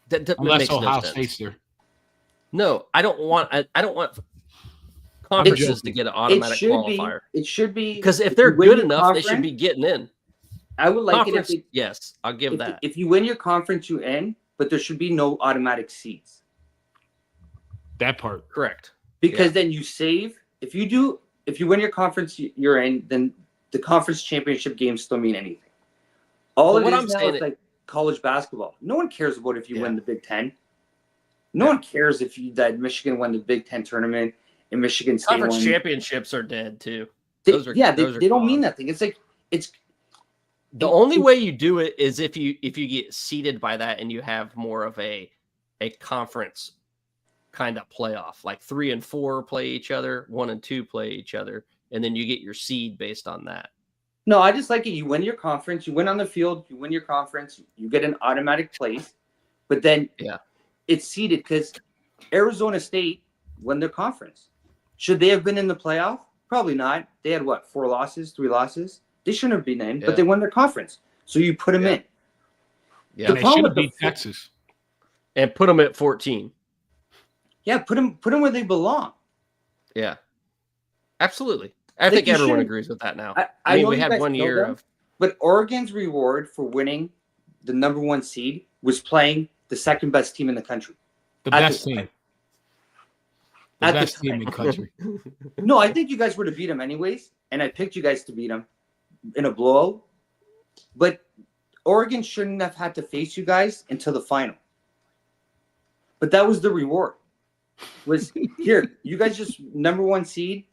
That Unless makes Ohio no sense. State's there. No, I don't want conferences to get an automatic qualifier. It should be because if they're good enough, they should be getting in. I would like it if yes, I'll give that. If you win your conference, you in, but there should be no automatic seats. That part. Correct. Because then you save. If you win your conference, you're in, then the conference championship games still mean anything. All of it is now is like college basketball. No one cares about if you win the Big Ten. No one cares if that Michigan won the Big Ten tournament and Michigan State Conference won. championships are dead too. They don't mean nothing. It's like the only way you do it is if you get seeded by that and you have more of a conference kind of playoff, like 3 and 4 play each other, 1 and 2 play each other, and then you get your seed based on that. No, I just like it. You win your conference, you win on the field, you win your conference, you get an automatic place, but then it's seeded because Arizona State won their conference. Should they have been in the playoff? Probably not. They had 3 losses? They shouldn't have been in, but they won their conference. So you put them in. Yeah, they should have beat Texas. And put them at 14. Yeah, put them where they belong. Yeah. Absolutely. I think everyone agrees with that now. I mean, we had 1 year of. But Oregon's reward for winning the number 1 seed was playing the second best team in the country. The best team. The best team in the country. No, I think you guys were to beat them anyways, and I picked you guys to beat them in a blowout. But Oregon shouldn't have had to face you guys until the final. But that was the reward. Was here, you guys just number 1 seed.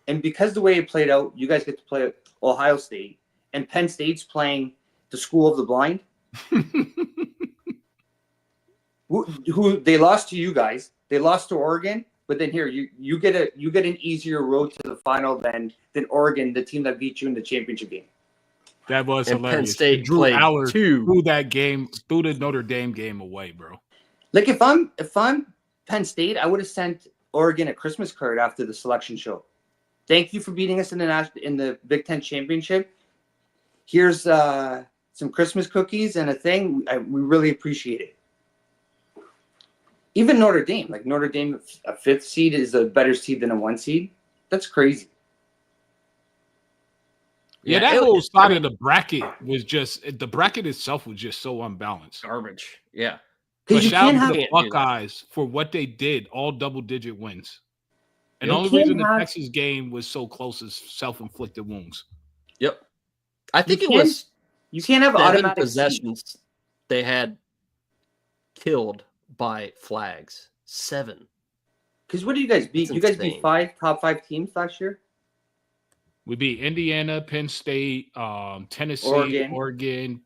And because the way it played out, you guys get to play Ohio State, and Penn State's playing the School of the Blind. who they lost to you guys. They lost to Oregon, but then here you get an easier road to the final than Oregon, the team that beat you in the championship game. That was and hilarious. Penn State Drew played Aller 2. threw that game, threw the Notre Dame game away, bro. Like if I'm Penn State, I would have sent Oregon a Christmas card after the selection show. Thank you for beating us in the Big Ten championship. Here's some Christmas cookies and a thing. We really appreciate it. Even Notre Dame, a 5th seed is a better seed than a 1 seed. That's crazy. Yeah, that whole side of the bracket was just the bracket itself was just so unbalanced. Garbage. Yeah. But shout out to the Buckeyes for what they did, all double-digit wins. And the only reason the Texas game was so close is self-inflicted wounds. Yep. I think it was you can't have automatic possessions they had killed by flags. 7. Because what do you guys beat? You guys beat top 5 teams last year? We beat Indiana, Penn State, Tennessee, Oregon,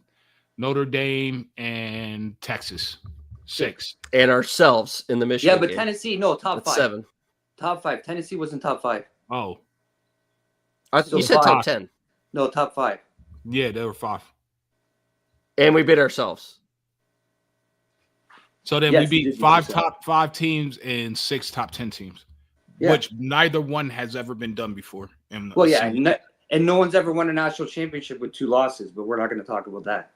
Notre Dame, and Texas. 6. And ourselves in the Michigan Yeah, but game. Tennessee, no, top 5. 7. Top 5. Tennessee wasn't top 5. Oh. You said top 10. No, top 5. Yeah, they were 5. And we beat ourselves. So then we beat 5 top 5 teams and 6 top 10 teams, which neither one has ever been done before. And no one's ever won a national championship with 2 losses, but we're not going to talk about that.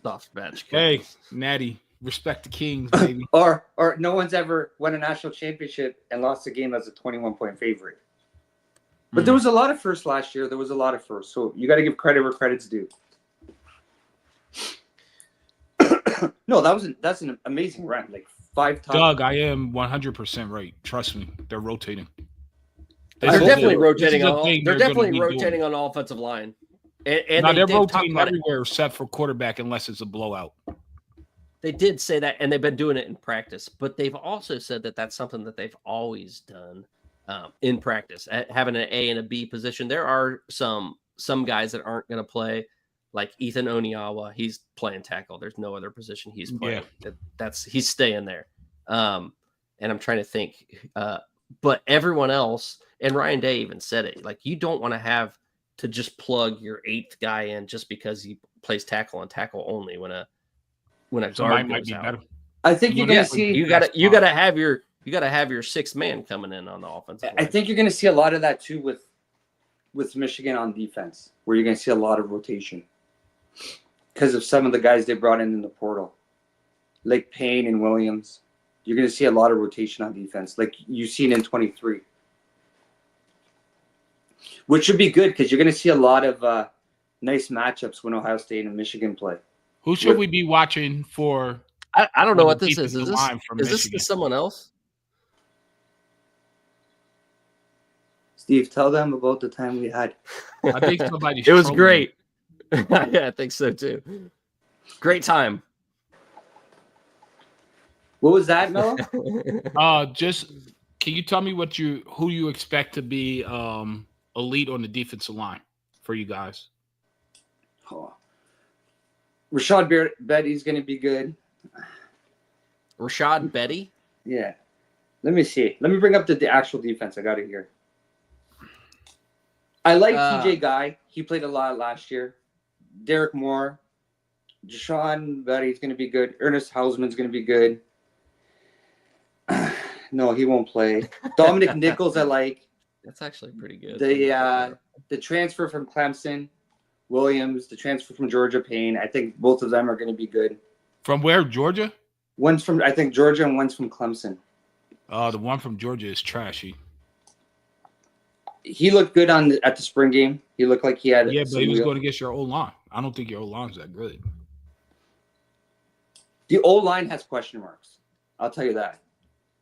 Soft bench. Hey, Natty, respect the Kings, baby. or no one's ever won a national championship and lost a game as a 21-point favorite. But there was a lot of firsts last year. There was a lot of firsts. So you got to give credit where credit's due. No, that's an amazing run. Like 5 top. Doug, I am 100% right. Trust me, they're rotating. They're definitely rotating on. They're definitely rotating on offensive line. And they're rotating everywhere except for quarterback, unless it's a blowout. They did say that, and they've been doing it in practice. But they've also said that that's something that they've always done in practice, having an A and a B position. There are some guys that aren't going to play. Like Ethan Oniawa, he's playing tackle. There's no other position he's playing. Yeah. He's staying there. And I'm trying to think. But everyone else, and Ryan Day even said it, like you don't want to have to just plug your 8th guy in just because he plays tackle and tackle only when a guard goes out. I think you're going to see you got to have your 6th man coming in on the offensive line. I think you're going to see a lot of that too with Michigan on defense, where you're going to see a lot of rotation. Because of some of the guys they brought in the portal, like Payne and Williams, you're going to see a lot of rotation on defense, like you've seen in 23. Which should be good because you're going to see a lot of nice matchups when Ohio State and Michigan play. Who should we be watching for? I don't know what this is. Is this someone else? Steve, tell them about the time we had. I think somebody. It was great. Yeah, I think so too. Great time. What was that, Melo? Just can you tell me who you expect to be elite on the defensive line for you guys? Oh. Rashad Betty's going to be good. Rashad Betty? Yeah. Let me see. Let me bring up the actual defense. I got it here. I like TJ Guy. He played a lot last year. Derek Moore. Jashawn Betty's going to be good. Ernest Hausman's going to be good. No, he won't play. Dominic Nichols, I like. That's actually pretty good. The transfer from Clemson, Williams, the transfer from Georgia, Payne. I think both of them are going to be good. From where? Georgia? One's from, I think, Georgia, and one's from Clemson. The one from Georgia is trashy. He looked good at the spring game. He looked like he had. Yeah, but he was going against your O-line. I don't think your O-line's that good. The O-line has question marks. I'll tell you that.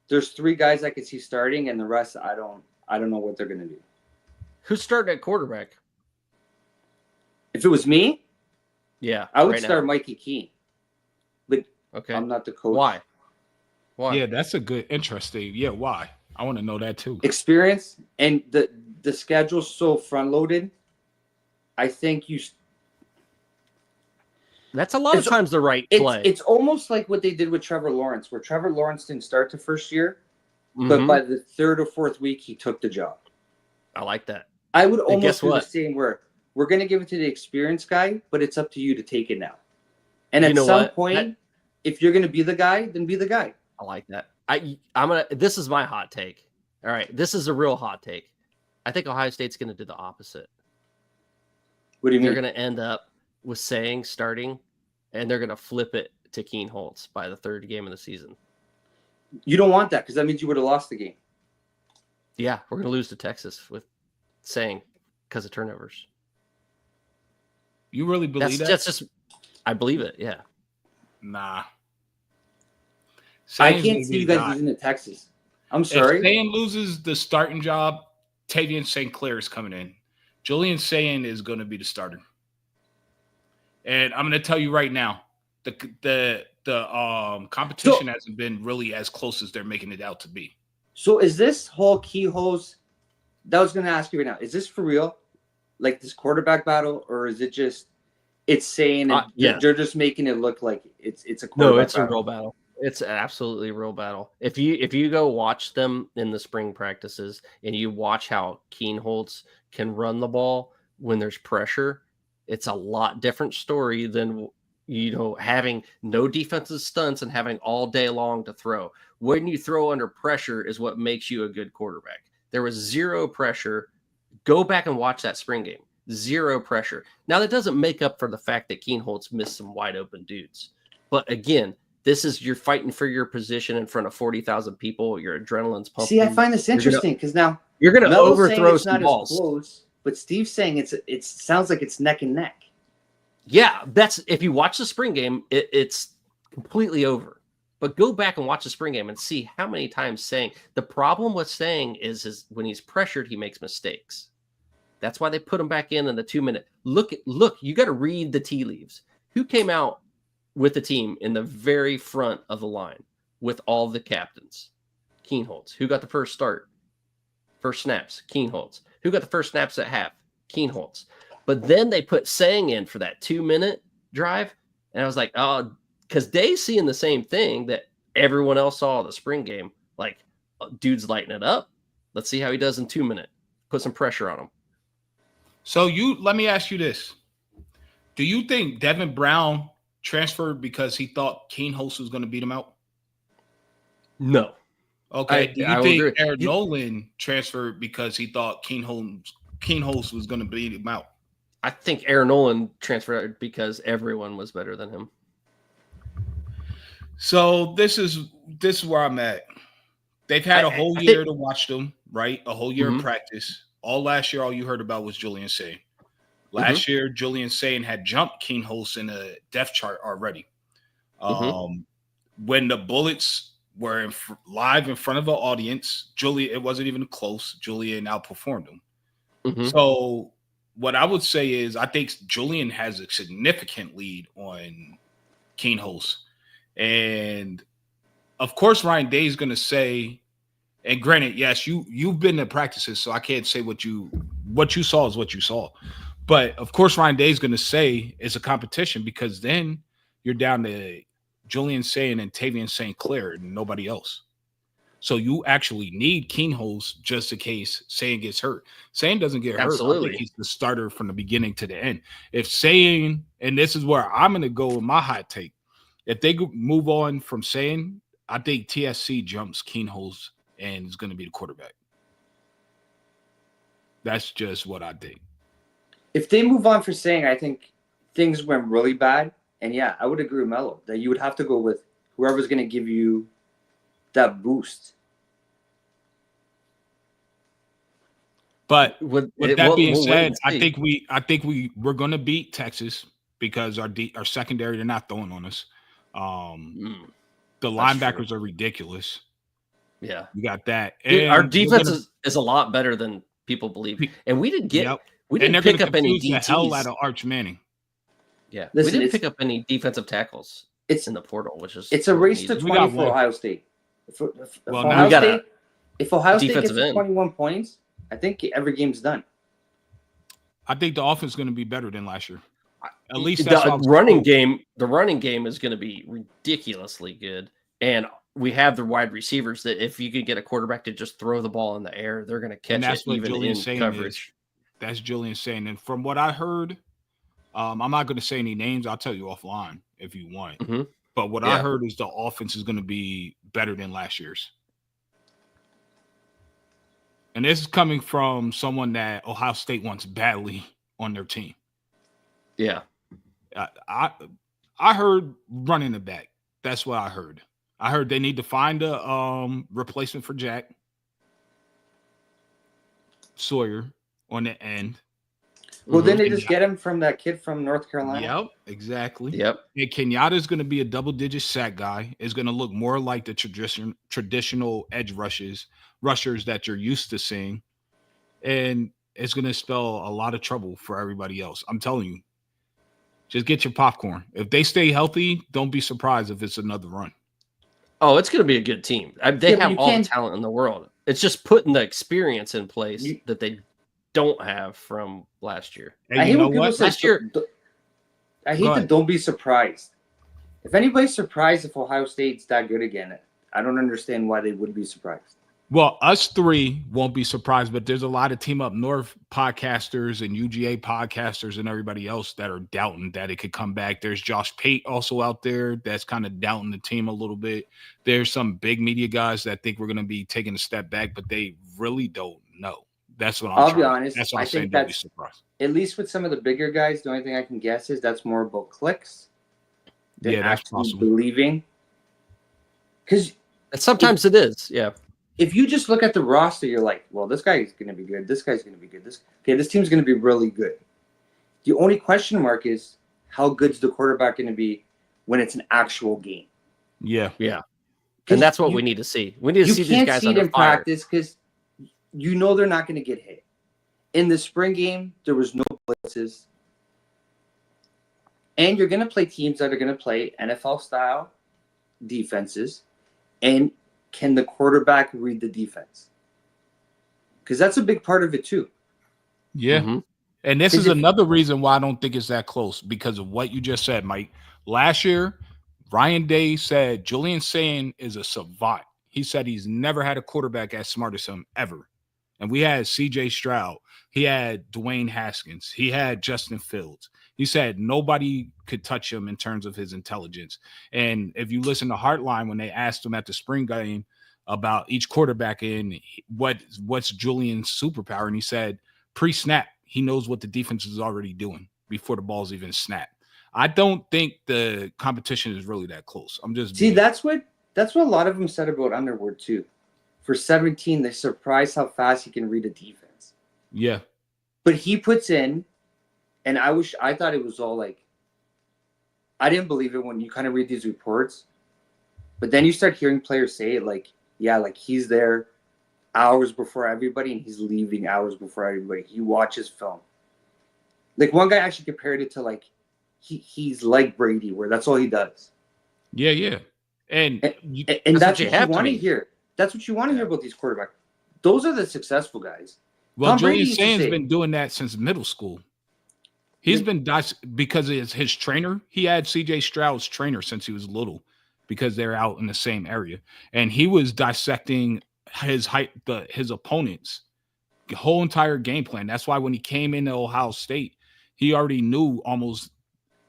There's 3 guys I could see starting, and the rest I don't know what they're going to do. Who's starting at quarterback? If it was me, yeah, I would start Mikey Keene. But okay, I'm not the coach. Why? Yeah, that's a good, interesting. Yeah, why? I want to know that too. Experience and the schedule's so front loaded. I think that's a lot of times the right play. It's almost like what they did with Trevor Lawrence, where Trevor Lawrence didn't start the first year, but by the 3rd or 4th week, he took the job. I like that. I would almost do the same where we're going to give it to the experienced guy, but it's up to you to take it now. And at some point, if you're going to be the guy, then be the guy. I like that. This is my hot take. All right. This is a real hot take. I think Ohio State's going to do the opposite. What do you mean? They're going to end up with Saying starting, and they're going to flip it to Keen Holtz by the 3rd game of the season. You don't want that because that means you would have lost the game. Yeah, we're going to lose to Texas with Saying because of turnovers. You really believe that? That's just, I believe it. Yeah. Nah. I can't see you guys losing to Texas. I'm sorry. If Sayin loses the starting job, Tavian St. Clair is coming in. Julian Sayin is going to be the starter. And I'm going to tell you right now, the competition hasn't been really as close as they're making it out to be. So is this whole Kehoe's? That was going to ask you right now. Is this for real? Like this quarterback battle, or is it just it's saying they're just making it look like it's a quarterback No, it's battle? a real battle. It's absolutely a real battle. If you go watch them in the spring practices and you watch how Keenholz can run the ball when there's pressure, it's a lot different story than having no defensive stunts and having all day long to throw. When you throw under pressure is what makes you a good quarterback. There was zero pressure. Go back and watch that spring game. Zero pressure. Now, that doesn't make up for the fact that Keenholz missed some wide open dudes. But again, you're fighting for your position in front of 40,000 people. Your adrenaline's pumping. See, I find this interesting because now you're going to overthrow some balls. balls. Close, but Steve's saying it sounds like it's neck and neck. Yeah, that's if you watch the spring game, it's completely over. But go back and watch the spring game and see how many times saying the problem with saying is when he's pressured, he makes mistakes. That's why they put him back in the 2-minute. Look, you got to read the tea leaves. Who came out with the team in the very front of the line with all the captains? Keenholz. Who got the first snaps? Keenholz. Who got the first snaps at half? Keenholz. But then they put Sang in for that 2-minute drive. And I was like, oh, because Day's seeing the same thing that everyone else saw the spring game. Like, dude's lighting it up. Let's see how he does in 2-minute. Put some pressure on him. So let me ask you this. Do you think Devin Brown transferred because he thought Keenholz was going to beat him out? No. Okay. Do you think Aaron Nolan transferred because he thought Keenholz was going to beat him out? I think Aaron Nolan transferred because everyone was better than him. So this is where I'm at. They've had a whole year to watch them, right? A whole year of practice. All last year, all you heard about was Julian Sayin. Last year, Julian Sayin had jumped Keenholz in a depth chart already. When the Bullets were live in front of the audience, it wasn't even close. Julian outperformed them. So what I would say is I think Julian has a significant lead on Keenholz. And, of course, Ryan Day is going to say, and granted, yes, you've been to practices, so I can't say what you saw is what you saw. But, of course, Ryan Day is going to say it's a competition because then you're down to Julian Sayin and Tavian St. Clair and nobody else. So you actually need Keenholz just in case Sayin gets hurt. Sayin doesn't get hurt. I think he's the starter from the beginning to the end. If Sayin, and this is where I'm going to go with my hot take, if they move on from Sayin, I think TSC jumps Keenholz and is going to be the quarterback. That's just what I think. If they move on for Sayin, I think things went really bad. And yeah, I would agree with Mello that you would have to go with whoever's going to give you that boost. But with that being said, I think we're going to beat Texas because our secondary, they're not throwing on us. The linebackers are ridiculous. Yeah, you got that. Dude, our defense is a lot better than people believe, and we didn't pick up any DTs. The hell out of Arch Manning. Yeah, we didn't pick up any defensive tackles. It's in the portal, which is a race to 20 for Ohio State. If Ohio State gets 21 points, I think every game's done. I think the offense is going to be better than last year. At least the running game. The running game is going to be ridiculously good, and we have the wide receivers that if you could get a quarterback to just throw the ball in the air, they're going to catch it even in coverage. That's Julian Sayin, and from what I heard, I'm not going to say any names. I'll tell you offline if you want. But what I heard is the offense is going to be better than last year's. And this is coming from someone that Ohio State wants badly on their team. Yeah. I heard running the back. That's what I heard. I heard they need to find a replacement for Jack Sawyer on the end. Well, didn't they just get him from that kid from North Carolina? Yep, exactly. Yep. And Kenyatta is going to be a double-digit sack guy. Is going to look more like the traditional edge rushers that you're used to seeing, and it's going to spell a lot of trouble for everybody else. I'm telling you, just get your popcorn. If they stay healthy, don't be surprised if it's another run. Oh, it's going to be a good team. They have all the talent in the world. It's just putting the experience in place that they don't have from last year. And I hate when people say last year. I hate that don't be surprised. If anybody's surprised if Ohio State's that good again, I don't understand why they would be surprised. Well, us three won't be surprised, but there's a lot of Team Up North podcasters and UGA podcasters and everybody else that are doubting that it could come back. There's Josh Pate also out there that's kind of doubting the team a little bit. There's some big media guys that think we're going to be taking a step back, but they really don't know. That's what I'll be honest. That's what I'm I saying. think Don't be that's, surprised. at least with some of the bigger guys, the only thing I can guess is that's more about clicks than that's actually possible. believing. Because sometimes it is, yeah. If you just look at the roster, you're like, well, this guy's going to be good. This guy's going to be good. This team's going to be really good. The only question mark is how good's the quarterback going to be when it's an actual game? Yeah. Yeah. And that's what we need to see. We need to see these guys under in fire. practice because you know they're not going to get hit. In the spring game, there was no blitzes. And you're going to play teams that are going to play NFL-style defenses. And can the quarterback read the defense? Because that's a big part of it, too. Yeah. Mm-hmm. And this is another reason why I don't think it's that close, because of what you just said, Mike. Last year, Ryan Day said Julian Sayin is a savant. He said he's never had a quarterback as smart as him ever. And we had C.J. Stroud. He had Dwayne Haskins. He had Justin Fields. He said nobody could touch him in terms of his intelligence. And if you listen to Heartline, when they asked him at the spring game about each quarterback and what's Julian's superpower, and he said pre-snap, he knows what the defense is already doing before the ball's even snapped. I don't think the competition is really that close. I'm just that's what a lot of them said about Underwood too. For 17, they're surprised how fast he can read a defense. Yeah. But he puts in, and I thought it was all like, I didn't believe it when you kind of read these reports, but then you start hearing players say it like, yeah, like he's there hours before everybody and he's leaving hours before everybody. He watches film. Like one guy actually compared it to like, he's like Brady, where that's all he does. Yeah, yeah. And that's what you want to hear. That's what you want to hear about these quarterbacks. Those are the successful guys. Well, Julian Sain's been doing that since middle school. He's been because it's his trainer. He had C.J. Stroud's trainer since he was little because they're out in the same area. And he was dissecting his opponents, the whole entire game plan. That's why when he came into Ohio State, he already knew almost,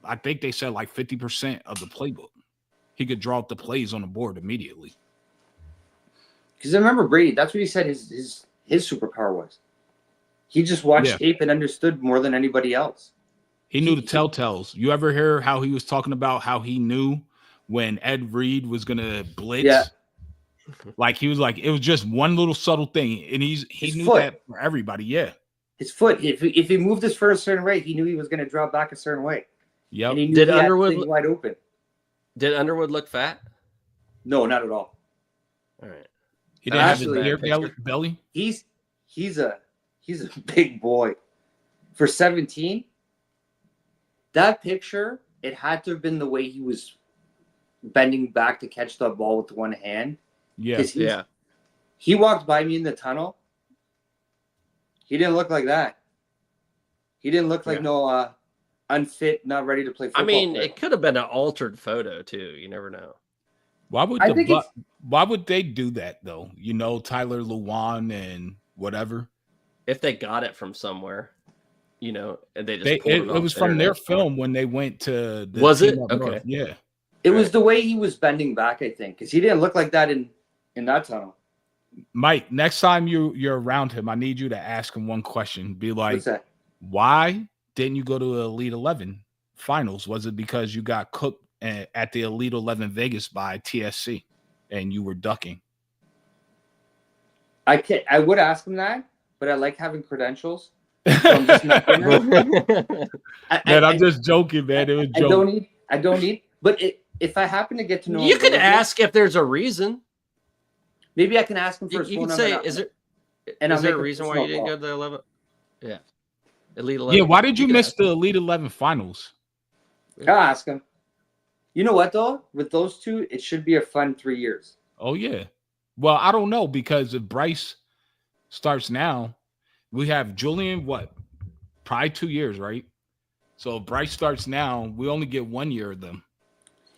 I think they said like 50% of the playbook. He could draw up the plays on the board immediately. Because I remember Brady, that's what he said his superpower was. He just watched tape and understood more than anybody else. He knew the telltales. You ever hear how he was talking about how he knew when Ed Reed was going to blitz? Yeah. Like he was like, it was just one little subtle thing. And he knew that for everybody. Yeah. His foot. If he moved his foot a certain way, he knew he was going to drop back a certain way. Yep. And he knew Did he had Underwood things wide open? Did Underwood look fat? No, not at all. All right. He didn't have his beer belly. He's a big boy. For 17, that picture, it had to have been the way he was bending back to catch the ball with one hand. Yeah. He walked by me in the tunnel. He didn't look like that. He didn't look like no unfit, not ready to play football. I mean, it could have been an altered photo too. You never know. Why would they do that though? You know, Tyler Lewan and whatever. If they got it from somewhere, you know, and they just it was from their film when they went to the was it? Okay. North. Yeah. It was the way he was bending back, I think, because he didn't look like that in that tunnel. Mike, next time you're around him, I need you to ask him one question. Be like, why didn't you go to Elite 11 finals? Was it because you got cooked at the Elite 11 Vegas by TSC and you were ducking? I would ask him that, but I like having credentials. So I'm just not gonna. I'm just joking, man. It was joking. I don't need. But if I happen to get to know, you could ask if there's a reason. Maybe I can ask him for his you phone can number. say, is and there a make reason why you didn't go to the 11? Yeah, Elite 11. Yeah, why did you miss the Elite 11 finals? I'll ask him. You know what though? With those two, it should be a fun 3 years. Oh yeah. Well, I don't know, because if Bryce starts now, we have Julian, probably 2 years, right? So if Bryce starts now, we only get 1 year of them.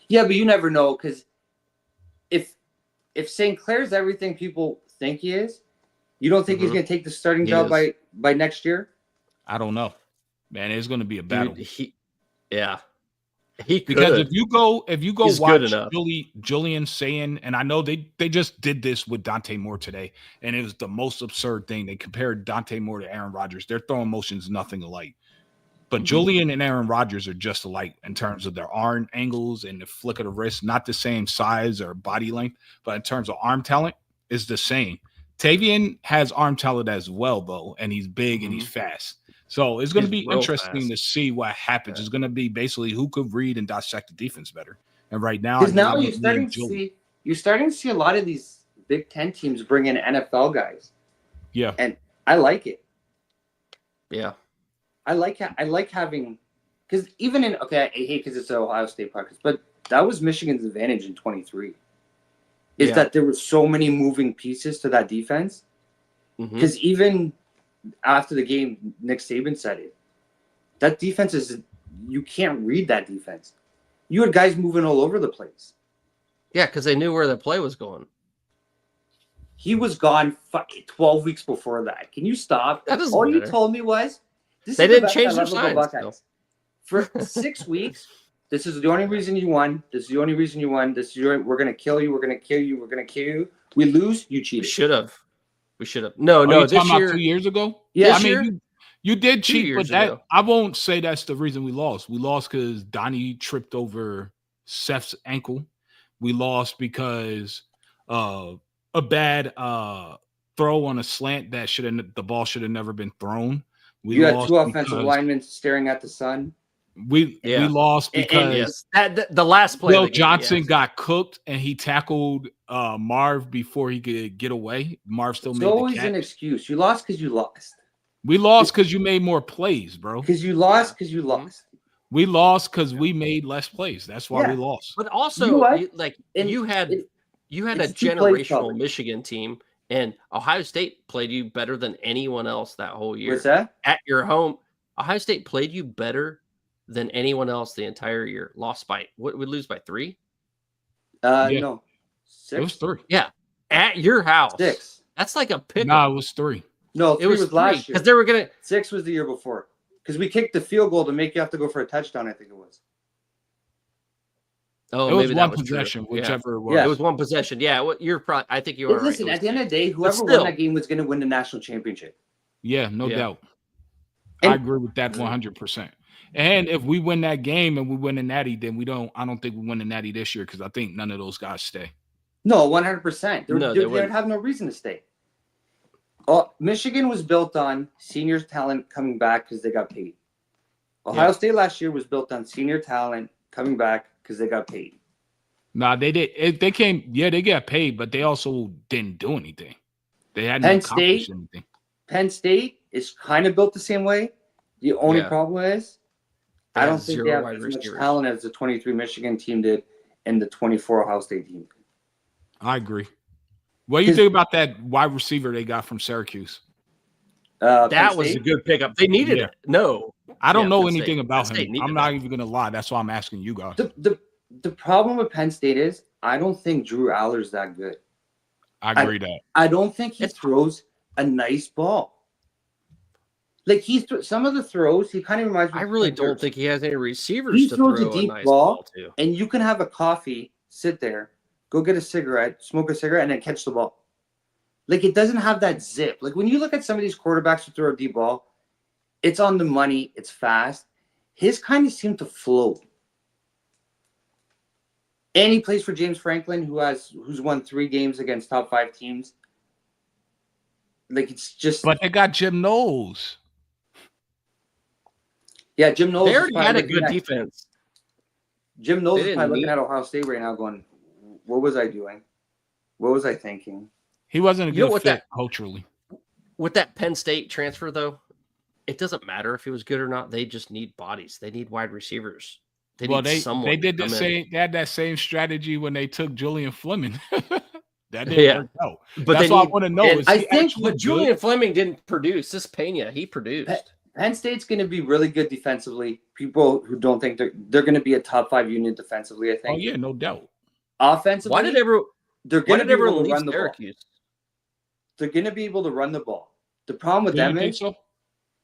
Yeah, but you never know, because if St. Clair's everything people think he is, you don't think he's going to take the starting job by next year? I don't know, man. It's going to be a battle. Dude, he could. Because if you go He's watch Julian saying, and I know they just did this with Dante Moore today, and it was the most absurd thing. They compared Dante Moore to Aaron Rodgers. Their throwing motions nothing alike. But Julian and Aaron Rodgers are just alike in terms of their arm angles and the flick of the wrist, not the same size or body length, but in terms of arm talent, is the same. Tavian has arm talent as well, though, and he's big and he's fast. So it's going to be interesting to see what happens. It's going to be basically who could read and dissect the defense better. And right now, because now you're starting to see a lot of these Big Ten teams bring in NFL guys. Yeah, and I like it. Yeah. I like having, because even I hate because it's an Ohio State podcast, but that was Michigan's advantage in 23. Is that there were so many moving pieces to that defense. Because even after the game, Nick Saban said it. That defense you can't read that defense. You had guys moving all over the place. Yeah, because they knew where the play was going. He was gone 12 weeks before that. Can you stop? All you told me was, they didn't change their signs. For 6 weeks, this is the only reason you won. This is the only reason you won. We're going to kill you. We're going to kill you. We're going to kill you. We lose, you cheated. We should have. No, this year. 2 years ago? Yeah, I mean, you did cheat, but ago. I won't say that's the reason we lost. We lost because Donnie tripped over Seth's ankle. We lost because a bad throw on a slant the ball should have never been thrown. You had two offensive linemen staring at the sun. We lost because the last play. Will Johnson got cooked and he tackled Marv before he could get away. Marv still made the catch. It's always an excuse. You lost because you lost. We lost because you made more plays, bro. Because you lost because you lost. We lost because we made less plays. That's why we lost. But also, you had a generational Michigan team, and Ohio State played you better than anyone else that whole year. What's that? At your home, Ohio State played you better than anyone else the entire year. Lost by what? We lose by 3? No, 6. It was 3. Yeah, at your house. 6. That's like a pick. No, it was 3. No, it was last year. Because they were gonna. 6 was the year before. Because we kicked the field goal to make you have to go for a touchdown. I think it was. Oh, it was maybe one that was possession, true. whichever it it was. was. It was one possession. Yeah, you're probably. I think you are. Listen, right. at the end of the day, whoever won that game was going to win the national championship. Yeah, no doubt. I agree with that 100%. And if we win that game and we win the Natty, then I don't think we win the Natty this year because I think none of those guys stay. No, 100%. They would have no reason to stay. Michigan was built on senior talent coming back because they got paid. Ohio State last year was built on senior talent coming back because they got paid. Nah, they did. They came. Yeah, they got paid, but they also didn't do anything. They hadn't accomplished anything. Penn State is kind of built the same way. The only problem is I don't think they have as much talent as the 23 Michigan team did and the 24 Ohio State team. I agree. What do you think about that wide receiver they got from Syracuse? That was a good pickup. They needed it. No. I don't know anything about him. I'm not even going to lie. That's why I'm asking you guys. The problem with Penn State is I don't think Drew Aller's that good. I agree that. I don't think he throws a nice ball. Like some of the throws, he kind of reminds me. I really don't think he has any receivers to throw a deep ball to. And you can have a coffee, sit there, go get a cigarette, smoke a cigarette, and then catch the ball. Like it doesn't have that zip. Like when you look at some of these quarterbacks who throw a deep ball, it's on the money, it's fast. His kind of seemed to float. And he plays for James Franklin, who's won 3 games against top 5 teams. Like it's just. But they got Jim Knowles. Yeah, Jim Knowles They already had a good defense. defense. Jim Knowles They is probably didn't looking at Ohio State right now going, what was I doing? What was I thinking? He wasn't a You know good what fit culturally. With that Penn State transfer, though, it doesn't matter if he was good or not. They just need bodies. They need wide receivers. They need someone. They did to the come same. They had that same strategy when they took Julian Fleming. That didn't Yeah. work out. But That's they why need- I want to know. and Is I he think actually But Julian good? Fleming didn't produce. This Pena, he produced. Penn State's going to be really good defensively. People who don't think they're going to be a top 5 unit defensively, I think. Oh yeah, no doubt. Offensively, Why did everyone? they're Why going to did be able everyone to leave run the ball. Syracuse? They're going to be able to run the ball. The problem with Do you them think is so?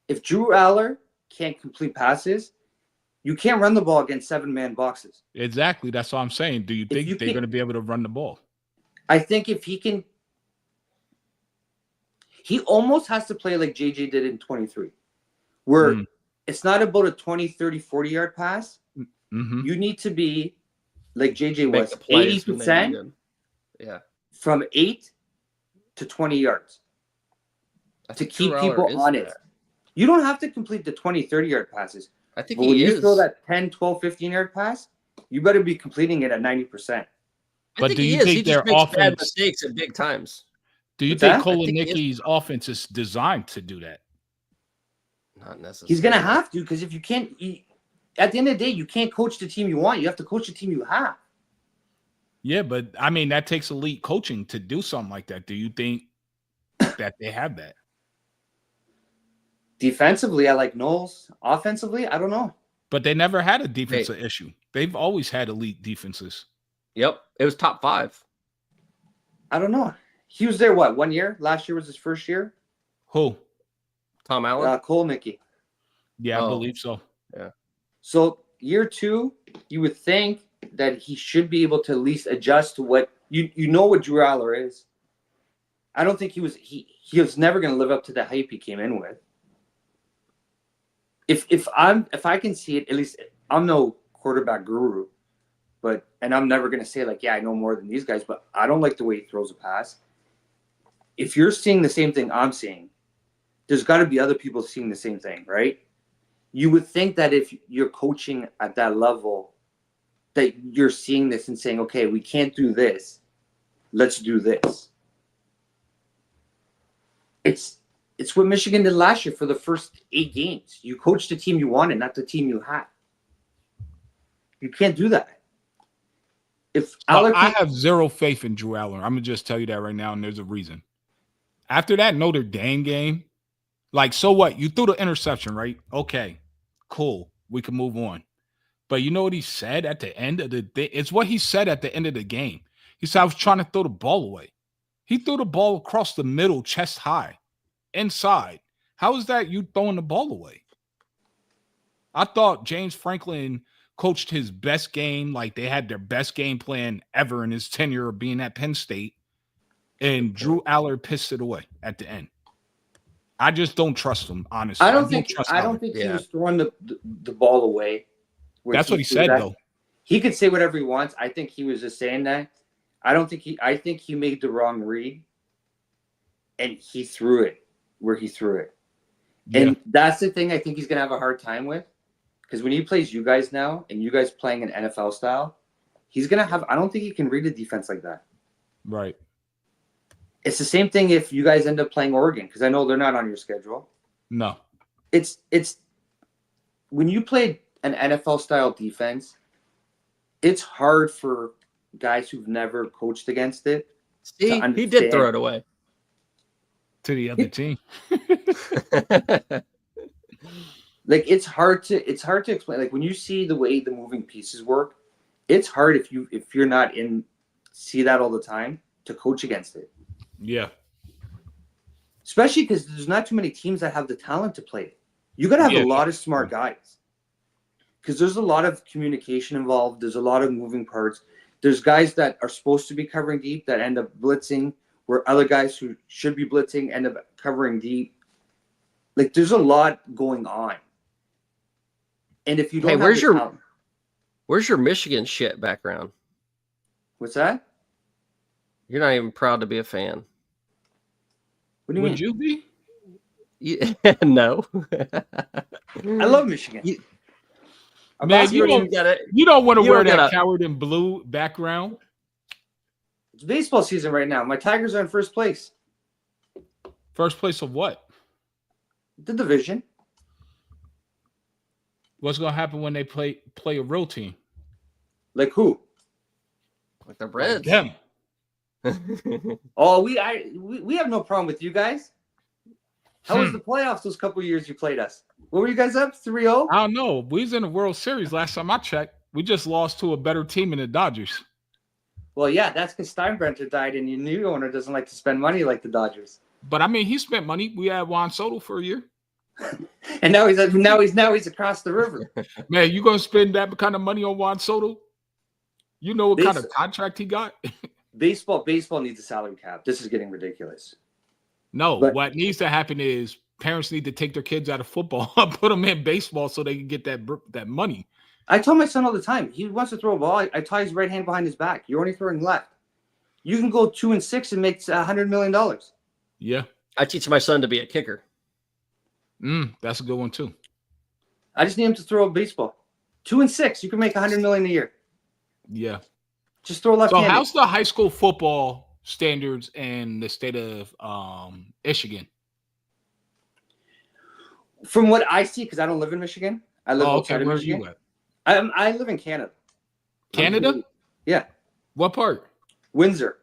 if Drew Aller can't complete passes, you can't run the ball against 7-man boxes. Exactly. That's what I'm saying. Do you If think you they're can't- going to be able to run the ball? I think if he can, he almost has to play like JJ did in 23, where it's not about a 20, 30, 40-yard pass. Mm-hmm. You need to be like JJ Make was, the plays when they 80% needed. Yeah. from 8 to 20 yards I to think keep Drew Aller people is on it. that. You don't have to complete the 20, 30-yard passes. I think But when he you is. throw that 10, 12, 15-yard pass, you better be completing it at 90%. I But think do he you is. think He their just makes bad offense- mistakes at big times. Do you What's think that? I think he is. Kolonicki's offense is designed to do that? Not necessarily. He's going to have to, because if you can't, at the end of the day, you can't coach the team you want. You have to coach the team you have. Yeah, but I mean that takes elite coaching to do something like that. Do you think that they have that? Defensively, I like Knowles. Offensively, I don't know. But they never had a defensive issue. They've always had elite defenses. Yep. It was top 5. I don't know. He was there, what, 1 year? Last year was his first year? Who? Tom Allen. Kolnicki. Yeah, I Oh. believe so. Yeah. So year 2, you would think that he should be able to at least adjust to what you know what Drew Aller is. I don't think he was never going to live up to the hype he came in with. If I can see it, at least I'm no quarterback guru, and I'm never going to say like, yeah, I know more than these guys, but I don't like the way he throws a pass. If you're seeing the same thing I'm seeing, there's got to be other people seeing the same thing, right? You would think that if you're coaching at that level, that you're seeing this and saying, okay, we can't do this. Let's do this. It's what Michigan did last year for the first 8 games. You coached the team you wanted, not the team you had. You can't do that. If I have zero faith in Drew Aller. I'm gonna just tell you that right now, and there's a reason. After that Notre Dame game, like, so what? You threw the interception, right? Okay, cool. We can move on. But you know what he said at the end of the day? It's what he said at the end of the game. He said, I was trying to throw the ball away. He threw the ball across the middle, chest high, inside. How is that you throwing the ball away? I thought James Franklin coached his best game, like they had their best game plan ever in his tenure of being at Penn State, and Drew Aller pissed it away at the end. I just don't trust him, honestly. I don't think Aller. he was throwing the ball away. That's what he said, though. He could say whatever he wants. I think he was just saying that. I think he made the wrong read, and he threw it where he threw it. Yeah. And that's the thing I think he's going to have a hard time with, because when he plays you guys now and you guys playing an NFL style, he's going to have – I don't think he can read a defense like that. Right. It's the same thing if you guys end up playing Oregon, because I know they're not on your schedule. No. It's when you play an NFL style defense, it's hard for guys who've never coached against it. See, he did throw it away to the other team. Like it's hard to explain. Like when you see the way the moving pieces work, it's hard if you're not see that all the time to coach against it. Yeah. Especially because there's not too many teams that have the talent to play it. You got to have a lot of smart guys, because there's a lot of communication involved. There's a lot of moving parts. There's guys that are supposed to be covering deep that end up blitzing, where other guys who should be blitzing end up covering deep. Like there's a lot going on. And if you don't where's your Michigan shit background? What's that? You're not even proud to be a fan. What do you mean? Would you be? Yeah, no. I love Michigan. Man, you don't want to wear that coward in blue background. It's baseball season right now. My Tigers are in first place. First place of what? The division. What's gonna happen when they play a real team? Like who? Like the Reds. Like them. Oh, we have no problem with you guys. How was the playoffs those couple years you played us? What were you guys up? 3-0? I don't know. We was in the World Series last time I checked. We just lost to a better team in the Dodgers. Well, yeah, that's because Steinbrenner died, and your new owner doesn't like to spend money like the Dodgers. But I mean, he spent money. We had Juan Soto for a year, and now he's across the river. Man, you gonna spend that kind of money on Juan Soto? You know what kind of contract he got? Baseball needs a salary cap. This is getting ridiculous. No, what needs to happen is parents need to take their kids out of football and put them in baseball so they can get that money. I tell my son all the time, he wants to throw a ball. I tie his right hand behind his back. You're only throwing left. You can go 2-6 and make $100 million. Yeah. I teach my son to be a kicker. That's a good one too. I just need him to throw a baseball. 2-6, you can make $100 million a year. Yeah. Just throw left. So how's the high school football standards in the state of Michigan? From what I see, because I don't live in Michigan, I live outside of Michigan. You at? I live in Canada. Canada? Yeah. What part? Windsor.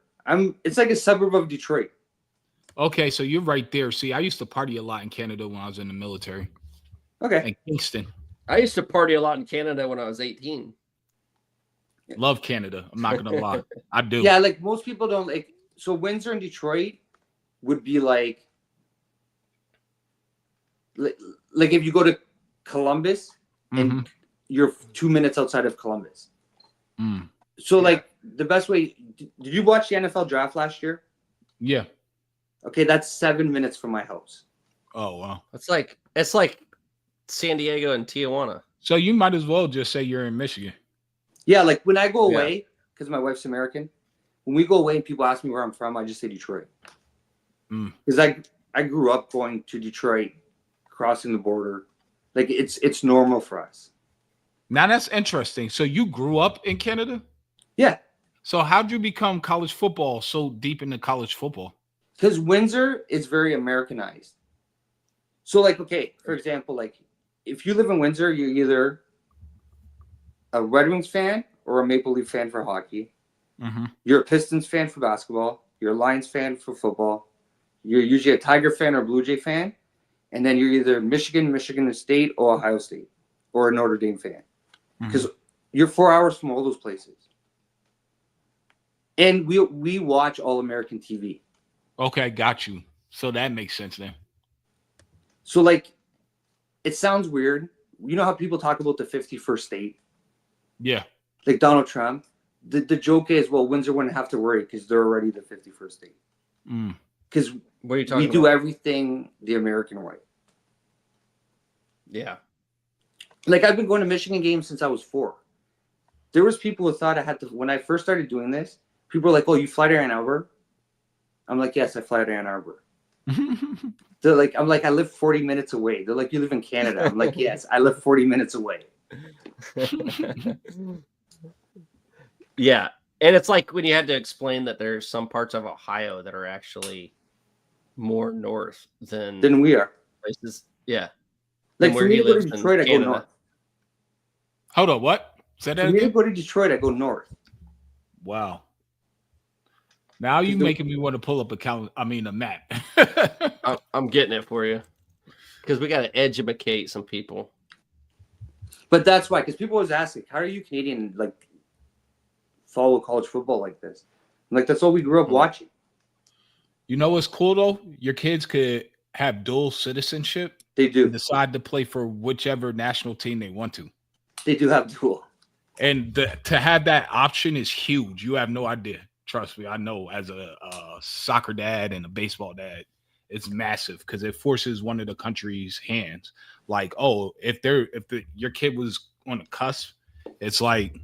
It's like a suburb of Detroit. Okay, so you're right there. See, I used to party a lot in Canada when I was in the military. Okay. And Kingston. I used to party a lot in Canada when I was 18. Love Canada. I'm not gonna lie. I do. Yeah, like most people don't like. So Windsor and Detroit would be like if you go to Columbus and you're 2 minutes outside of Columbus. So like the best way. Did you watch the NFL draft last year? Yeah. Okay, that's 7 minutes from my house. Oh wow. It's like San Diego and Tijuana. So you might as well just say you're in Michigan. Yeah, like when I go away, because my wife's American, when we go away and people ask me where I'm from, I just say Detroit. Because I grew up going to Detroit, crossing the border. Like it's normal for us. Now that's interesting. So you grew up in Canada? Yeah. So how'd you become college football so deep into college football? Because Windsor is very Americanized. So like, okay, for example, like if you live in Windsor, you're either a Red Wings fan or a Maple Leaf fan for hockey. You're a Pistons fan for basketball. You're a Lions fan for football. You're usually a Tiger fan or a Blue Jay fan. And then you're either Michigan State, or Ohio State, or a Notre Dame fan. Because you're 4 hours from all those places. And we watch All-American TV. Okay, got you. So that makes sense then. So like, it sounds weird. You know how people talk about the 51st state? Yeah. Like Donald Trump. The joke is, well, Windsor wouldn't have to worry because they're already the 51st state. Because we do everything the American way. Yeah. Like I've been going to Michigan games since I was 4. There was people who thought I had to, when I first started doing this, people were like, oh, you fly to Ann Arbor? I'm like, yes, I fly to Ann Arbor. They're like, I'm like, I live 40 minutes away. They're like, you live in Canada. I'm like, yes, I live 40 minutes away. Yeah. And it's like when you had to explain that there's some parts of Ohio that are actually more north than we are. Places. Yeah. Like for me to go to Detroit, I go north. Hold on, what? Say that again? For me to go to Detroit, I go north. Wow. Now you making me want to pull up a map. I'm getting it for you. Because we got to educate some people. But that's why, because people always ask, like, how are you Canadian, like, follow college football like this? Like, that's all we grew up watching. You know what's cool, though? Your kids could have dual citizenship. They do. And decide to play for whichever national team they want to. They do have dual. And to have that option is huge. You have no idea. Trust me, I know as a soccer dad and a baseball dad, it's massive because it forces one of the country's hands. Like, oh, if your kid was on the cusp, it's like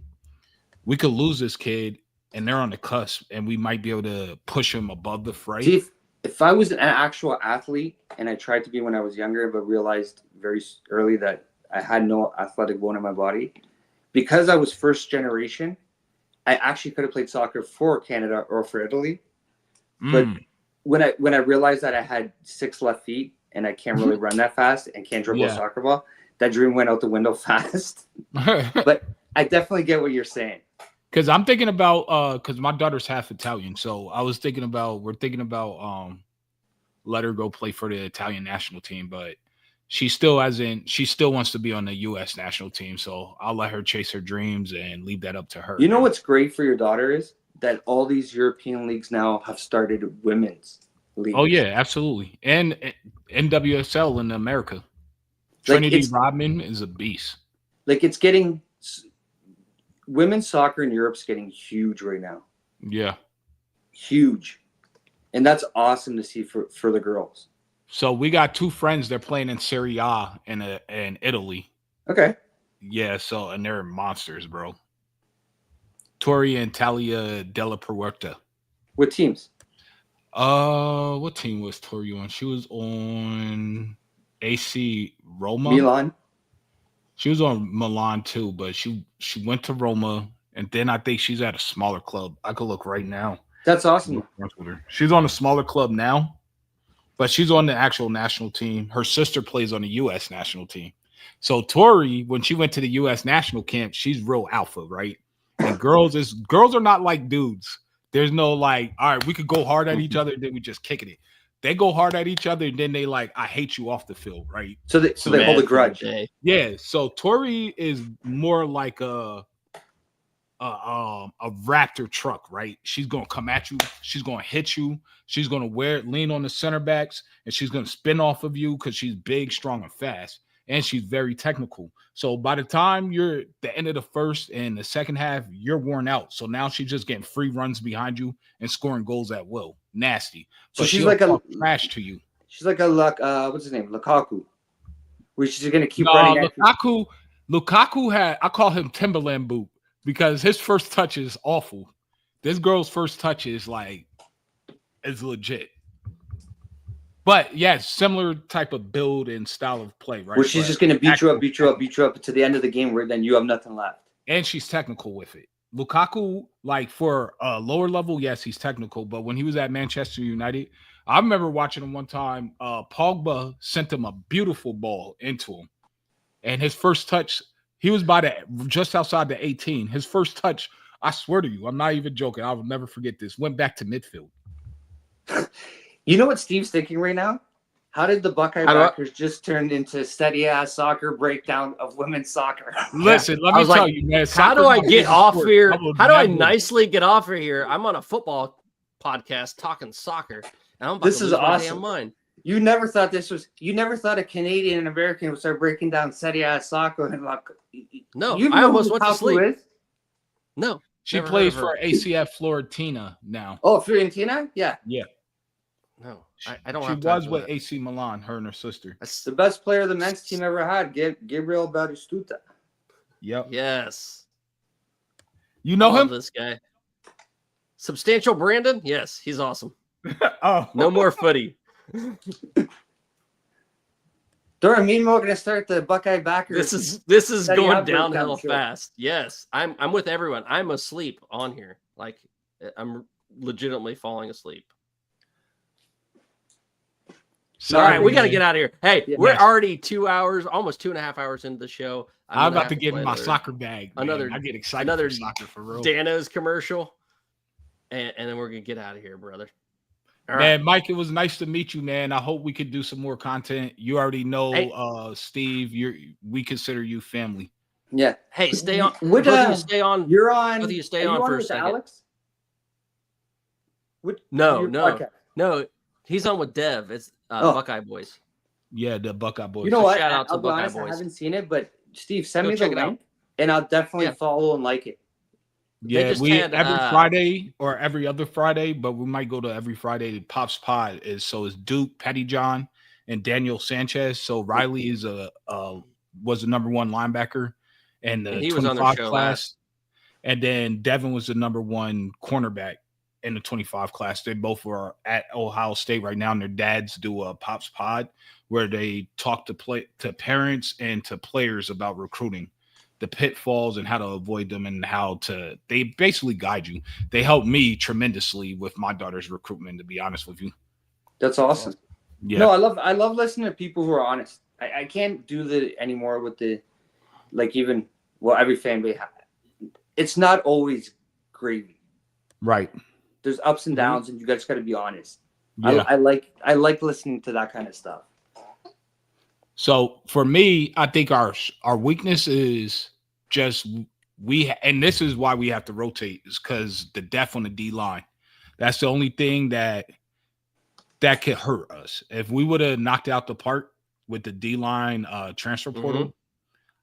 we could lose this kid and they're on the cusp and we might be able to push them above the fray. See, if I was an actual athlete and I tried to be when I was younger, but realized very early that I had no athletic bone in my body, because I was first generation, I actually could have played soccer for Canada or for Italy. But when I realized that I had 6 left feet and I can't really run that fast and can't dribble a soccer ball, that dream went out the window fast. But I definitely get what you're saying. Because I'm thinking about because my daughter's half Italian, so we're thinking about let her go play for the Italian national team, but she still wants to be on the U.S. national team, so I'll let her chase her dreams and leave that up to her. You know what's great for your daughter is that all these European leagues now have started women's leagues. Oh yeah, absolutely, and NWSL in America. Like Trinity Rodman is a beast. Like it's getting women's soccer in Europe's getting huge right now. Yeah, huge, and that's awesome to see for the girls. So we got 2 friends. They're playing in Serie A in Italy. Okay. Yeah. So and they're monsters, bro. Tori and Talia Della Puerta. What teams? What team was Tori on? She was on AC Roma. Milan. She was on Milan too, but she went to Roma, and then I think she's at a smaller club. I could look right now. That's awesome. She's on a smaller club now, but she's on the actual national team. Her sister plays on the U.S. national team. So Tori, when she went to the U.S. national camp, she's real alpha, right? And girls are not like dudes. There's no like, all right, we could go hard at each other, and then we just kicking it. They go hard at each other, and then they like, I hate you off the field, right? So they hold a grudge. Yeah. So Tori is more like a Raptor truck, right? She's gonna come at you, she's gonna hit you, she's gonna lean on the center backs, and she's gonna spin off of you because she's big, strong, and fast, and she's very technical. So by the time you're the end of the first and the second half, you're worn out. So now she's just getting free runs behind you and scoring goals at will. Nasty. So but she's like a trash to you. She's like a what's his name? Lukaku. Where she's gonna keep running. Lukaku had, I call him Timberland boot because his first touch is awful. This girl's first touch is legit. But yeah, similar type of build and style of play, right? Where she's just gonna beat you up to the end of the game where then you have nothing left. And she's technical with it. Lukaku, like for a lower level, yes, he's technical. But when he was at Manchester United, I remember watching him one time. Pogba sent him a beautiful ball into him. And his first touch, he was just outside the 18. His first touch, I swear to you, I'm not even joking. I will never forget this. Went back to midfield. You know what Steve's thinking right now? How did the Buckeye backers just turn into steady-ass soccer breakdown of women's soccer? Listen, let me tell you, man. How do I get off here? How do I nicely get off of here? I'm on a football podcast talking soccer, and I'm about to lose my damn mind. You never thought a Canadian and American would start breaking down steady-ass soccer and like. No, I almost went to sleep. No, she plays for ACF Fiorentina now. Oh, Fiorentina? Yeah. Yeah. No, I don't. She was with AC Milan, her and her sister. That's the best player the men's team ever had, Gabriel Batistuta. Yep. Yes. You know him? This guy. Substantial Brandon? Yes, he's awesome. Oh. No more footy. They're going to start the Buckeye backers. This is going downhill fast. Yes, I'm with everyone. I'm asleep on here. Like I'm legitimately falling asleep. Sorry, all right, we got to get out of here. Hey, we're already 2 hours, almost 2.5 hours into the show. I'm about to get in my soccer bag. Man. I get excited for soccer for real. Dano's commercial, and then we're gonna get out of here, brother. All man, right. Mike, it was nice to meet you, man. I hope we could do some more content. You already know, Steve. We consider you family. Yeah. Hey, stay on. Both of you stay on. You're on. Both of you stay on for a second. Alex? No. He's on with Dev. It's BuckeyeBoyz. Yeah, the BuckeyeBoyz. You know what? Shout out to BuckeyeBoyz. I haven't seen it, but Steve, send me the link, and I'll definitely follow and like it. Yeah, we every Friday or every other Friday, but we might go to every Friday. Pop's Pod is Duke, Petty John, and Daniel Sanchez. So Riley is was the number 1 linebacker, and the 25 class, and then Devin was the number 1 cornerback. in the 25 class. They both are at Ohio State right now, and their dads do a Pops Pod where they talk to parents and to players about recruiting, the pitfalls and how to avoid them, and they basically guide you. They helped me tremendously with my daughter's recruitment, to be honest with you. That's awesome. Yeah. No, I love listening to people who are honest. I can't do that anymore with the, like, even, well, every fan base. It's not always gravy. Right. There's ups and downs, and you guys got to be honest. Yeah. I like listening to that kind of stuff. So for me, I think our weakness is just and this is why we have to rotate, is because the depth on the D line. That's the only thing that could hurt us. If we would have knocked out the park with the D line transfer portal,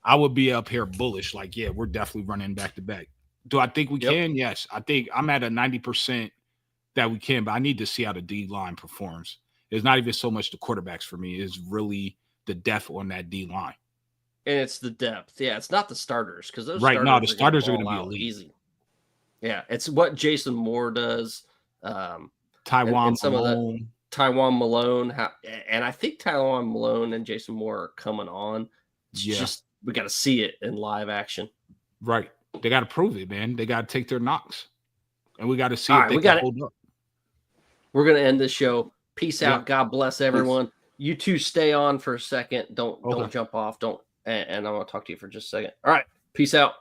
I would be up here bullish. Like, yeah, we're definitely running back to back. Do I think we can? Yes. I think I'm at a 90% that we can, but I need to see how the D line performs. It's not even so much the quarterbacks for me. It's really the depth on that D line. And it's the depth. Yeah, it's not the starters, because those the starters are going to be elite. Easy. Yeah, it's what Jason Moore does. Taiwan and some Malone. of the Taiwan Malone, and I think Taiwan Malone and Jason Moore are coming on. It's just we got to see it in live action. Right. They got to prove it, man. They got to take their knocks, and we got to see if they can hold up. We're going to end this show. Peace out. God bless everyone. You two stay on for a second. Don't jump off. And I'm going to talk to you for just a second. All right. Peace out.